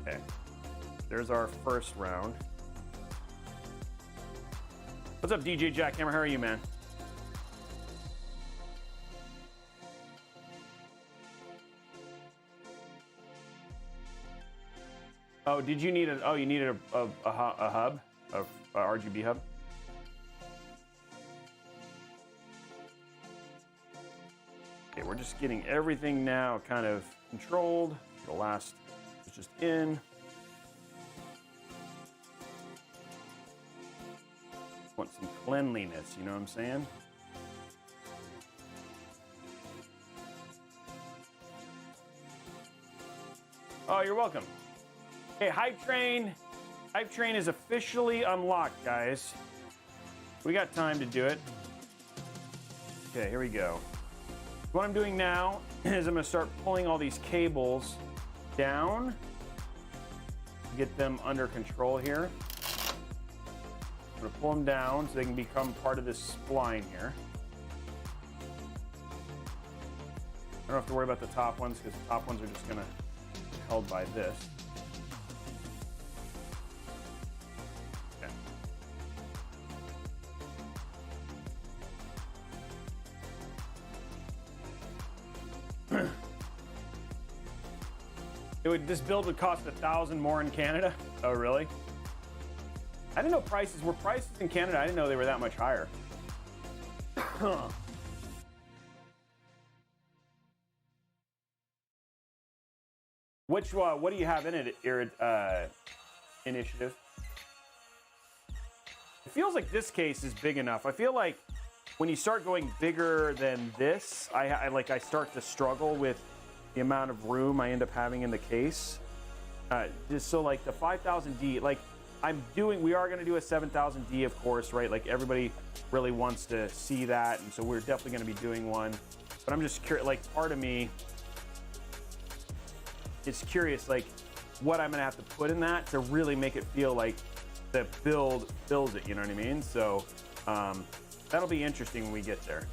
Okay, there's our first round. What's up, DJ Jackhammer? How are you, man? Oh, did you need you needed a hub, a RGB hub? Okay, we're just getting everything now kind of controlled. The last is just in. Want some cleanliness, you know what I'm saying? Oh, you're welcome. Hey, Hype Train is officially unlocked, guys. We got time to do it. Okay, here we go. What I'm doing now is I'm gonna start pulling all these cables down, get them under control here. I'm gonna pull them down so they can become part of this spline here. I don't have to worry about the top ones because the top ones are just gonna be held by this. This build would cost $1,000 more in Canada. Oh, really? I didn't know prices in Canada. I didn't know they were that much higher. What do you have in it, Initiative? It feels like this case is big enough. I feel like when you start going bigger than this, I start to struggle with the amount of room I end up having in the case. Just so like the 5000D, like we are gonna do a 7000D, of course, right? Like everybody really wants to see that, and so we're definitely gonna be doing one. But I'm just curious, like part of me is curious, like what I'm gonna have to put in that to really make it feel like the build fills it, you know what I mean? So that'll be interesting when we get there.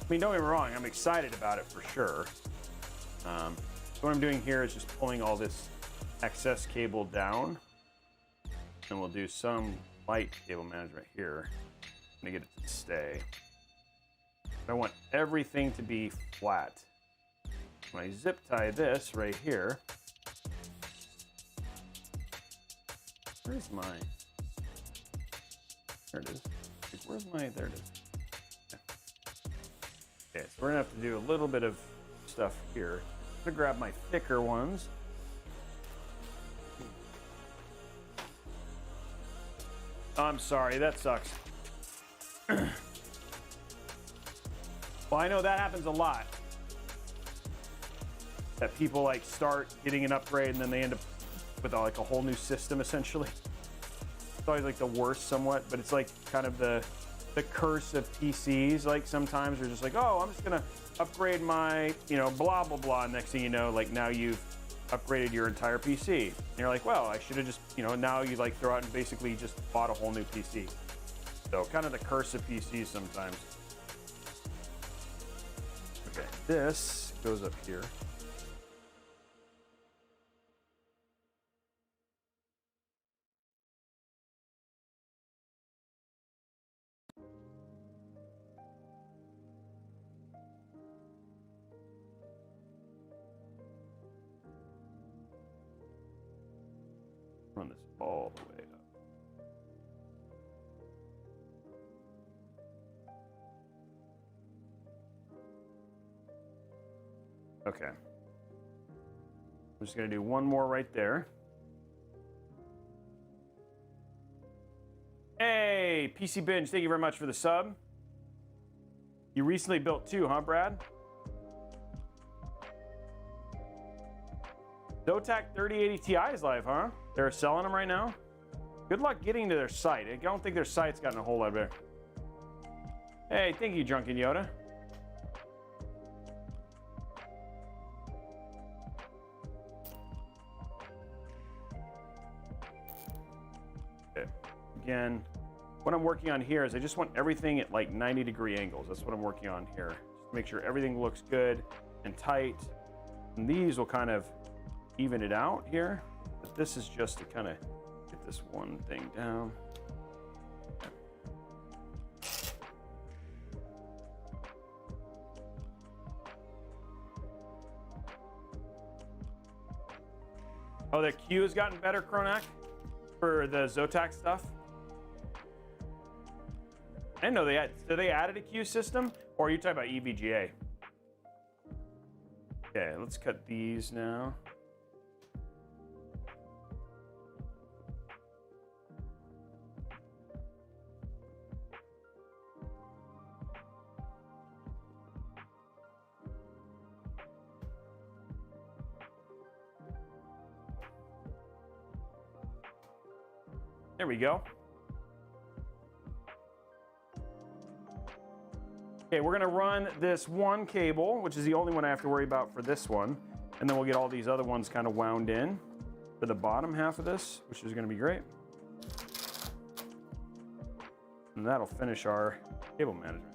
I mean, don't get me wrong, I'm excited about it for sure. So what I'm doing here is just pulling all this excess cable down, and we'll do some light cable management here to get it to stay. I want everything to be flat. When I zip tie this right here, where's my, there it is. Where's my, there it is. Okay, so we're gonna have to do a little bit of stuff here. I'm gonna grab my thicker ones. I'm sorry, that sucks. Well, I know that happens a lot. That people like start getting an upgrade and then they end up with like a whole new system essentially. It's always like the worst somewhat, but it's like kind of the curse of PCs. Like sometimes you're just like, oh, I'm just gonna upgrade my, blah blah blah. Next thing you know, like now you've upgraded your entire PC. And you're like, well, I should have just, now you like throw out and basically just bought a whole new PC. So kind of the curse of PCs sometimes. Okay, this goes up here. Run this all the way up. Okay. I'm just going to do one more right there. Hey, PC Binge, thank you very much for the sub. You recently built two, huh, Brad? Zotac 3080 Ti is live, huh? They're selling them right now? Good luck getting to their site. I don't think their site's gotten a whole lot better. Hey, thank you, Drunken Yoda. Okay. Again, what I'm working on here is I just want everything at like 90-degree angles. That's what I'm working on here. Just to make sure everything looks good and tight. And these will kind of even it out here. But this is just to kind of get this one thing down. Oh, the Q has gotten better, Kronak, for the Zotac stuff. I didn't know they had. So they added a Q system, or are you talking about EVGA? Okay, let's cut these now. There we go. Okay, we're gonna run this one cable, which is the only one I have to worry about for this one. And then we'll get all these other ones kind of wound in for the bottom half of this, which is gonna be great. And that'll finish our cable management.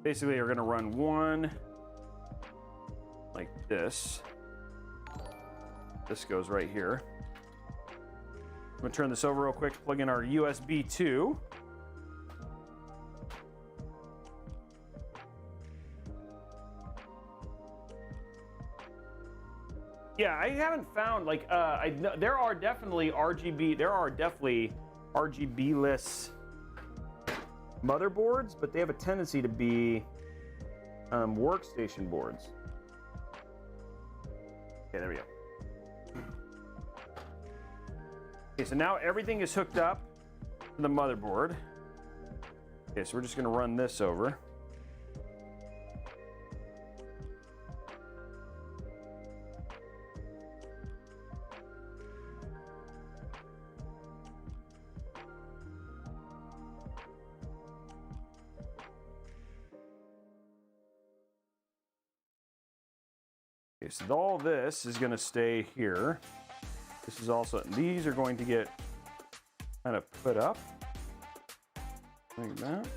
Basically, you're gonna run one like this. This goes right here. I'm gonna turn this over real quick, plug in our USB 2. Yeah, I haven't found like there are definitely RGB-less motherboards, but they have a tendency to be workstation boards. Okay, there we go. Okay, so now everything is hooked up to the motherboard. Okay, so we're just gonna run this over. Okay, so all this is gonna stay here. This is also, these are going to get kind of put up like that.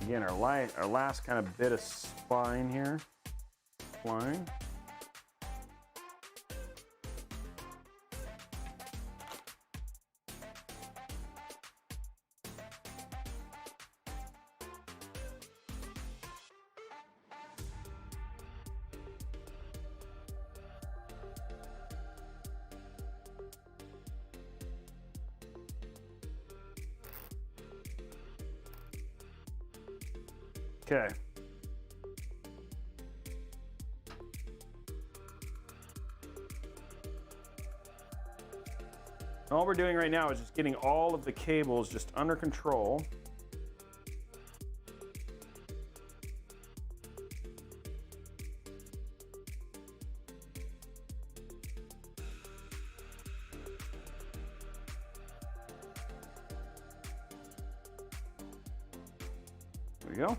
Again, our last kind of bit of spine here, line. Okay. All we're doing right now is just getting all of the cables just under control. There we go.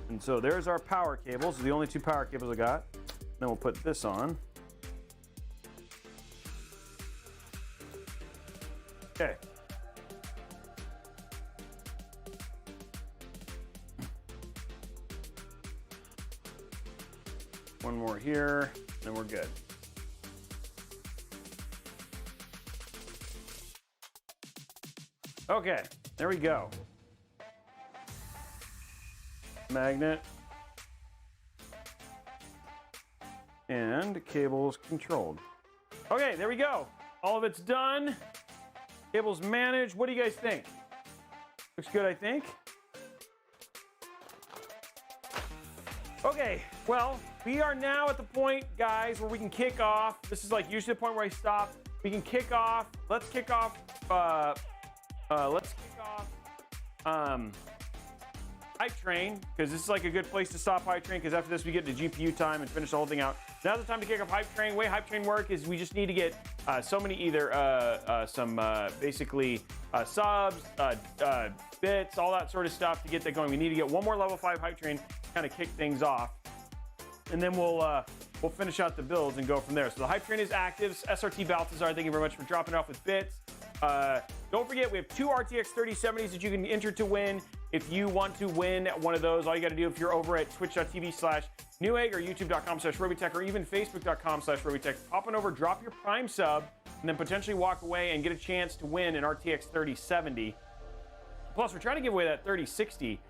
And so there's our power cables, the only two power cables I got. Then we'll put this on. Okay. One more here, and we're good. Okay, there we go. magnet, and cables controlled. Okay, there we go. All of it's done. Cables managed. What do you guys think? Looks good, I think. Okay, well, we are now at the point, guys, where we can kick off. This is like usually the point where I stop. We can kick off. Let's kick off. Hype train, because this is like a good place to stop hype train, because after this we get to GPU time and finish the whole thing out. Now's the time to kick off hype train. The way hype train work is we just need to get so many either basically subs, bits, all that sort of stuff to get that going. We need to get one more level 5 hype train, kind of kick things off, and then we'll finish out the builds and go from there. So the hype train is active. SRT Balthazar, thank you very much for dropping off with bits. Don't forget, we have 2 RTX 3070s that you can enter to win. If you want to win one of those, all you got to do, if you're over at twitch.tv/Newegg or youtube.com/Robeytech or even facebook.com/Robeytech, pop on over, drop your Prime sub, and then potentially walk away and get a chance to win an RTX 3070. Plus, we're trying to give away that 3060.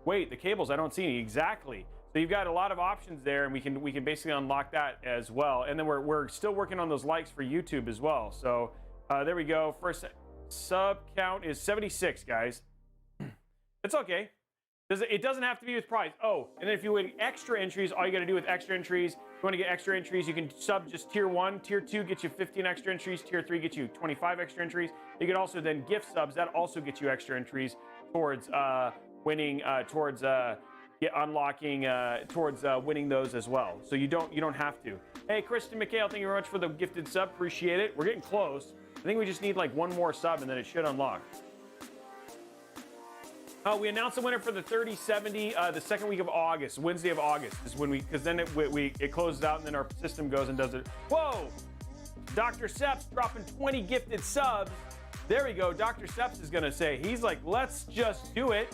Wait, the cables, I don't see any. Exactly. So you've got a lot of options there, and we can basically unlock that as well. And then we're still working on those likes for YouTube as well. So there we go. First sub count is 76, guys. It's okay. It doesn't have to be with prize. Oh, and then if you want extra entries, all you got to do with extra entries, if you want to get extra entries, you can sub just tier 1. Tier 2 gets you 15 extra entries. Tier 3 gets you 25 extra entries. You can also then gift subs. That also gets you extra entries towards winning, towards unlocking, towards winning those as well. So you don't have to. Hey, Kristen McHale, thank you very much for the gifted sub. Appreciate it. We're getting close. I think we just need like one more sub and then it should unlock. We announced the winner for the 3070 the second week of August. Wednesday of August is when because then it closes out and then our system goes and does it. Whoa! Dr. Seps dropping 20 gifted subs. There we go. Dr. Seps is gonna say, he's like, let's just do it.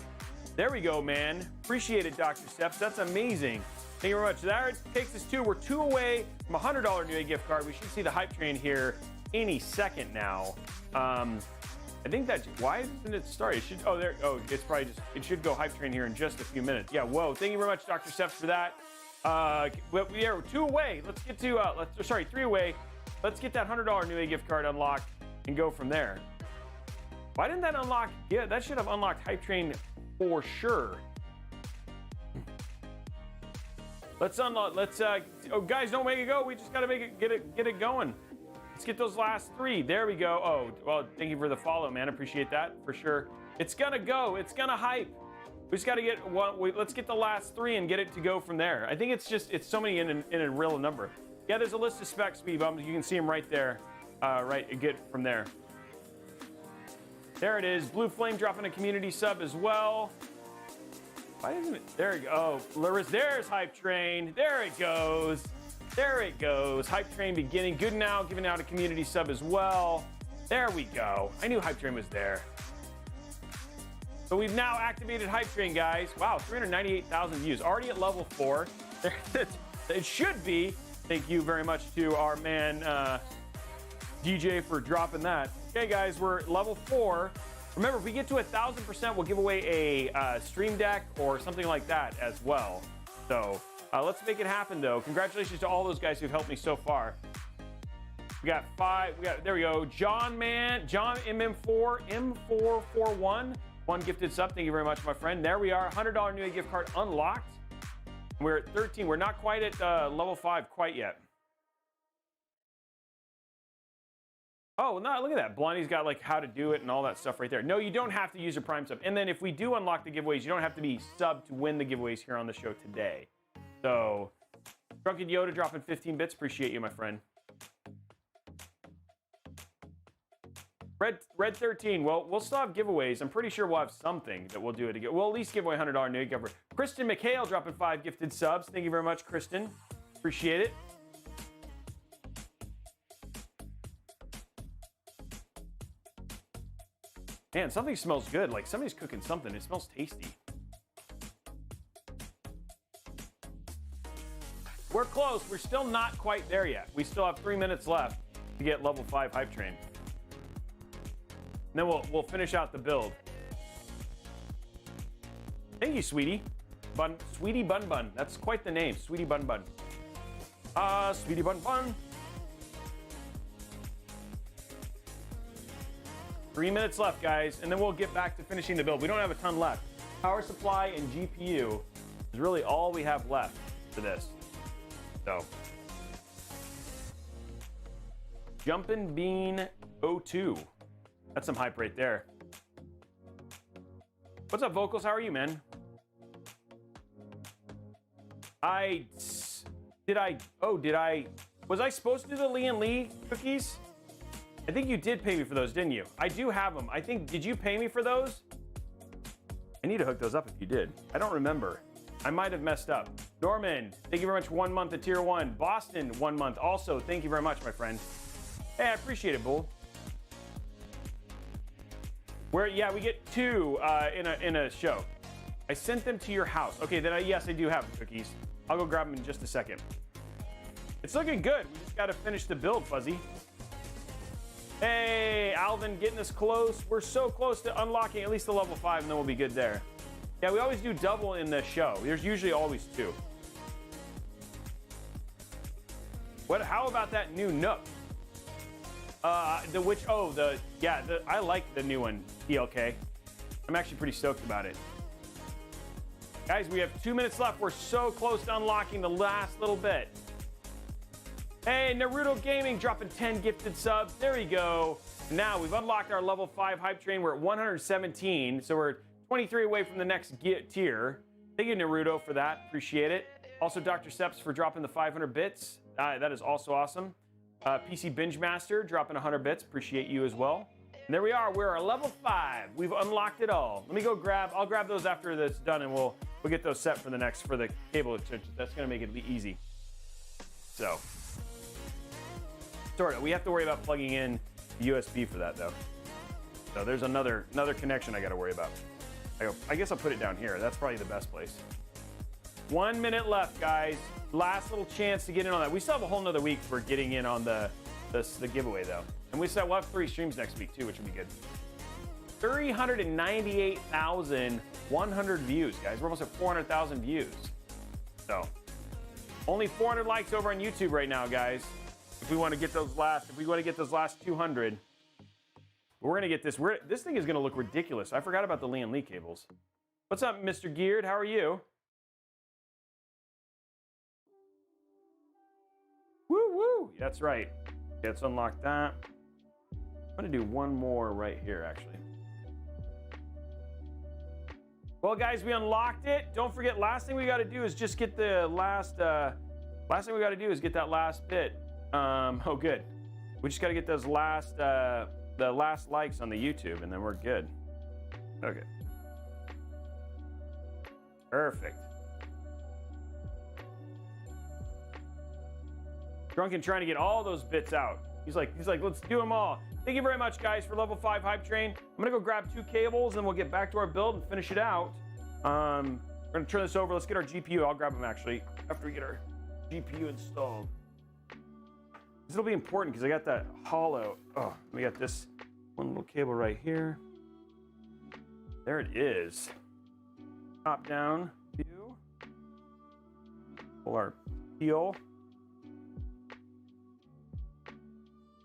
There we go, man. Appreciate it, Dr. Seps. That's amazing. Thank you very much. That takes us to, we're 2 away from a $100 Newegg gift card. We should see the hype train here any second now. I think that's, why isn't it start? It should, it's probably just, it should go hype train here in just a few minutes. Yeah, whoa. Thank you very much, Dr. Seps, for that. We're 2 away. Let's get to, 3 away. Let's get that $100 Newegg gift card unlocked and go from there. Why didn't that unlock? Yeah, that should have unlocked hype train for sure. Let's unlock, guys, don't make it go. We just gotta make it, get it going. Let's get those last 3. There we go. Oh, well, thank you for the follow, man. Appreciate that for sure. It's gonna go. It's gonna hype. We just gotta get one. Let's get the last 3 and get it to go from there. I think it's so many in a real number. Yeah, there's a list of specs, speed bumps. You can see them right there. Get from there. There it is. Blue Flame dropping a community sub as well. Why isn't it? There you go. Oh, there's hype train. There it goes. There it goes. Hype train beginning. Good now, giving out a community sub as well. There we go. I knew hype train was there. So we've now activated hype train, guys. Wow, 398,000 views. Already at level 4. It should be. Thank you very much to our man DJ for dropping that. Okay, guys, we're level 4. Remember, if we get to 1,000%, we'll give away a Stream Deck or something like that as well. So let's make it happen, though. Congratulations to all those guys who've helped me so far. We got 5. There we go. John M441, 1 gifted sub. Thank you very much, my friend. There we are. $100 Newegg gift card unlocked. We're at 13. We're not quite at level 5 quite yet. Oh, no, look at that. Blondie's got like how to do it and all that stuff right there. No, you don't have to use a Prime sub. And then if we do unlock the giveaways, you don't have to be sub to win the giveaways here on the show today. So, Drunken Yoda dropping 15 bits. Appreciate you, my friend. Red 13. Well, we'll still have giveaways. I'm pretty sure we'll have something that we'll do it again. We'll at least give away $100 Newegg gift card. Kristen McHale dropping 5 gifted subs. Thank you very much, Kristen. Appreciate it. Man, something smells good. Like somebody's cooking something. It smells tasty. We're close. We're still not quite there yet. We still have 3 minutes left to get level 5 hype train. And then we'll finish out the build. Thank you, Sweetie. Sweetie Bun Bun. That's quite the name, Sweetie Bun Bun. Sweetie Bun Bun. 3 minutes left, guys, and then we'll get back to finishing the build. We don't have a ton left. Power supply and GPU is really all we have left for this. So, Jumpin' Bean 02. That's some hype right there. What's up, Vocals? How are you, man? Was I supposed to do the Lee and Lee cookies? I think you did pay me for those, didn't you? I do have them. I think, did you pay me for those? I need to hook those up if you did. I don't remember. I might have messed up. Norman, thank you very much for 1 month at tier 1. Boston, 1 month. Also, thank you very much, my friend. Hey, I appreciate it, Bull. Yeah, we get 2 in a show. I sent them to your house. Okay, then yes, I do have the cookies. I'll go grab them in just a second. It's looking good. We just got to finish the build, Fuzzy. Hey, Alvin, getting us close. We're so close to unlocking at least the level 5, and then we'll be good there. Yeah, we always do double in the show. There's usually always 2. How about that new Nook? I like the new one, TLK. I'm actually pretty stoked about it. Guys, we have 2 minutes left. We're so close to unlocking the last little bit. Hey, Naruto Gaming dropping 10 gifted subs. There we go. Now we've unlocked our level 5 hype train. We're at 117, so we're 23 away from the next tier. Thank you, Naruto, for that. Appreciate it. Also, Dr. Seps for dropping the 500 bits. That is also awesome. PC Binge Master dropping 100 bits. Appreciate you as well. And there we are. We're at level 5. We've unlocked it all. Let me go I'll grab those after that's done, and we'll get those set for the cable extension. That's gonna make it easy. So, sort of. We have to worry about plugging in USB for that though. So there's another connection I got to worry about. I guess I'll put it down here. That's probably the best place. 1 minute left, guys. Last little chance to get in on that. We still have a whole nother week for getting in on the giveaway though. And we'll have 3 streams next week too, which will be good. 398,100 views, guys. We're almost at 400,000 views. So, only 400 likes over on YouTube right now, guys. If we want to get those last 200, we're gonna get this. This thing is gonna look ridiculous. I forgot about the Lee and Lee cables. What's up, Mr. Geared? How are you? Woo woo! That's right. Let's unlock that. I'm gonna do one more right here, actually. Well, guys, we unlocked it. Don't forget, last thing we got to do is just get the last. Last thing we got to do is get that last bit. Oh, good. We just got to get those the last likes on the YouTube, and then we're good. Okay. Perfect. Drunken trying to get all those bits out. He's like, let's do them all. Thank you very much, guys, for level 5 hype train. I'm gonna go grab 2 cables, and we'll get back to our build and finish it out. We're gonna turn this over. Let's get our GPU. I'll grab them actually after we get our GPU installed. This will be important because I got that hollow. Oh, we got this one little cable right here. There it is. Top down view. Pull our peel.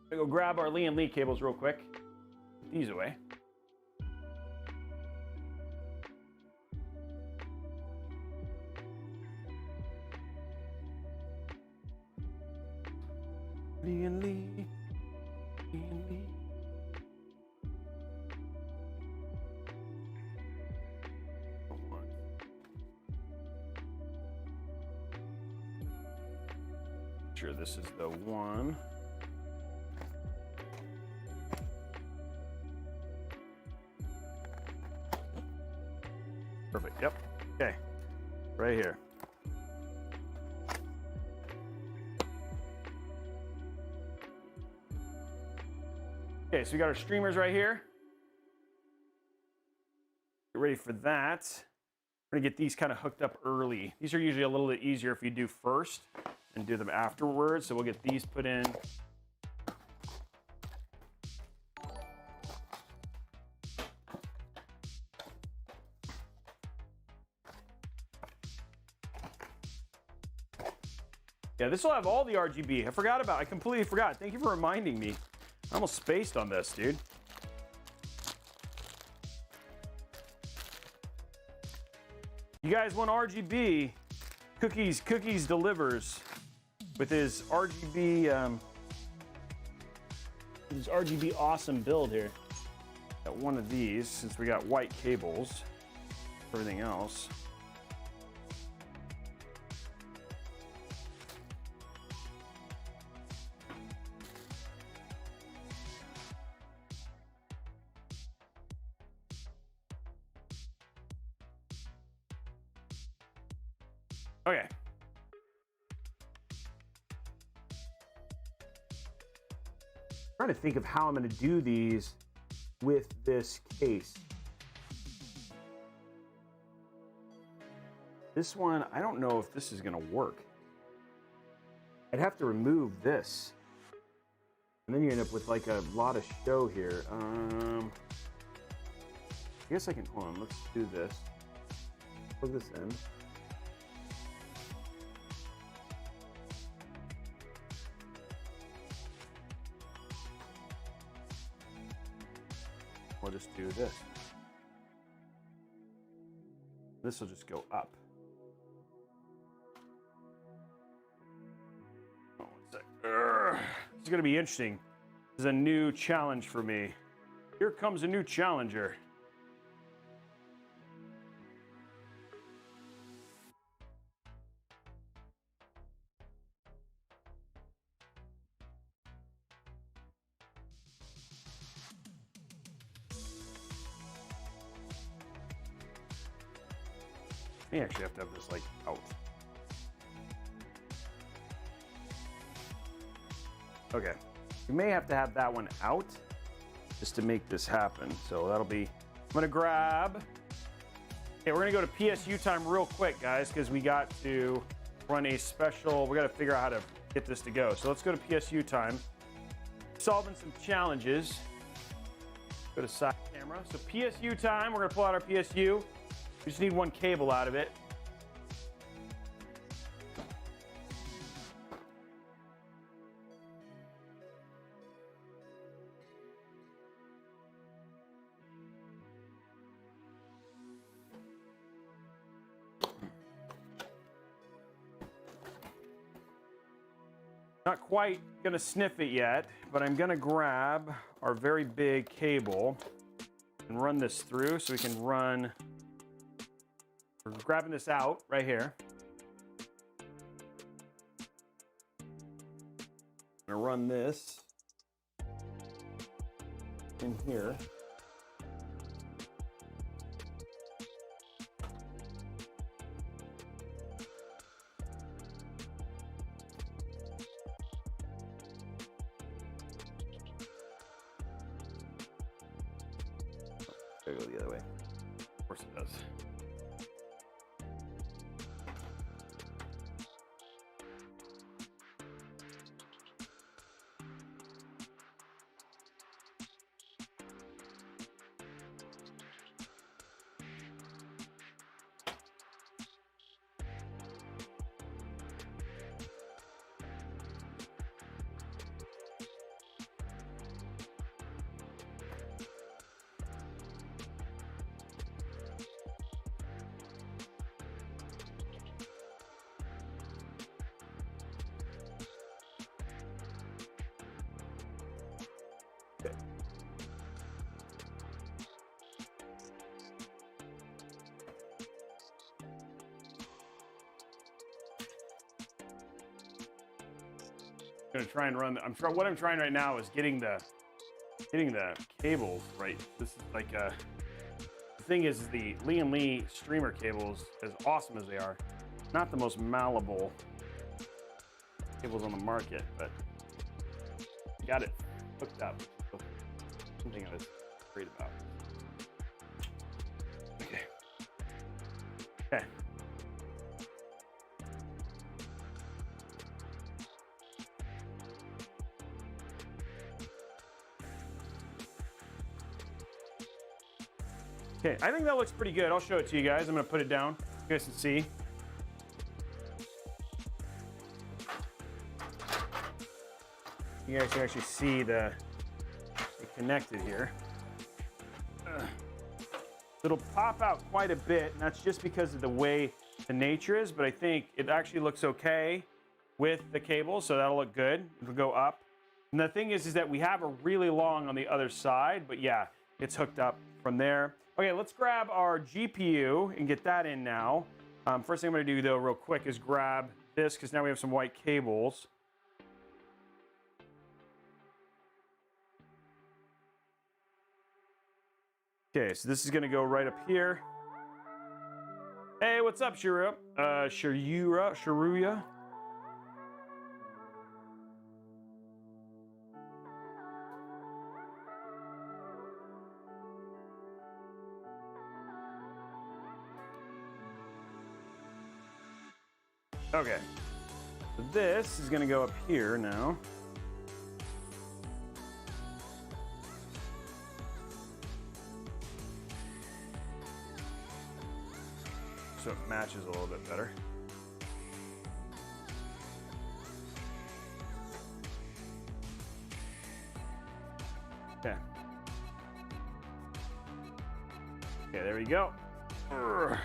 I'm gonna go grab our Lee and Lee cables real quick. Put these away. Lee and Lee. Lee and Lee. Sure, this is the one. Perfect. Yep. Okay. Right here. Okay, so we got our streamers right here. Get ready for that. We're gonna get these kind of hooked up early. These are usually a little bit easier if you do first and do them afterwards. So we'll get these put in. Yeah, this will have all the RGB. I completely forgot. Thank you for reminding me. I almost spaced on this, dude. You guys want RGB? Cookies delivers with his RGB awesome build here. Got one of these since we got white cables. Everything else. Okay. Trying to think of how I'm going to do these with this case. This one, I don't know if this is going to work. I'd have to remove this. And then you end up with like a lot of show here. I guess I can, hold on, let's do this. Plug this in. We'll just do this. This will just go up. Oh, 1 sec. This is going to be interesting. This is a new challenge for me. Here comes a new challenger. May actually have to have this like out. Okay, you may have to have that one out just to make this happen. So that'll be, I'm gonna grab, okay, we're gonna go to PSU time real quick, guys, because we got to run a special, we gotta figure out how to get this to go. So let's go to PSU time. Solving some challenges. Go to side camera. So PSU time, we're gonna pull out our PSU. We just need one cable out of it. Not quite gonna sniff it yet, but I'm gonna grab our very big cable and run this through so we can run. We're grabbing this out right here. I'm gonna run this in here. Gotta go the other way. Of course it does. Gonna try and run. What I'm trying right now is getting the cables right. This is like the thing is the Lee streamer cables, as awesome as they are, not the most malleable cables on the market, but got it hooked up. So something I was worried about. Okay. Okay. Okay, I think that looks pretty good. I'll show it to you guys. I'm gonna put it down. You guys can see. You guys can actually see the connected here. It'll pop out quite a bit, and that's just because of the way the nature is, but I think it actually looks okay with the cable, so that'll look good. It'll go up. And the thing is that we have a really long on the other side, but yeah, it's hooked up from there. Okay, let's grab our GPU and get that in now. First thing I'm gonna do though, real quick, is grab this, because now we have some white cables. Okay, so this is gonna go right up here. Hey, what's up, Shiruya? Shiruya? Okay, so this is gonna go up here now. So it matches a little bit better. Okay. Okay, there we go. Urgh.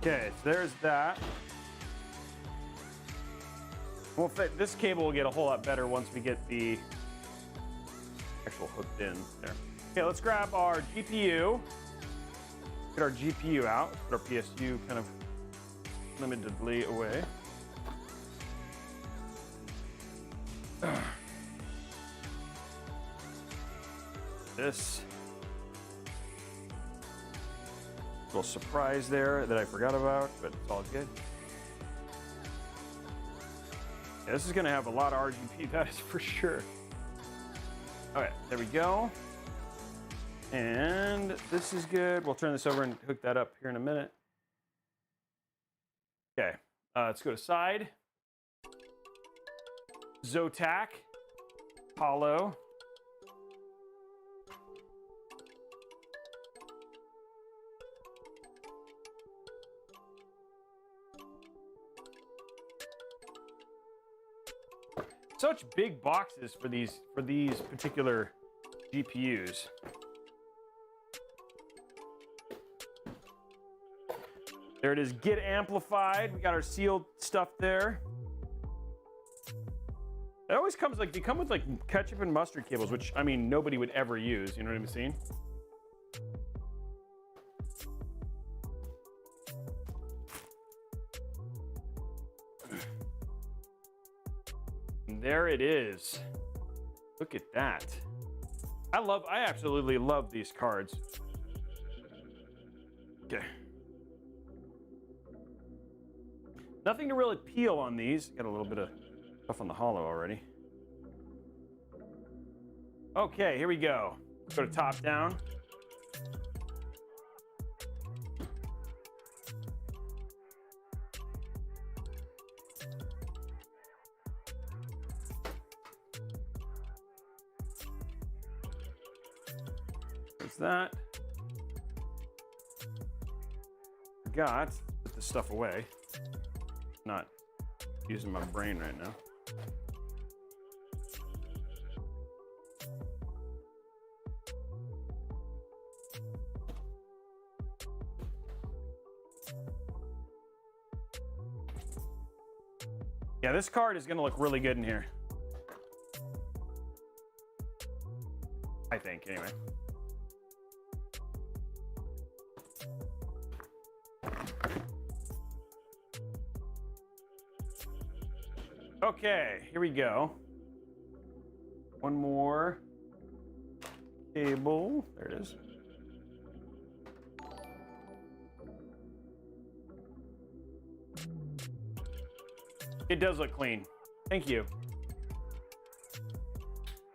Okay, so there's that. We'll fit, this cable will get a whole lot better once we get the actual hooked in there. Okay, let's grab our GPU. Get our GPU out. Put our PSU kind of limitedly away. This little surprise there that I forgot about, but it's all good. Yeah, this is gonna have a lot of RGB, that is for sure. Okay, there we go. And this is good. We'll turn this over and hook that up here in a minute. Okay, let's go to side. Zotac, Hollow. Such big boxes for these particular GPUs. There it is, get amplified. We got our sealed stuff there. It always comes like, they come with like ketchup and mustard cables, which I mean nobody would ever use, you know what I'm saying? There it is. Look at that. I absolutely love these cards. Okay. Nothing to really peel on these. Got a little bit of stuff on the hollow already. Okay, here we go. Go to top down. That. Forgot to put this stuff away. Not using my brain right now. Yeah, this card is going to look really good in here. I think, anyway. Okay, here we go. One more cable. There it is. It does look clean. Thank you.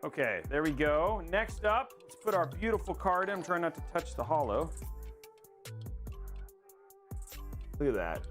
Okay, there we go. Next up, let's put our beautiful card in. I'm trying not to touch the hollow. Look at that.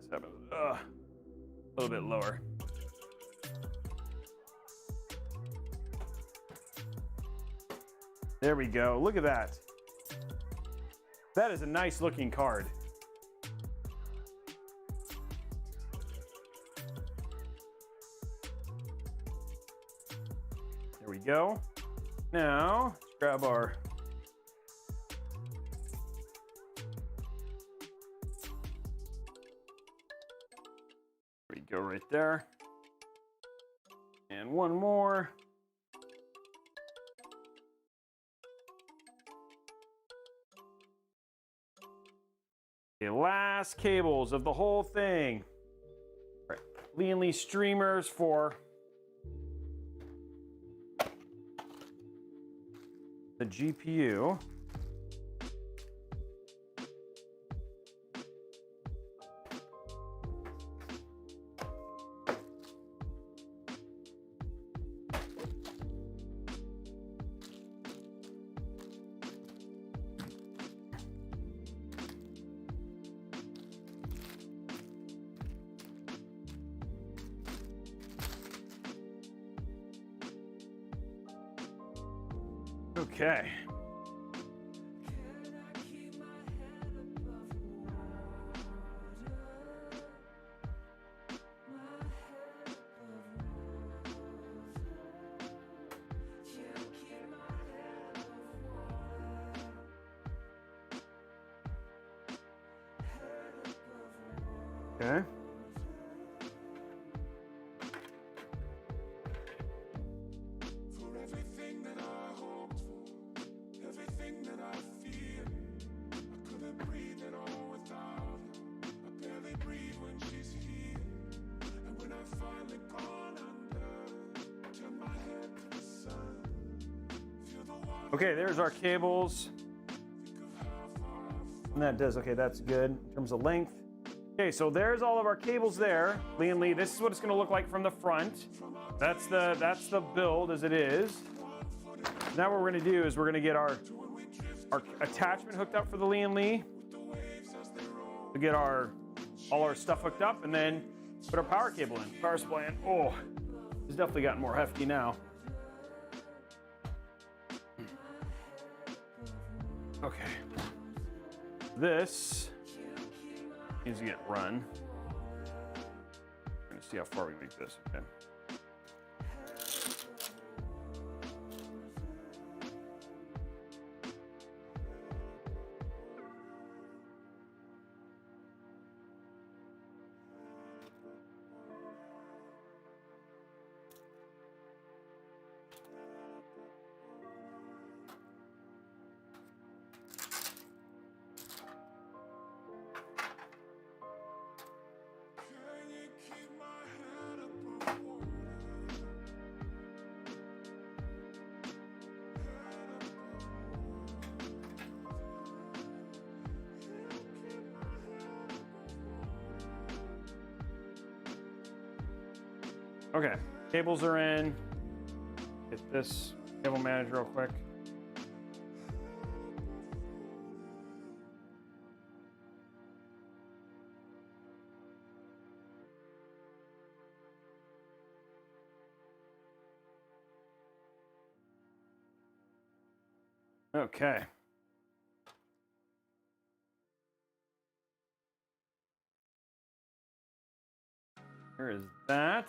this up a little bit lower. There we go. Look at that. That is a nice looking card. There we go. Now, let's grab our go right there. And one more. The last cables of the whole thing. All right. Lee and Lee streamers for the GPU. Okay. Okay. Okay, there's our cables. And that does, okay, that's good in terms of length. Okay, so there's all of our cables there. Lee and Lee, this is what it's gonna look like from the front. That's the build as it is. Now what we're gonna do is we're gonna get our attachment hooked up for the Lee and Lee. To get all our stuff hooked up and then put our power cable in. Power supply in. Oh, it's definitely gotten more hefty now. Okay. This needs to get run. We're gonna see how far we make this, okay? Okay, cables are in. Get this cable manager real quick. Okay. Here is that.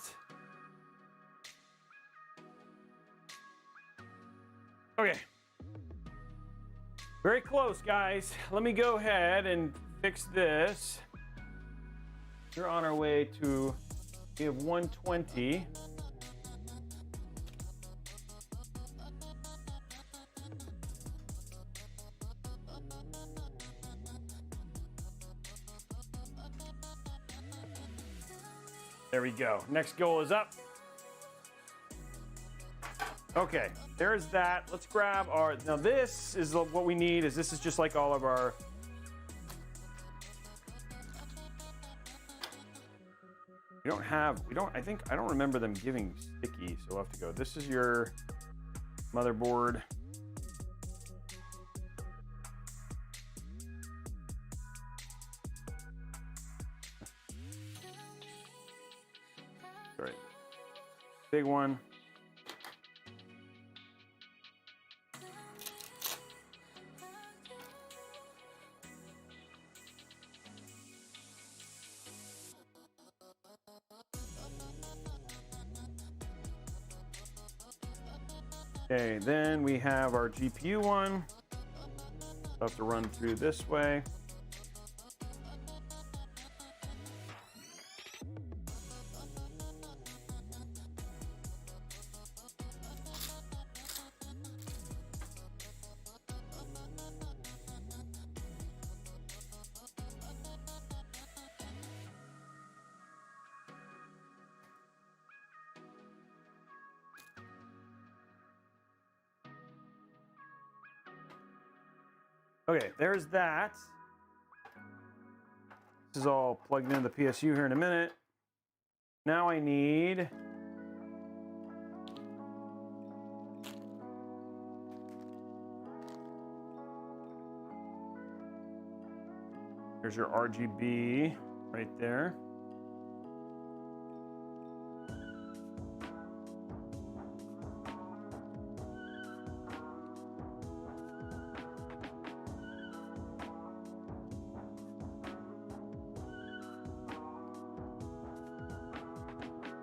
Okay. Very close, guys. Let me go ahead and fix this. We're on our way to, we have 120. There we go. Next goal is up. Okay, there's that. Let's grab our, now this is what we need, is this is just like all of our, I don't remember them giving sticky, so we'll have to go. This is your motherboard. Sorry. Big one. Okay, then we have our GPU one. I'll have to run through this way. Okay, there's that. This is all plugged into the PSU here in a minute. Now I need here's your RGB right there.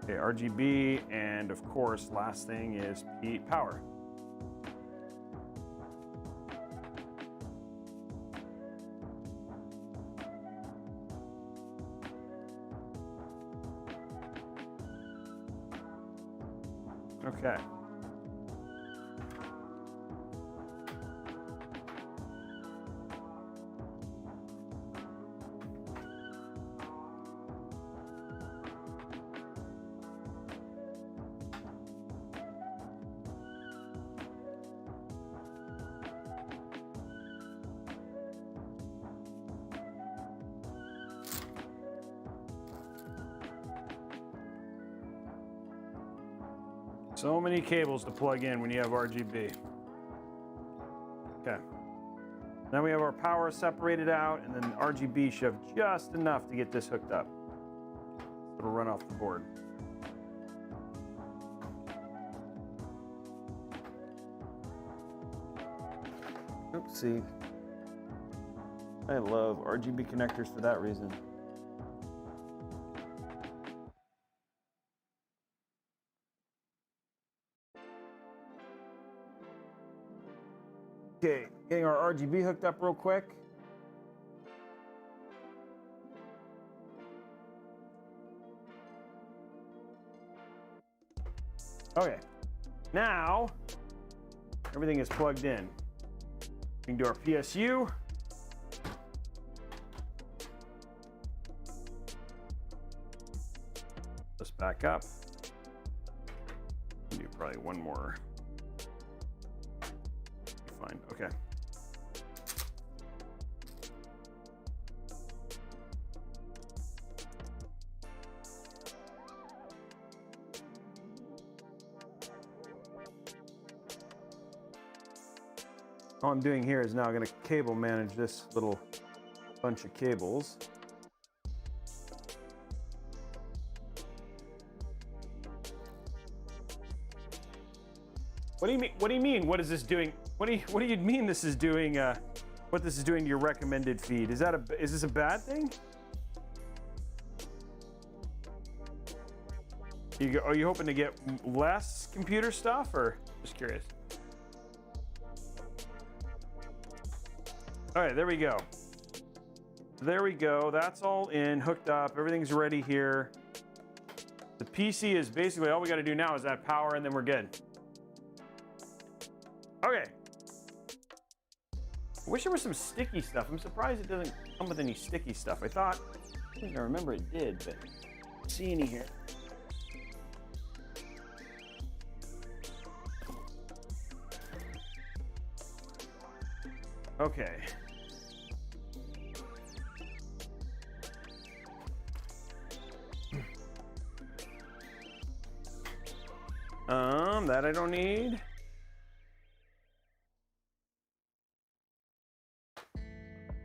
Okay, RGB, and of course, last thing is power. Okay. So many cables to plug in when you have RGB. Okay. Now we have our power separated out, and then RGB should have just enough to get this hooked up. It'll run off the board. Oopsie. I love RGB connectors for that reason. Okay, getting our RGB hooked up real quick. Okay, now everything is plugged in. We can do our PSU. Let's back up. Do probably one more. Fine, okay. All I'm doing here is now going to cable manage this little bunch of cables. What do you mean? What do you mean? What is this doing? What do you mean this is doing? What this is doing to your recommended feed? Is this a bad thing? Are you hoping to get less computer stuff, or just curious? All right, there we go. There we go. That's all in, hooked up. Everything's ready here. The PC is basically all we got to do now is add power, and then we're good. Okay. I wish there was some sticky stuff. I'm surprised it doesn't come with any sticky stuff. I think I remember it did, but I don't see any here. Okay. That I don't need.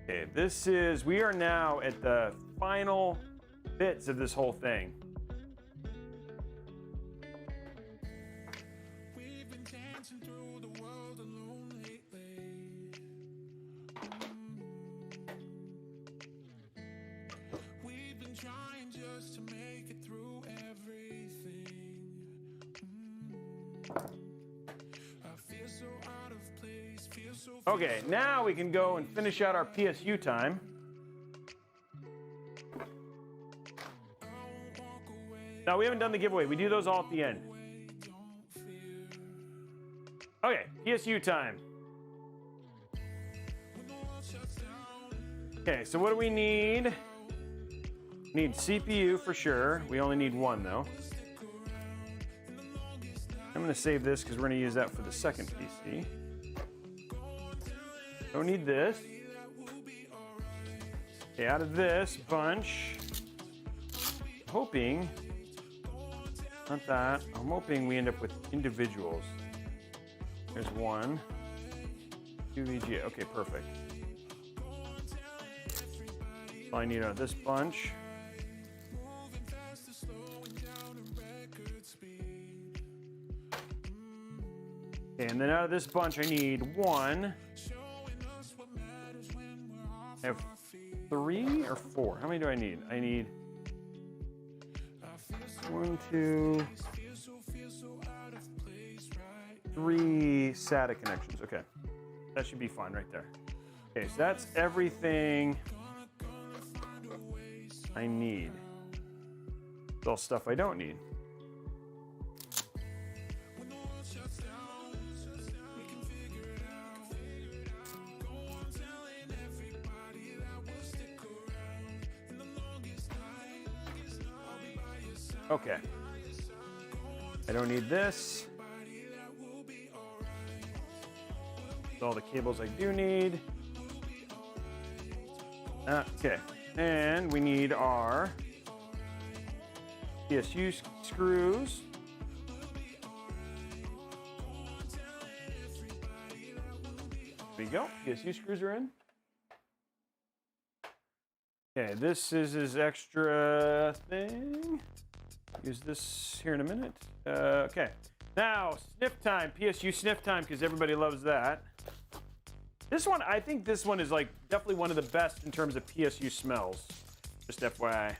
Okay, we are now at the final bits of this whole thing. Okay, now we can go and finish out our PSU time. Now, we haven't done the giveaway. We do those all at the end. Okay, PSU time. Okay, so what do we need? Need CPU for sure. We only need one, though. I'm going to save this because we're going to use that for the second PC. Don't need this. Okay, out of this bunch, hoping, not that, I'm hoping we end up with individuals. There's one, 2 VGA, okay, perfect. All I need out of this bunch. Okay, and then out of this bunch, I need one. I have 3 or 4. How many do I need? I need 1, 2, 3 SATA connections. Okay, that should be fine right there. Okay, so that's everything I need. It's all stuff I don't need. Okay. I don't need this. That's all the cables I do need. Okay. And we need our PSU screws. There we go. PSU screws are in. Okay, this is his extra thing. Use this here in a minute. Okay, now sniff time, PSU sniff time, because everybody loves that. This one, I think this one is like definitely one of the best in terms of PSU smells. Just FYI.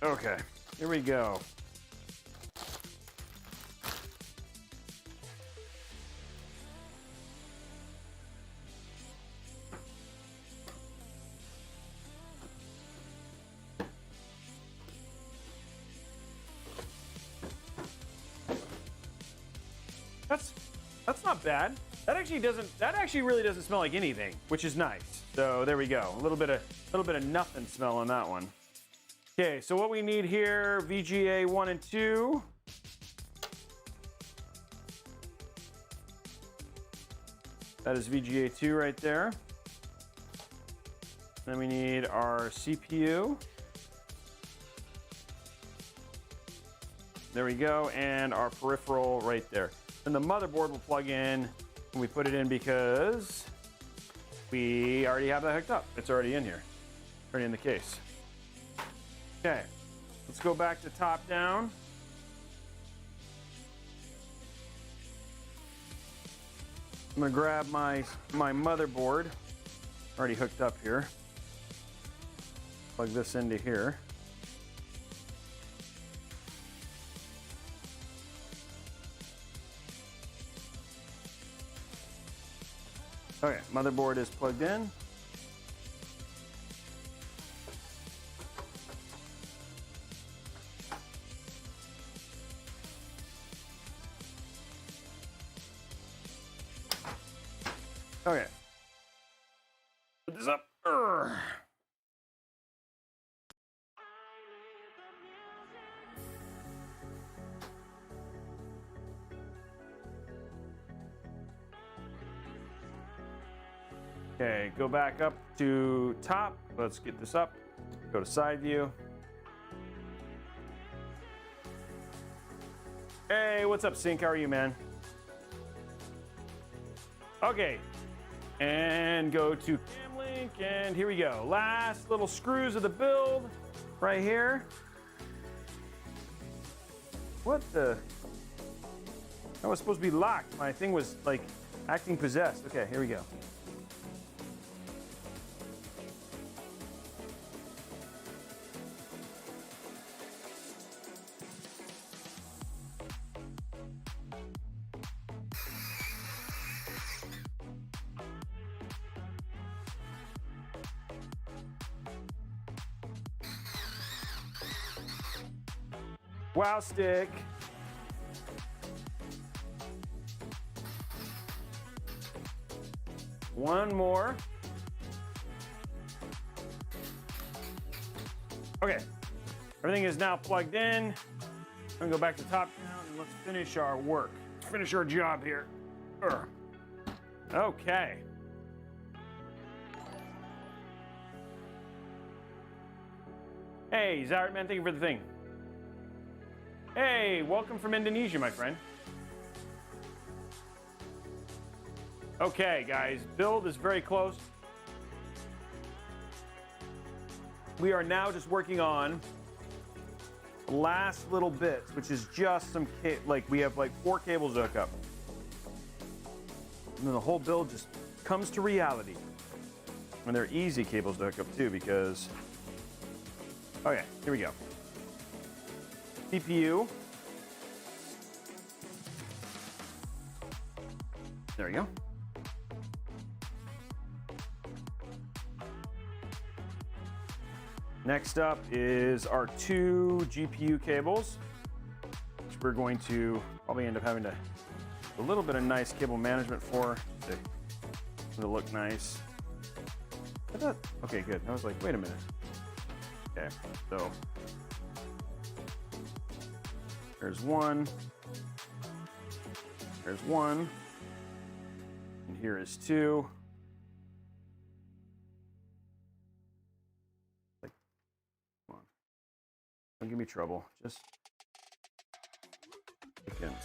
Okay, here we go. That's not bad. That actually really doesn't smell like anything, which is nice. So there we go. A little bit of nothing smell on that one. Okay, so what we need here, VGA 1 and 2. That is VGA 2 right there. Then we need our CPU. There we go, and our peripheral right there. And the motherboard will plug in when we put it in because we already have that hooked up. It's already in here, already in the case. Okay, let's go back to top down. I'm gonna grab my motherboard, already hooked up here. Plug this into here. Okay, motherboard is plugged in. Okay. Put this up. Okay, go back up to top. Let's get this up. Go to side view. Hey, what's up, Sync? How are you, man? Okay. and go to cam link, and here we go. Last little screws of the build right here. What the? That was supposed to be locked. My thing was like acting possessed. Okay, here we go. Wow stick. One more. Okay, everything is now plugged in. I'm gonna go back to top down and let's finish our work. Let's finish our job here. Okay. Hey, Zarek man, thank you for the thing. Hey, welcome from Indonesia, my friend. Okay, guys, build is very close. We are now just working on the last little bits, which is just some, like we have like 4 cables to hook up. And then the whole build just comes to reality. And they're easy cables to hook up too, because, okay, here we go. CPU. There we go. Next up is our 2 GPU cables, which we're going to probably end up having to a little bit of nice cable management for to look nice. I thought, okay, good. I was like, wait a minute. Okay, so there's one. There's one. And here is 2. Like, come on. Don't give me trouble. Just again.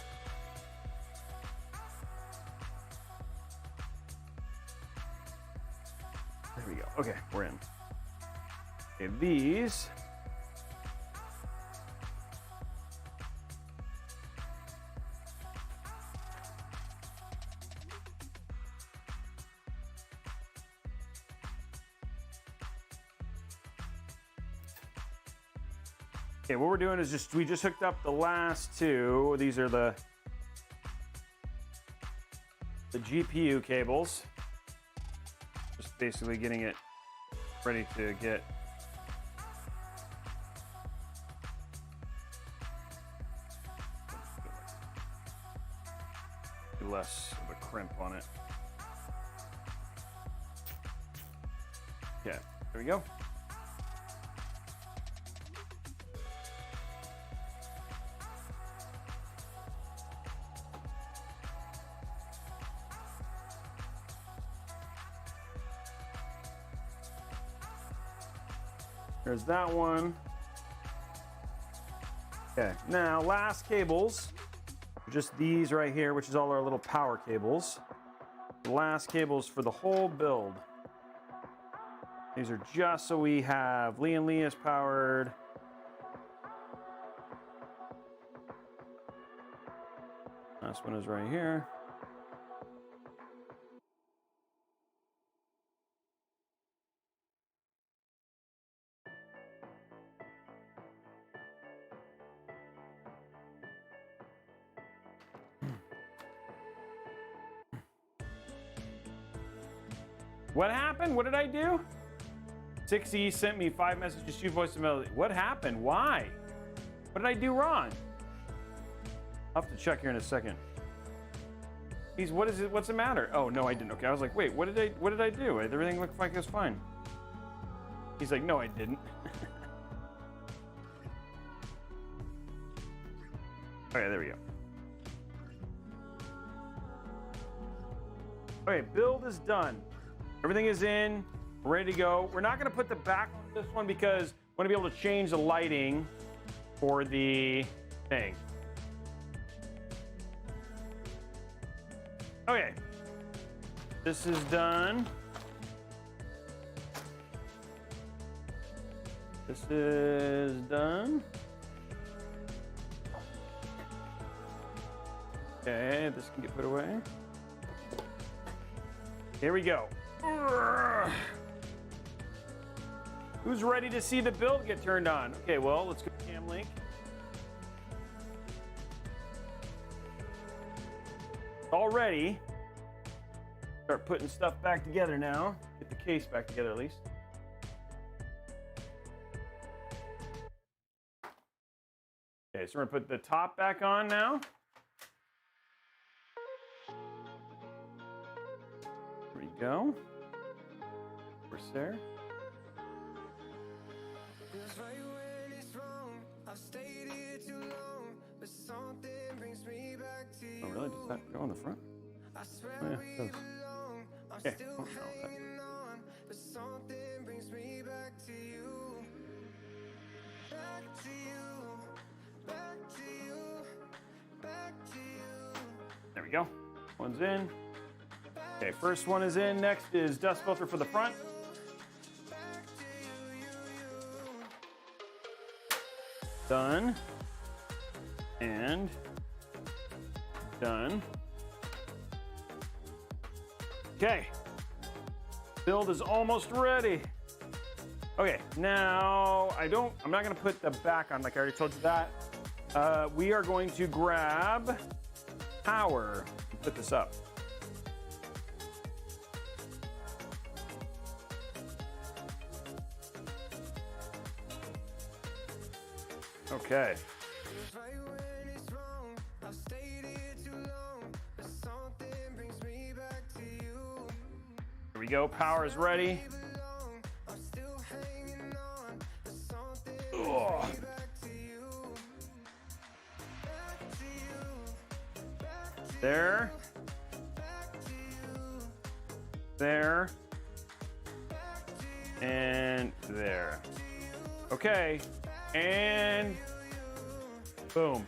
There we go. Okay, we're in. Okay, these. Okay, what we're doing is we just hooked up the last 2. These are the GPU cables. Just basically getting it ready to get less of a crimp on it. Okay, there we go. There's that one. Okay, now last cables, just these right here, which is all our little power cables. The last cables for the whole build. These are just so we have Lee and Lee is powered. Last one is right here. What happened? What did I do? 6E sent me 5 messages, 2 voice melody. What happened? Why? What did I do wrong? I'll have to check here in a second. What is it? What's the matter? Oh no, I didn't. Okay, I was like, wait, what did I do? Everything looked like it was fine. He's like, no, I didn't. Okay, there we go. Okay, build is done. Everything is in, ready to go. We're not going to put the back on this one because I want to be able to change the lighting for the thing. Okay. This is done. This is done. Okay, this can get put away. Here we go. Who's ready to see the build get turned on? Okay, well, let's go to Cam Link. All ready. Start putting stuff back together now. Get the case back together at least. Okay, so we're gonna put the top back on now. There we go. Corsair. Oh, really? Does that go on the front? Oh, yeah, it does. Okay. Oh, no, there we go. One's in. Okay, first one is in. Next is dust filter for the front. Done. And done. Okay. Build is almost ready. Okay, now I'm not gonna put the back on like I already told you that. We are going to grab power and put this up. Okay. Here we go, power is ready. Ugh. There. There. And there. Okay. And boom.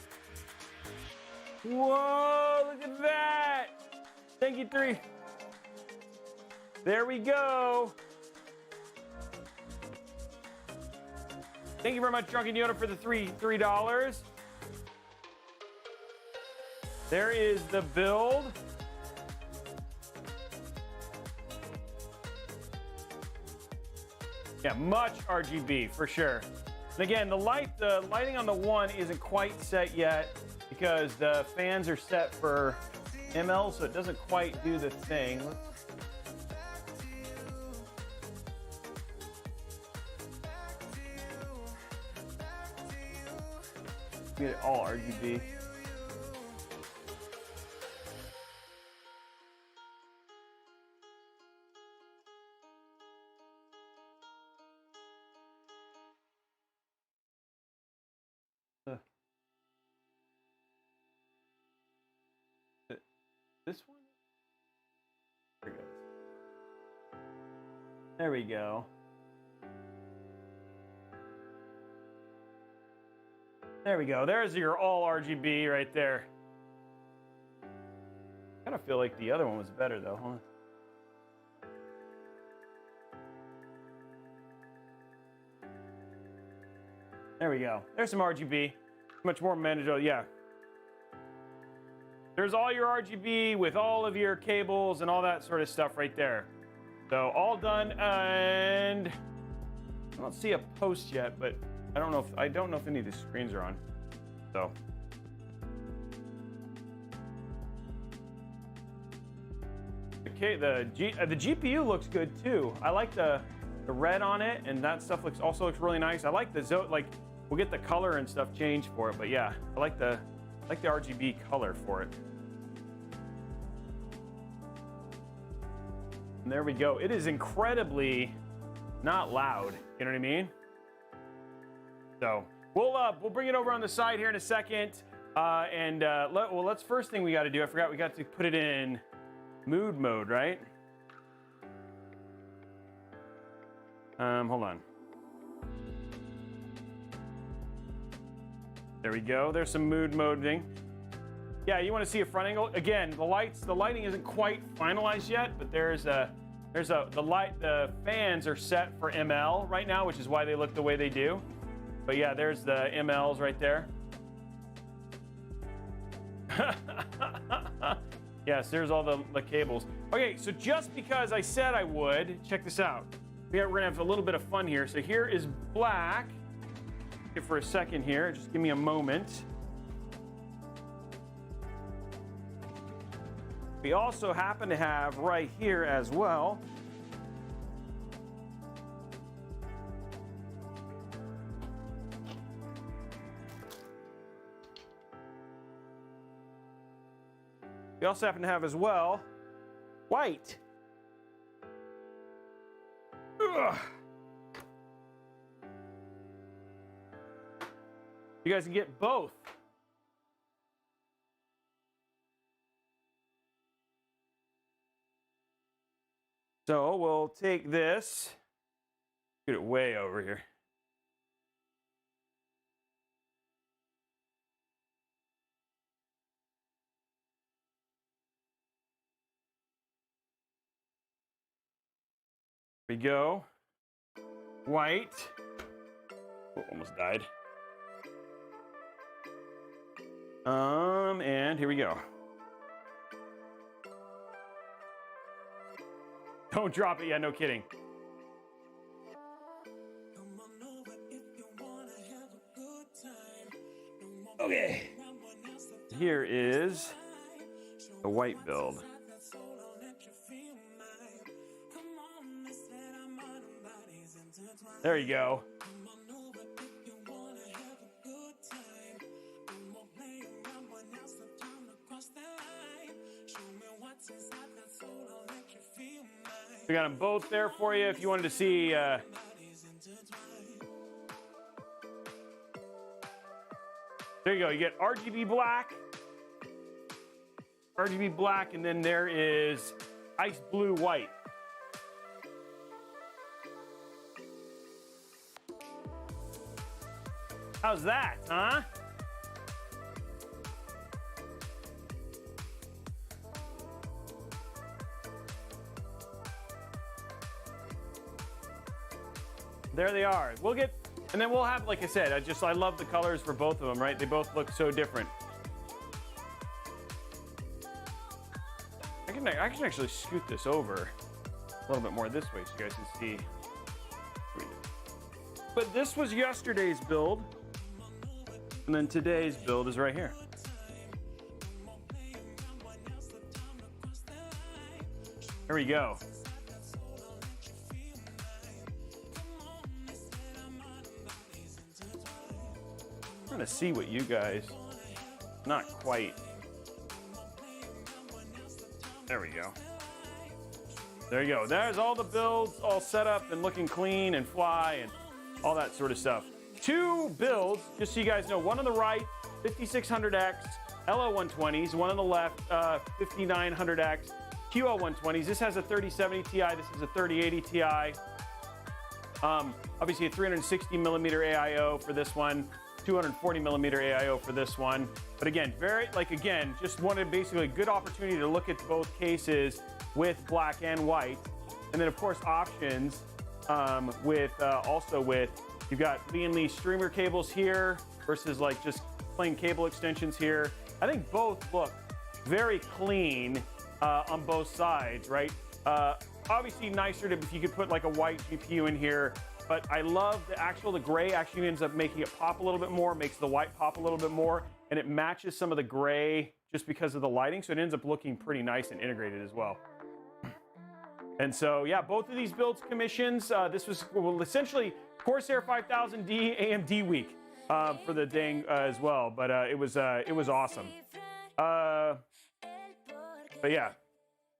Whoa, look at that. Thank you, 3. There we go. Thank you very much, Drunken Yoda, for the $3. There is the build. Yeah, much RGB for sure. And again, the lighting on the one isn't quite set yet because the fans are set for ML, so it doesn't quite do the thing. Get it all RGB. This one? There it goes. There we go. There we go. There's your all RGB right there. I kind of feel like the other one was better though, huh? There we go. There's some RGB. Much more manageable, yeah. There's all your RGB with all of your cables and all that sort of stuff right there. So all done, and I don't see a post yet, but I don't know if any of the screens are on. So okay, the GPU looks good too. I like the red on it, and that stuff also looks really nice. I like the we'll get the color and stuff changed for it, but yeah, I like the RGB color for it. And there we go. It is incredibly not loud. You know what I mean? So we'll bring it over on the side here in a second. Let's first thing we got to do. I forgot we got to put it in mood mode, right? Hold on. There we go. There's some mood mode thing. Yeah, you want to see a front angle. Again, the lighting isn't quite finalized yet, but the fans are set for ML right now, which is why they look the way they do. But yeah, there's the MLs right there. Yes, there's all the cables. Okay, so just because I said I would, check this out. We're gonna have a little bit of fun here. So here is black. For a second here, just give me a moment. We also happen to have right here as well white. Ugh. You guys can get both. So we'll take this, get it way over here. There we go. White. Oh, almost died. And here we go. Don't drop it. Yeah, no kidding. Okay. Here is the white build. There you go. We got them both there for you if you wanted to see. There you go. You get RGB black, and then there is ice blue white. How's that, huh? There they are. We'll get, and then we'll have, like I said, I love the colors for both of them, right? They both look so different. I can actually scoot this over a little bit more this way so you guys can see. But this was yesterday's build, and then today's build is right here. Here we go. I'm trying to see what you guys, not quite. There we go. There you go. There's all the builds all set up and looking clean and fly and all that sort of stuff. Two builds, just so you guys know. One on the right, 5600X LO120s. One on the left, 5900X QL120s. This has a 3070 Ti. This is a 3080 Ti. Obviously a 360 millimeter AIO for this one, 240 millimeter AIO for this one. But again, just wanted basically a good opportunity to look at both cases with black and white. And then of course options you've got Lee and Lee streamer cables here versus like just plain cable extensions here. I think both look very clean on both sides, right? Obviously nicer if you could put like a white GPU in here, but I love the gray actually ends up making it pop a little bit more, makes the white pop a little bit more, and it matches some of the gray just because of the lighting, so it ends up looking pretty nice and integrated as well. And so, yeah, both of these builds commissions. This was essentially Corsair 5000D AMD week for the dang as well, but it was awesome. But yeah,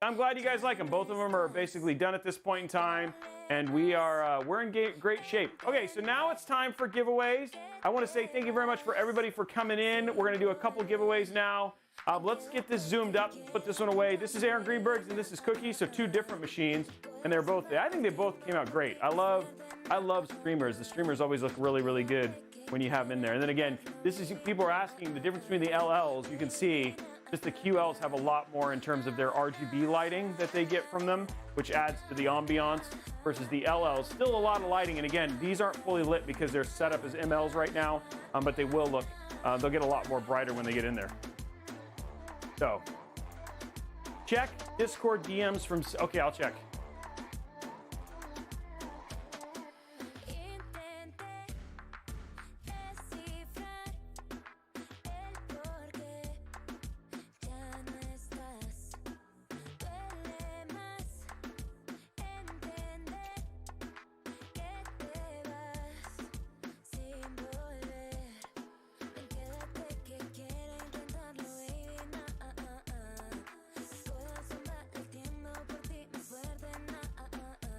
I'm glad you guys like them. Both of them are basically done at this point in time, and we're in great shape. Okay, so now it's time for giveaways. I want to say thank you very much for everybody for coming in. We're going to do a couple giveaways now. Let's get this zoomed up, put this one away. This is Aaron Greenberg's and this is Cookie, so two different machines, and they're both, I think they both came out great. I love streamers. The streamers always look really, really good when you have them in there. And then again, people are asking the difference between the LLs. You can see Just the QLs have a lot more in terms of their RGB lighting that they get from them, which adds to the ambiance, versus the LLs. Still a lot of lighting, and again, these aren't fully lit because they're set up as MLs right now, but they will look, they'll get a lot more brighter when they get in there. So, check Discord DMs from, okay, I'll check.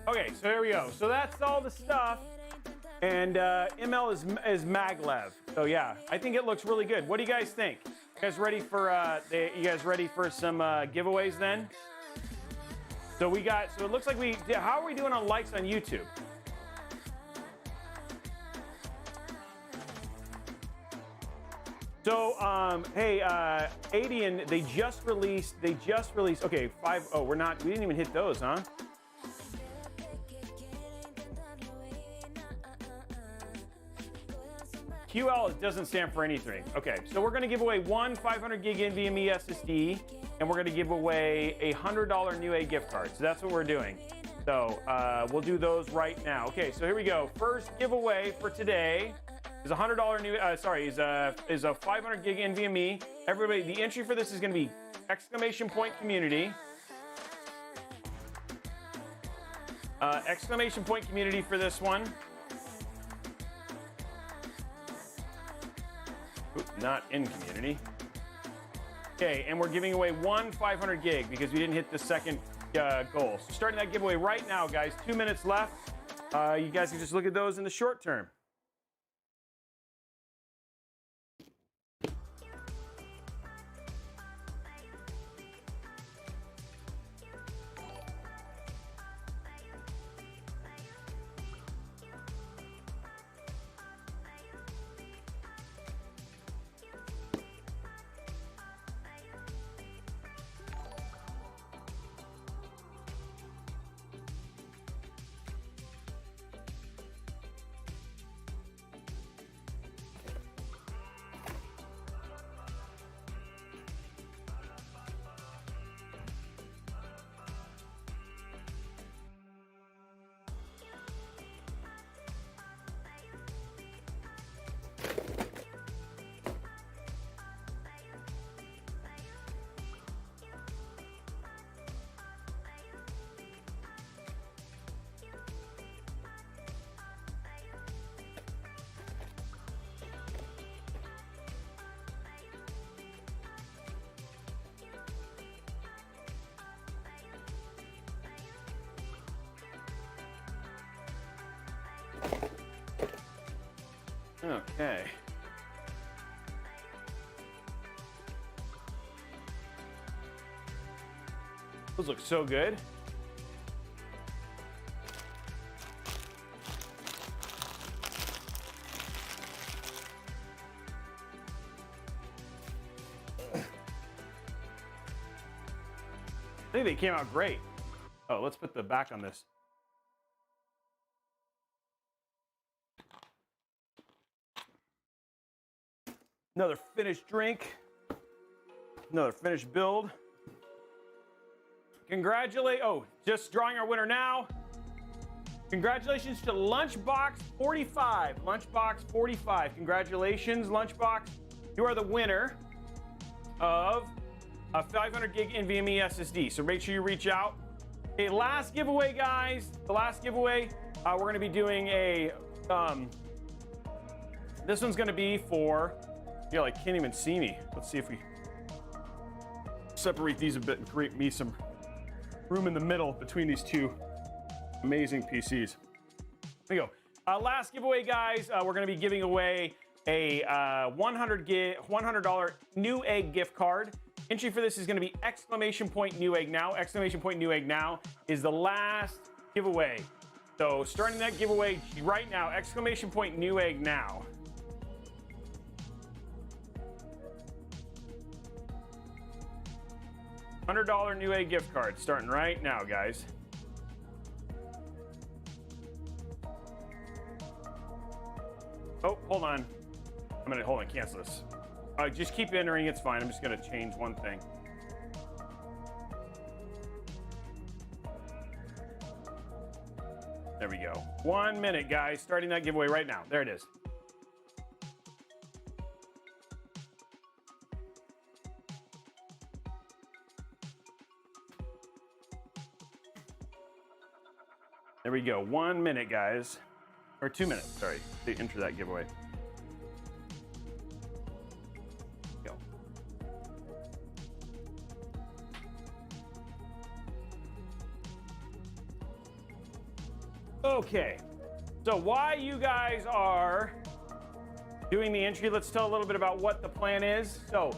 Okay, so here we go. So that's all the stuff, and ML is maglev. So yeah, I think it looks really good. What do you guys think? You guys ready for some giveaways then? So it looks like how are we doing on likes on YouTube? So hey, Adian, they just released. Okay, 5. Oh, we didn't even hit those, huh? QL doesn't stand for anything. Okay, so we're going to give away one 500 gig NVMe SSD, and we're going to give away a $100 Newegg gift card. So that's what we're doing. So we'll do those right now. Okay, so here we go. First giveaway for today is a $100 is a 500 gig NVMe. Everybody, the entry for this is going to be !community. !community for this one. Oops, not in community. Okay, and we're giving away one 500 gig because we didn't hit the second goal. So starting that giveaway right now, guys. 2 minutes left. You guys can just look at those in the short term. Okay. Those look so good. I think they came out great. Oh, let's put the back on this. Another finished drink, another finished build. Just drawing our winner now. Congratulations to Lunchbox 45. Lunchbox 45. Congratulations, Lunchbox. You are the winner of a 500 gig NVMe SSD. So make sure you reach out. Okay, last giveaway, guys. The last giveaway, we're going to be doing a. This one's going to be for. Yeah, like can't even see me. Let's see if we separate these a bit and create me some room in the middle between these two amazing PCs. There you go. Last giveaway, guys. We're going to be giving away a $100 Newegg gift card. Entry for this is going to be !Newegg now. !Newegg now is the last giveaway. So starting that giveaway right now. !Newegg now. $100 new A gift card starting right now, guys. Oh, hold on. I'm gonna cancel this. Just keep entering, it's fine. I'm just gonna change one thing. There we go. 1 minute, guys. Starting that giveaway right now. There it is. There we go. 1 minute, guys. Or 2 minutes, sorry, to enter that giveaway. Go. Okay, so why you guys are doing the entry, let's tell a little bit about what the plan is. So,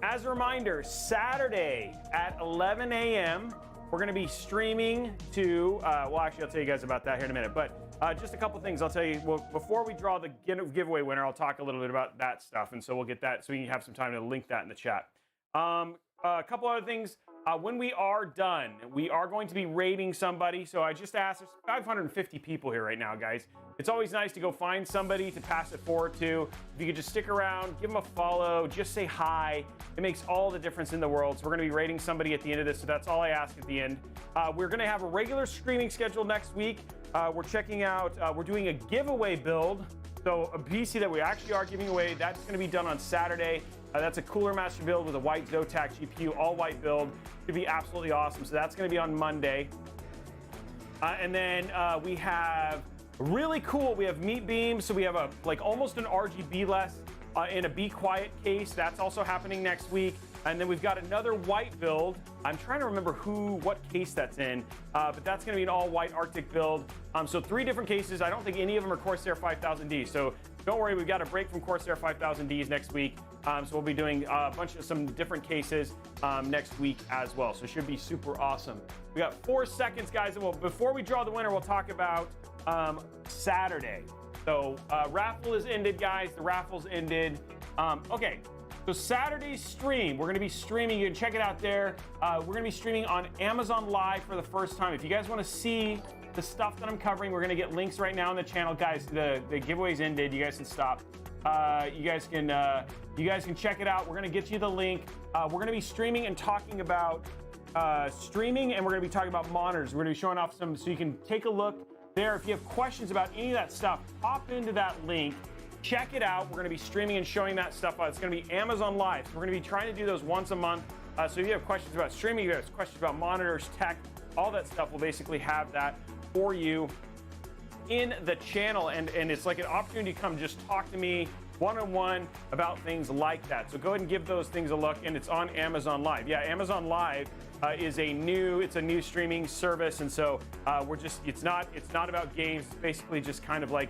as a reminder, Saturday at 11 a.m., we're going to be streaming to, well, actually, I'll tell you guys about that here in a minute, but just a couple things I'll tell you. Well, before we draw the giveaway winner, I'll talk a little bit about that stuff, and so we'll get that, so we can have some time to link that in the chat. A couple other things. When we are done, we are going to be rating somebody. So I just asked, there's 550 people here right now, guys. It's always nice to go find somebody to pass it forward to. If you could just stick around, give them a follow, just say hi. It makes all the difference in the world. So we're going to be rating somebody at the end of this. So that's all I ask at the end. We're going to have a regular streaming schedule next week. We're checking out, we're doing a giveaway build. So a PC that we actually are giving away, that's going to be done on Saturday. That's a Cooler Master build with a white Zotac GPU, all white build. Should be absolutely awesome. So that's going to be on Monday. And then we have really cool, we have meat beams. So we have a like almost an RGB-less in a Be Quiet case. That's also happening next week. And then we've got another white build. I'm trying to remember what case that's in, but that's going to be an all white Arctic build. So 3 different cases. I don't think any of them are Corsair 5000D. So don't worry, we've got a break from Corsair 5000Ds next week. So we'll be doing some different cases next week as well. So it should be super awesome. We got 4 seconds, guys. And before we draw the winner, we'll talk about Saturday. So raffle is ended, guys. The raffle's ended. Okay. So Saturday's stream, we're going to be streaming. You can check it out there. We're going to be streaming on Amazon Live for the first time. If you guys want to see the stuff that I'm covering, we're going to get links right now on the channel, guys. The giveaway's ended. You guys can stop. You guys can check it out. We're going to get you the link. We're going to be streaming and talking about streaming, and we're going to be talking about monitors. We're going to be showing off some, so you can take a look there. If you have questions about any of that stuff, pop into that link. Check it out. We're going to be streaming and showing that stuff. It's going to be Amazon Live. So we're going to be trying to do those once a month. So if you have questions about streaming, you have questions about monitors, tech, all that stuff, we'll basically have that for you in the channel. And it's like an opportunity to come just talk to me one-on-one about things like that. So go ahead and give those things a look. And it's on Amazon Live. Yeah, Amazon Live is a new streaming service. And so it's not about games. It's basically just kind of like,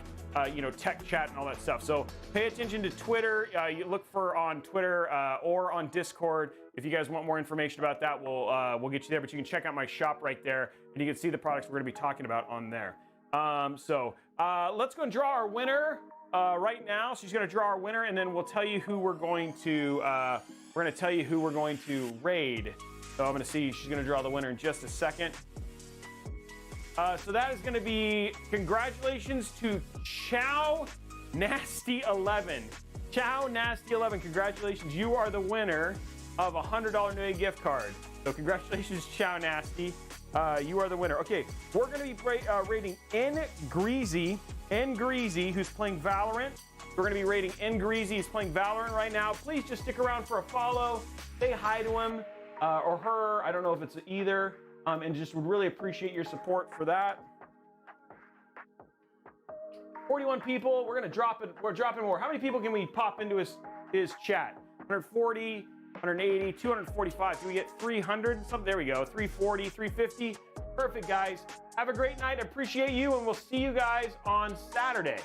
tech chat and all that stuff. So pay attention to Twitter. You look for on Twitter or on Discord. If you guys want more information about that, we'll get you there. But you can check out my shop right there, and you can see the products we're going to be talking about on there. Let's go and draw our winner right now. She's going to draw our winner, and then we'll tell you who we're going to raid. So I'm going to see she's going to draw the winner in just a second. So that is going to be congratulations to Chow Nasty 11. Chow Nasty 11, congratulations. You are the winner of a $100 new gift card. So congratulations, Chow Nasty. You are the winner. Okay, we're going to be rating N Greasy, who's playing Valorant. We're going to be rating N Greasy. He's playing Valorant right now. Please just stick around for a follow. Say hi to him or her. I don't know if it's either. And just would really appreciate your support for that. 41 people. We're gonna drop it. We're dropping more. How many people can we pop into his chat? 140, 180, 245. Do we get 300? Something. There we go. 340, 350. Perfect, guys. Have a great night. I appreciate you, and we'll see you guys on Saturday.